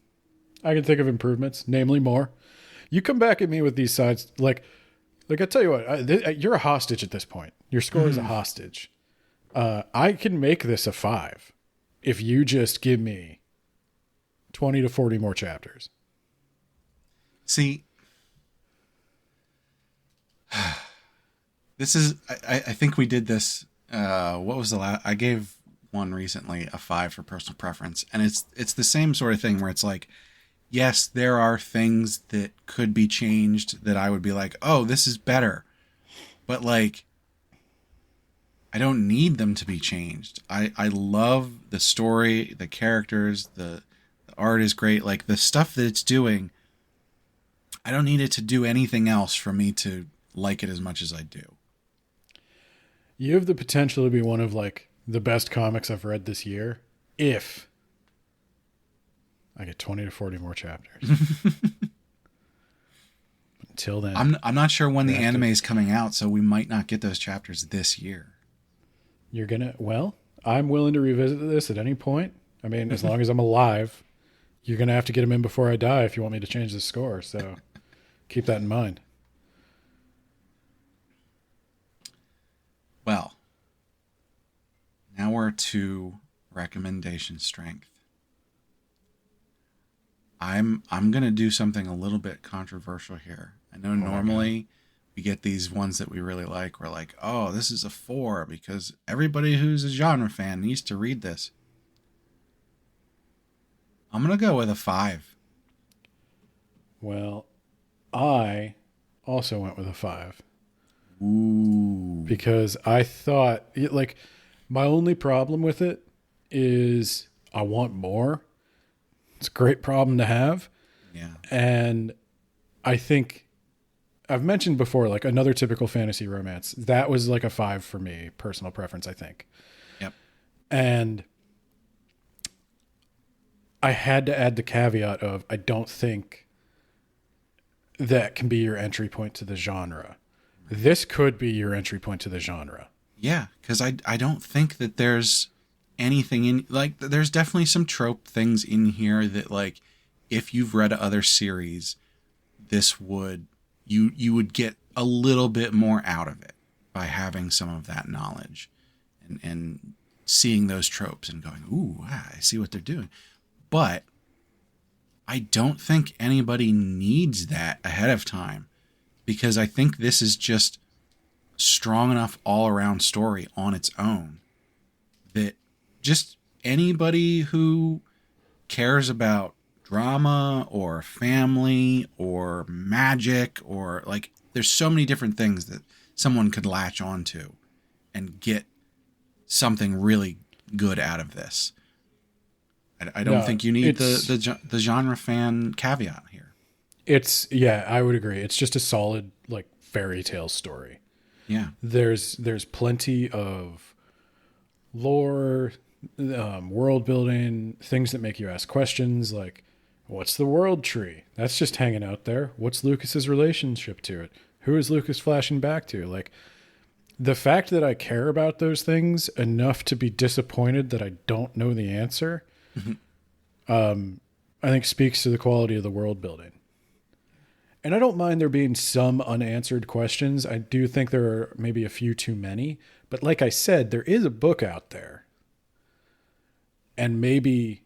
I can think of improvements, namely more. You come back at me with these sides, like I tell you what, you're a hostage at this point. Your score is a hostage. I can make this a 5 if you just give me 20 to 40 more chapters. See, this is, I think we did this, what was the last, I gave one recently a 5 for personal preference, and it's the same sort of thing where it's like, yes, there are things that could be changed that I would be like, oh, this is better. But like, I don't need them to be changed. I love the story, the characters, the art is great. Like the stuff that it's doing, I don't need it to do anything else for me to like it as much as I do. You have the potential to be one of like the best comics I've read this year if I get 20 to 40 more chapters. Until then, I'm not sure when the anime is coming out, so we might not get those chapters this year. I'm willing to revisit this at any point. I mean, as long as I'm alive, you're going to have to get them in before I die if you want me to change the score. So keep that in mind. Well, now we're to recommendation strength. I'm going to do something a little bit controversial here. I know normally we get these ones that we really like. We're like, oh, this is a 4 because everybody who's a genre fan needs to read this. I'm going to go with a 5. Well, I also went with a 5. Ooh. Because I thought, like, my only problem with it is I want more. It's a great problem to have. Yeah. And I think I've mentioned before, like another typical fantasy romance, that was like a 5 for me, personal preference, I think. Yep. And I had to add the caveat of, I don't think that can be your entry point to the genre. this could be your entry point to the genre. Yeah, because I don't think that there's anything in, like, there's definitely some trope things in here that, like, if you've read other series, this would, you would get a little bit more out of it by having some of that knowledge and seeing those tropes and going, ooh, I see what they're doing. But I don't think anybody needs that ahead of time, because I think this is just strong enough all around story on its own that just anybody who cares about drama or family or magic, or like, there's so many different things that someone could latch onto and get something really good out of this. I don't think you need the genre fan caveat here. Yeah, I would agree. It's just a solid, like, fairy tale story. Yeah. There's plenty of lore, world building, things that make you ask questions, like, what's the world tree? That's just hanging out there. What's Lucas's relationship to it? Who is Lucas flashing back to? Like, the fact that I care about those things enough to be disappointed that I don't know the answer, I think speaks to the quality of the world building. And I don't mind there being some unanswered questions. I do think there are maybe a few too many. But like I said, there is a book out there. And maybe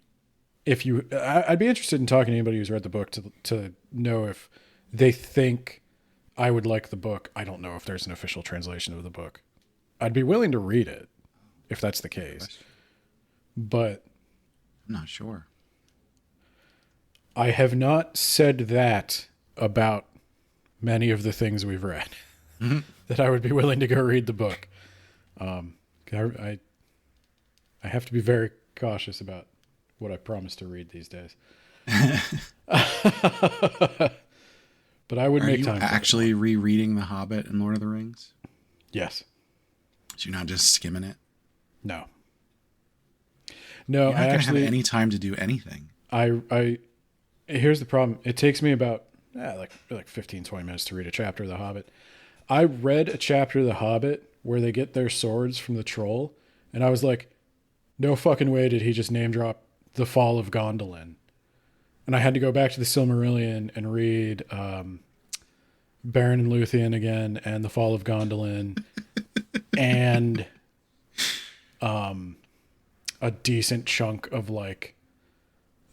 if you... I'd be interested in talking to anybody who's read the book to know if they think I would like the book. I don't know if there's an official translation of the book. I'd be willing to read it if that's the case. But I'm not sure. I have not said that about many of the things we've read, that I would be willing to go read the book. I have to be very cautious about what I promise to read these days. But I would make time. Are you actually rereading The Hobbit and Lord of the Rings? Yes. So you're not just skimming it? No. You're not going to have any time to do anything. Here's the problem. It takes me about like 15, 20 minutes to read a chapter of The Hobbit. I read a chapter of The Hobbit where they get their swords from the troll, and I was like, no fucking way did he just name drop the fall of Gondolin. And I had to go back to the Silmarillion and read Beren and Luthien again, and the fall of Gondolin, and a decent chunk of like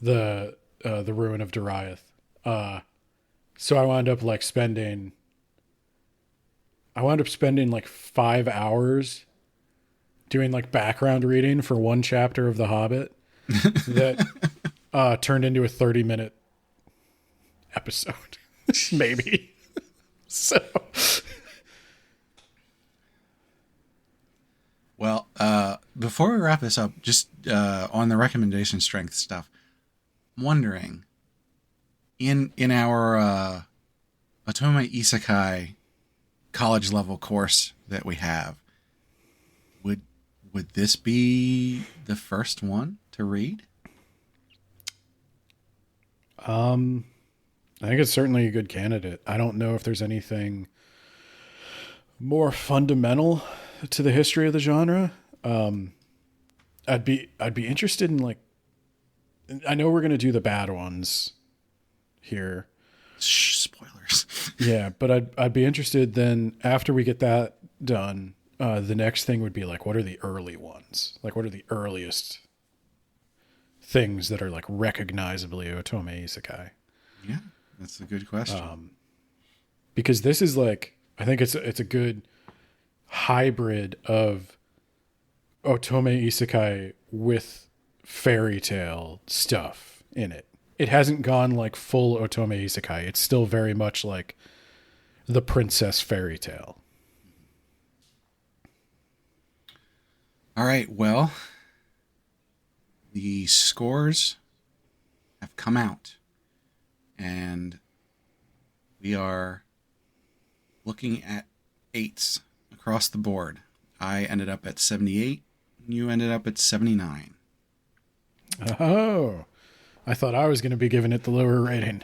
the ruin of Dariath. So I wound up spending like 5 hours doing like background reading for one chapter of The Hobbit that turned into a 30-minute episode, maybe. So, well, before we wrap this up, just on the recommendation strength stuff, I'm wondering, in our Otome Isekai college level course that we have, would this be the first one to read? I think it's certainly a good candidate. I don't know if there's anything more fundamental to the history of the genre. I'd be interested in I know we're going to do the bad ones here. Spoilers. Yeah, but I'd be interested then after we get that done. The next thing would be what are the early ones? What are the earliest things that are recognizably Otome Isekai? Yeah, that's a good question. Because this is I think it's a good hybrid of Otome Isekai with fairy tale stuff in it. It hasn't gone full Otome Isekai. It's still very much the princess fairy tale. All right, well, the scores have come out, and we are looking at 8s across the board. I ended up at 78, and you ended up at 79. Oh, I thought I was going to be giving it the lower rating.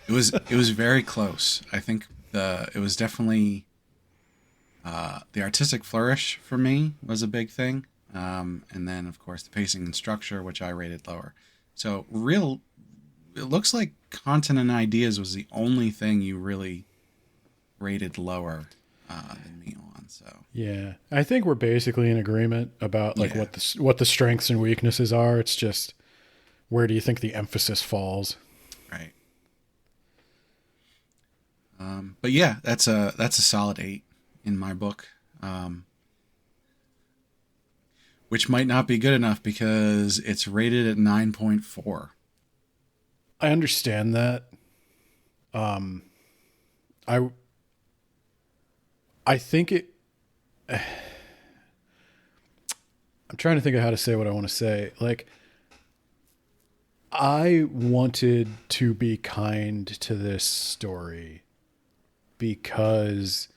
It was very close. I think it was definitely The artistic flourish for me was a big thing. And then, of course, the pacing and structure, which I rated lower. So, it looks like content and ideas was the only thing you really rated lower than me on. So, Yeah, I think we're basically in agreement about like yeah, what the strengths and weaknesses are. It's just where do you think the emphasis falls? right. But yeah, that's a solid 8 in my book. Which might not be good enough because it's rated at 9.4. I understand that. Um, I I think it. I'm trying to think of how to say what I want to say. Like, I wanted to be kind to this story because,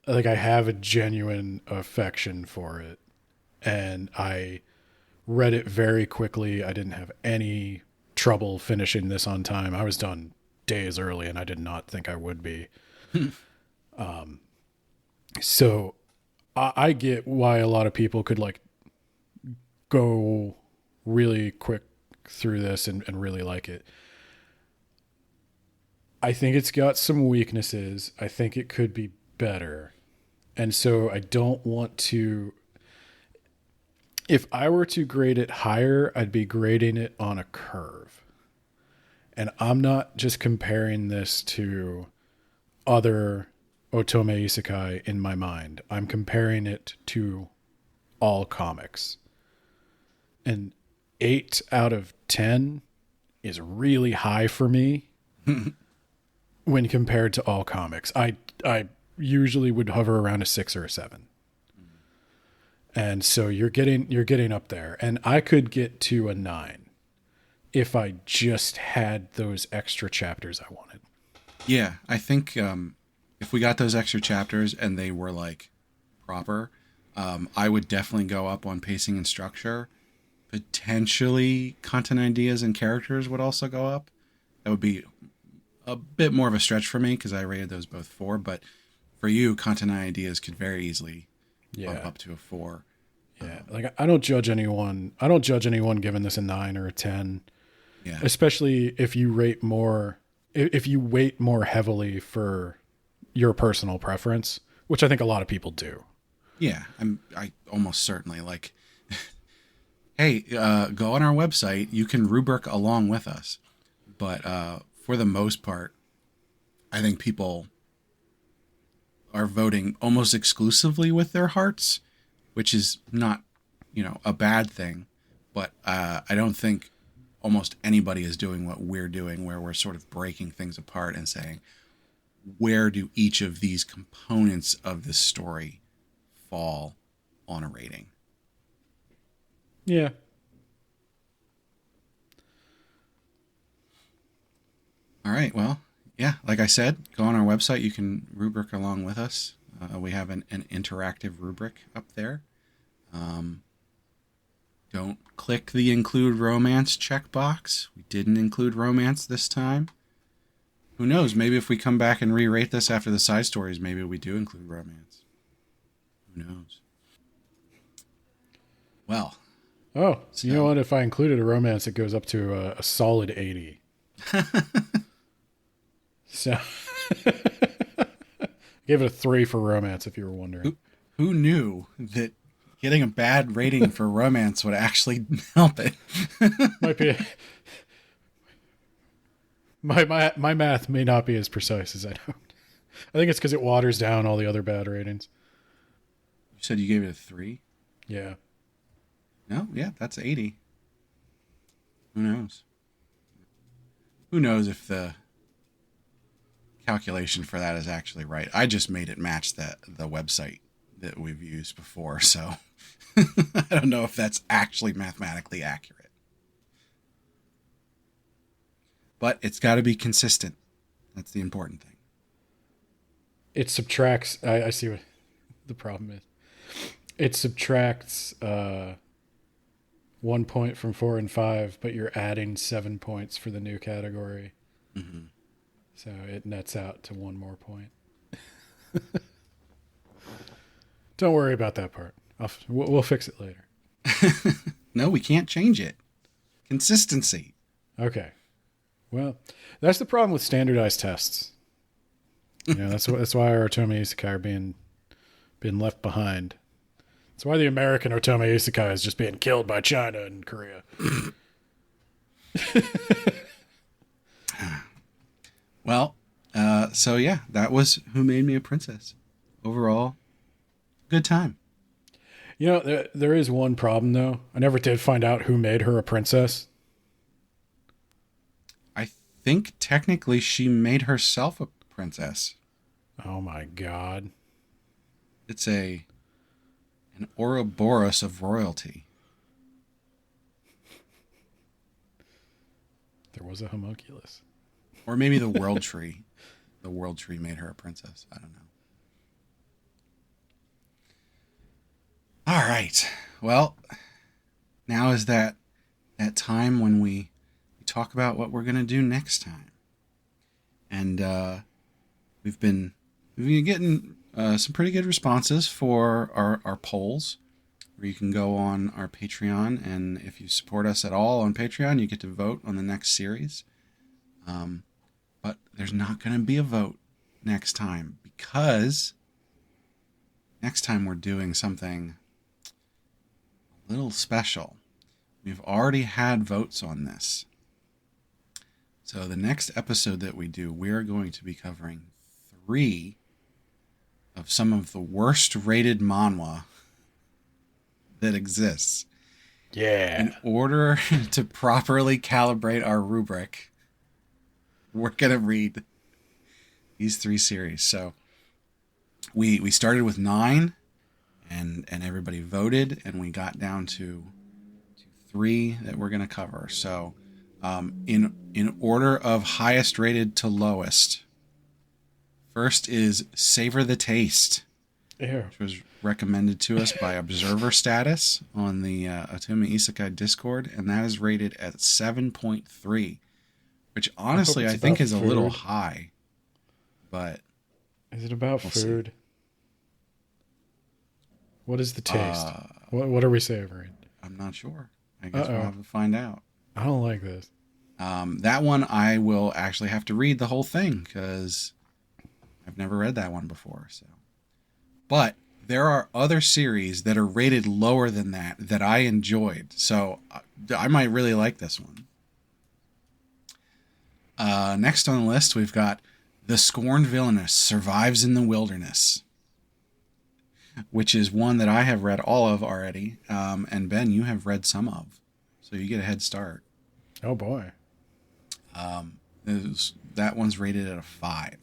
like, I have a genuine affection for it, and I read it very quickly. I didn't have any trouble finishing this on time. I was done days early, and I did not think I would be. So I get why a lot of people could like go really quick through this and really like it. I think it's got some weaknesses. I think it could be better. And so I don't want to. If I were to grade it higher, I'd be grading it on a curve. And I'm not just comparing this to other Otome Isekai in my mind. I'm comparing it to all comics. And 8 out of 10 is really high for me when compared to all comics. I usually would hover around a 6 or a 7. And so you're getting up there. And I could get to a 9 if I just had those extra chapters I wanted. Yeah, I think if we got those extra chapters and they were like proper, I would definitely go up on pacing and structure. Potentially, content ideas and characters would also go up. That would be a bit more of a stretch for me because I rated those both 4. But for you, content ideas could very easily bump up to a 4. Yeah. Like I don't judge anyone. I don't judge anyone giving this a 9 or a 10. Yeah. Especially if you rate more, if you weight more heavily for your personal preference, which I think a lot of people do. Yeah. I almost certainly like, hey, go on our website. You can rubric along with us. But for the most part, I think people are voting almost exclusively with their hearts, which is not, a bad thing. But I don't think almost anybody is doing what we're doing, where we're sort of breaking things apart and saying, where do each of these components of this story fall on a rating? Yeah. All right. Well, yeah, like I said, go on our website. You can rubric along with us. We have an interactive rubric up there. Don't click the include romance checkbox. We didn't include romance this time. Who knows? Maybe if we come back and re-rate this after the side stories, maybe we do include romance. Who knows? Well. Oh, So, you know what? If I included a romance, it goes up to a solid 80. So give it a 3 for romance, if you were wondering. who knew that getting a bad rating for romance would actually help it? Might be. My math may not be as precise as I know. I think it's because it waters down all the other bad ratings. You said you gave it a 3? Yeah. No, yeah, that's 80. Who knows? Who knows if the calculation for that is actually right? I just made it match the website that we've used before, so I don't know if that's actually mathematically accurate. But it's got to be consistent. That's the important thing. It subtracts. I see what the problem is. It subtracts 1 point from 4 and 5, but you're adding 7 points for the new category. Mm-hmm. So it nets out to 1 more point. Don't worry about that part. We'll fix it later. No, we can't change it. Consistency. Okay. Well, that's the problem with standardized tests. That's why our Otome Isekai are being left behind. That's why the American Otome Isekai is just being killed by China and Korea. Well, so yeah, that was Who Made Me a Princess. Overall, good time. There is one problem, though. I never did find out who made her a princess. I think technically she made herself a princess. Oh, my God. It's an Ouroboros of royalty. There was a homunculus. Or maybe the World Tree. The World Tree made her a princess. I don't know. All right. Well, now is that time when we talk about what we're going to do next time. And we've been getting some pretty good responses for our polls, where you can go on our Patreon, and if you support us at all on Patreon, you get to vote on the next series. But there's not going to be a vote next time, because next time we're doing something a little special. We've already had votes on this. So the next episode that we do, we're going to be covering 3 of some of the worst rated manhwa that exists. Yeah. In order to properly calibrate our rubric, we're going to read these 3 series. So we started with 9, and everybody voted, and we got down to 3 that we're going to cover. So in order of highest rated to lowest, first is Savor the Taste, which was recommended to us by Observer Status on the Otome Isekai Discord, and that is rated at 7.3, which honestly I think is a little high. But is it about food? See. What is the taste? What are we savoring? I'm not sure. I guess we'll have to find out. I don't like this. That one I will actually have to read the whole thing, because I've never read that one before. So, but there are other series that are rated lower than that I enjoyed. So I might really like this one. Next on the list, we've got The Scorned Villainess Survives in the Wilderness, which is one that I have read all of already. And Ben, you have read some of. So you get a head start. Oh, boy. That one's rated at a 5. And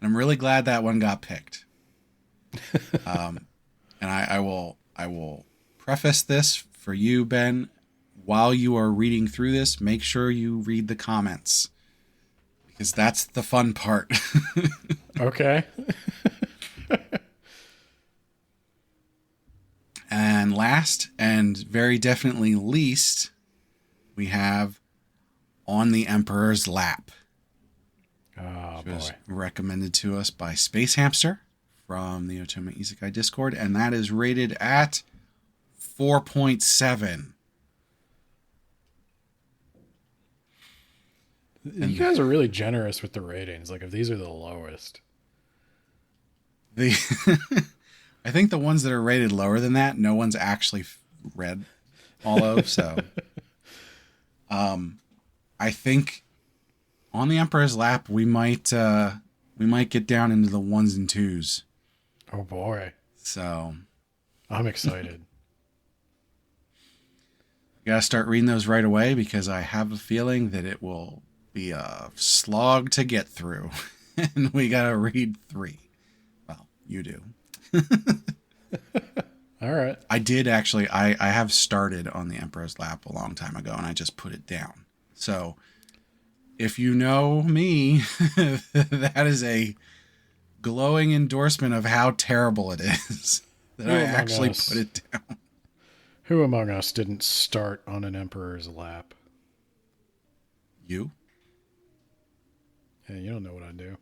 I'm really glad that one got picked. And I will preface this for you, Ben. While you are reading through this, make sure you read the comments, because that's the fun part. Okay. And last, and very definitely least, we have On the Emperor's Lap. Oh, which was recommended to us by Space Hamster from the Otome Isekai Discord, and that is rated at 4.7. You guys are really generous with the ratings. Like, if these are the lowest. I think the ones that are rated lower than that, no one's actually read all of. So, I think On the Emperor's Lap, we might get down into the 1s and 2s. Oh boy! So, I'm excited. You gotta start reading those right away, because I have a feeling that it will be a slog to get through, and we gotta read 3. Well, you do. All right. I did actually. I have started On the Emperor's Lap a long time ago, and I just put it down. So, if you know me, that is a glowing endorsement of how terrible it is that I actually put it down. Who among us didn't start On an Emperor's Lap? You? Yeah, you don't know what I do.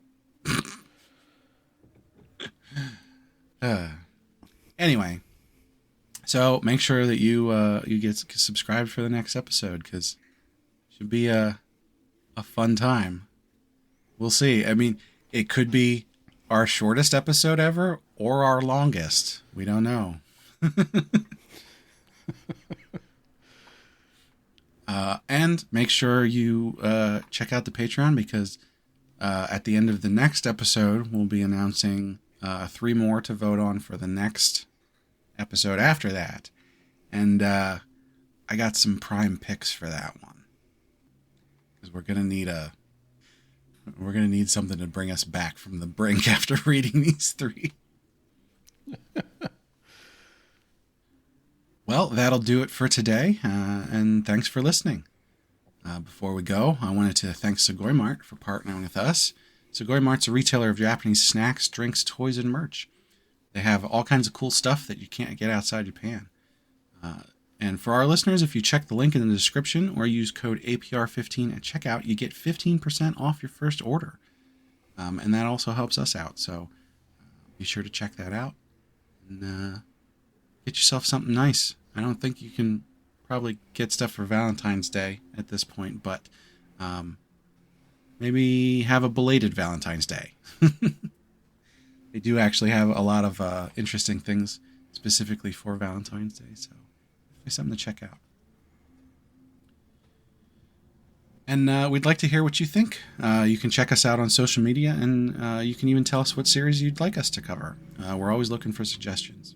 Anyway, so make sure that you get subscribed for the next episode because it should be a fun time. We'll see. I mean, it could be our shortest episode ever or our longest. We don't know. And make sure you check out the Patreon because at the end of the next episode, we'll be announcing 3 more to vote on for the next episode after that. And I got some prime picks for that one. Because we're going to need something to bring us back from the brink after reading these 3. Well, that'll do it for today, and thanks for listening. Before we go, I wanted to thank Sugoi Mart for partnering with us. Sugoi Mart's a retailer of Japanese snacks, drinks, toys, and merch. They have all kinds of cool stuff that you can't get outside Japan. And for our listeners, if you check the link in the description or use code APR15 at checkout, you get 15% off your first order. And that also helps us out, so be sure to check that out. And get yourself something nice. I don't think you can probably get stuff for Valentine's Day at this point, but maybe have a belated Valentine's Day. They do actually have a lot of interesting things specifically for Valentine's Day, so it's something to check out. And we'd like to hear what you think. You can check us out on social media, and you can even tell us what series you'd like us to cover. We're always looking for suggestions.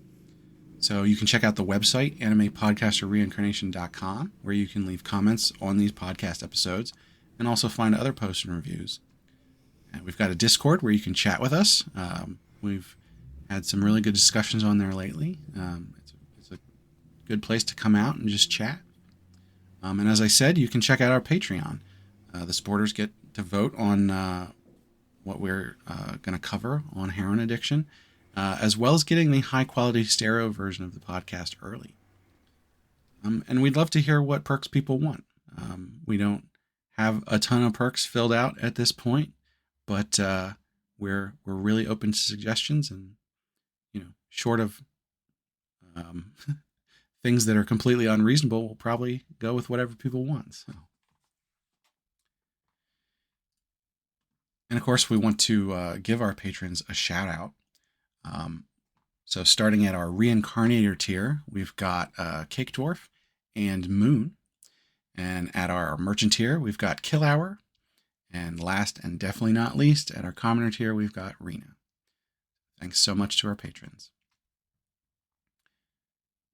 So you can check out the website, animepodcasterreincarnation.com, where you can leave comments on these podcast episodes and also find other posts and reviews. And we've got a Discord where you can chat with us. We've had some really good discussions on there lately. It's a good place to come out and just chat. And as I said, you can check out our Patreon. The supporters get to vote on what we're going to cover on heroin addiction, as well as getting the high-quality stereo version of the podcast early. And we'd love to hear what perks people want. We don't have a ton of perks filled out at this point, but we're really open to suggestions, and short of things that are completely unreasonable, we'll probably go with whatever people want. So. And of course, we want to give our patrons a shout out. So starting at our Reincarnator tier, we've got Cake Dwarf and Moon. And at our Merchant tier, we've got Kill Hour. And last and definitely not least, at our Commoner tier, we've got Rena. Thanks so much to our patrons.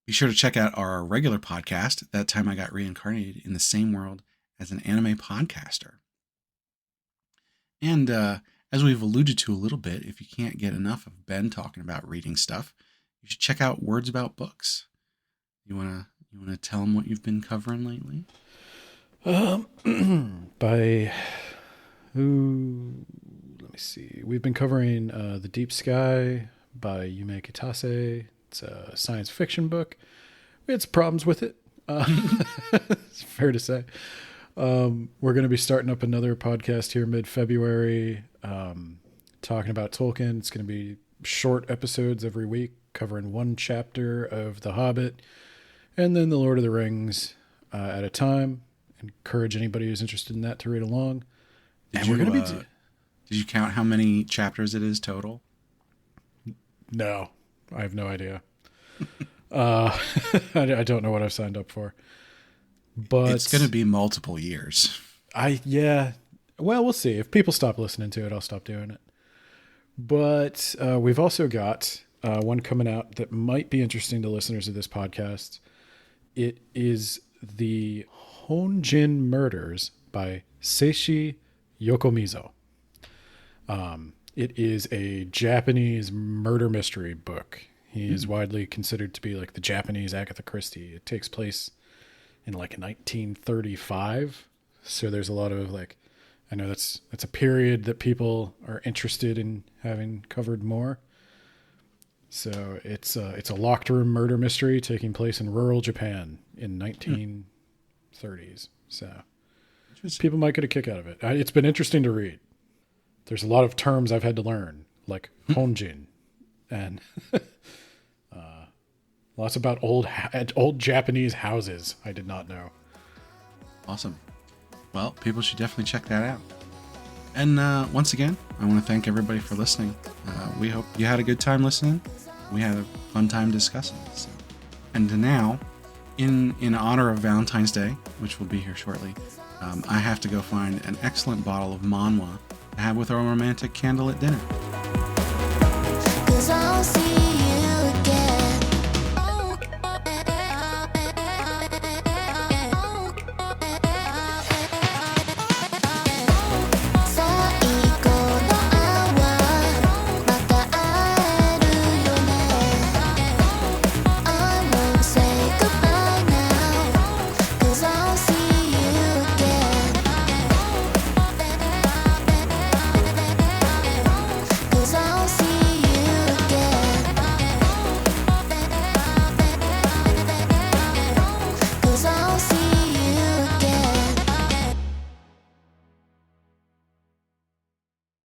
Be sure to check out our regular podcast, That Time I Got Reincarnated in the Same World as an Anime Podcaster. And as we've alluded to a little bit, if you can't get enough of Ben talking about reading stuff, you should check out Words About Books. You wanna tell them what you've been covering lately? By who? Let me see. We've been covering The Deep Sky by Yume Kitase. It's a science fiction book. We had some problems with it. It's fair to say. We're going to be starting up another podcast here mid-February, talking about Tolkien. It's going to be short episodes every week, covering one chapter of The Hobbit and then The Lord of the Rings at a time. Encourage anybody who's interested in that to read along. Did you count how many chapters it is total? No, I have no idea. I don't know what I've signed up for. But it's going to be multiple years. Well, we'll see. If people stop listening to it, I'll stop doing it. But we've also got one coming out that might be interesting to listeners of this podcast. It is the Honjin Murders by Seishi Yokomizo. It is a Japanese murder mystery book. He is widely considered to be like the Japanese Agatha Christie. It takes place in like 1935. So there's a lot of like, I know that's a period that people are interested in having covered more. So it's a locked room murder mystery taking place in rural Japan in 1930s. So people might get a kick out of it. It's been interesting to read. There's a lot of terms I've had to learn, like honjin and lots about old Japanese houses. I did not know. Awesome. Well, people should definitely check that out. And once again, I want to thank everybody for listening. We hope you had a good time listening. We had a fun time discussing this. And now, in honor of Valentine's Day, which will be here shortly, I have to go find an excellent bottle of manhwa to have with our romantic candlelit dinner. 'Cause I'll see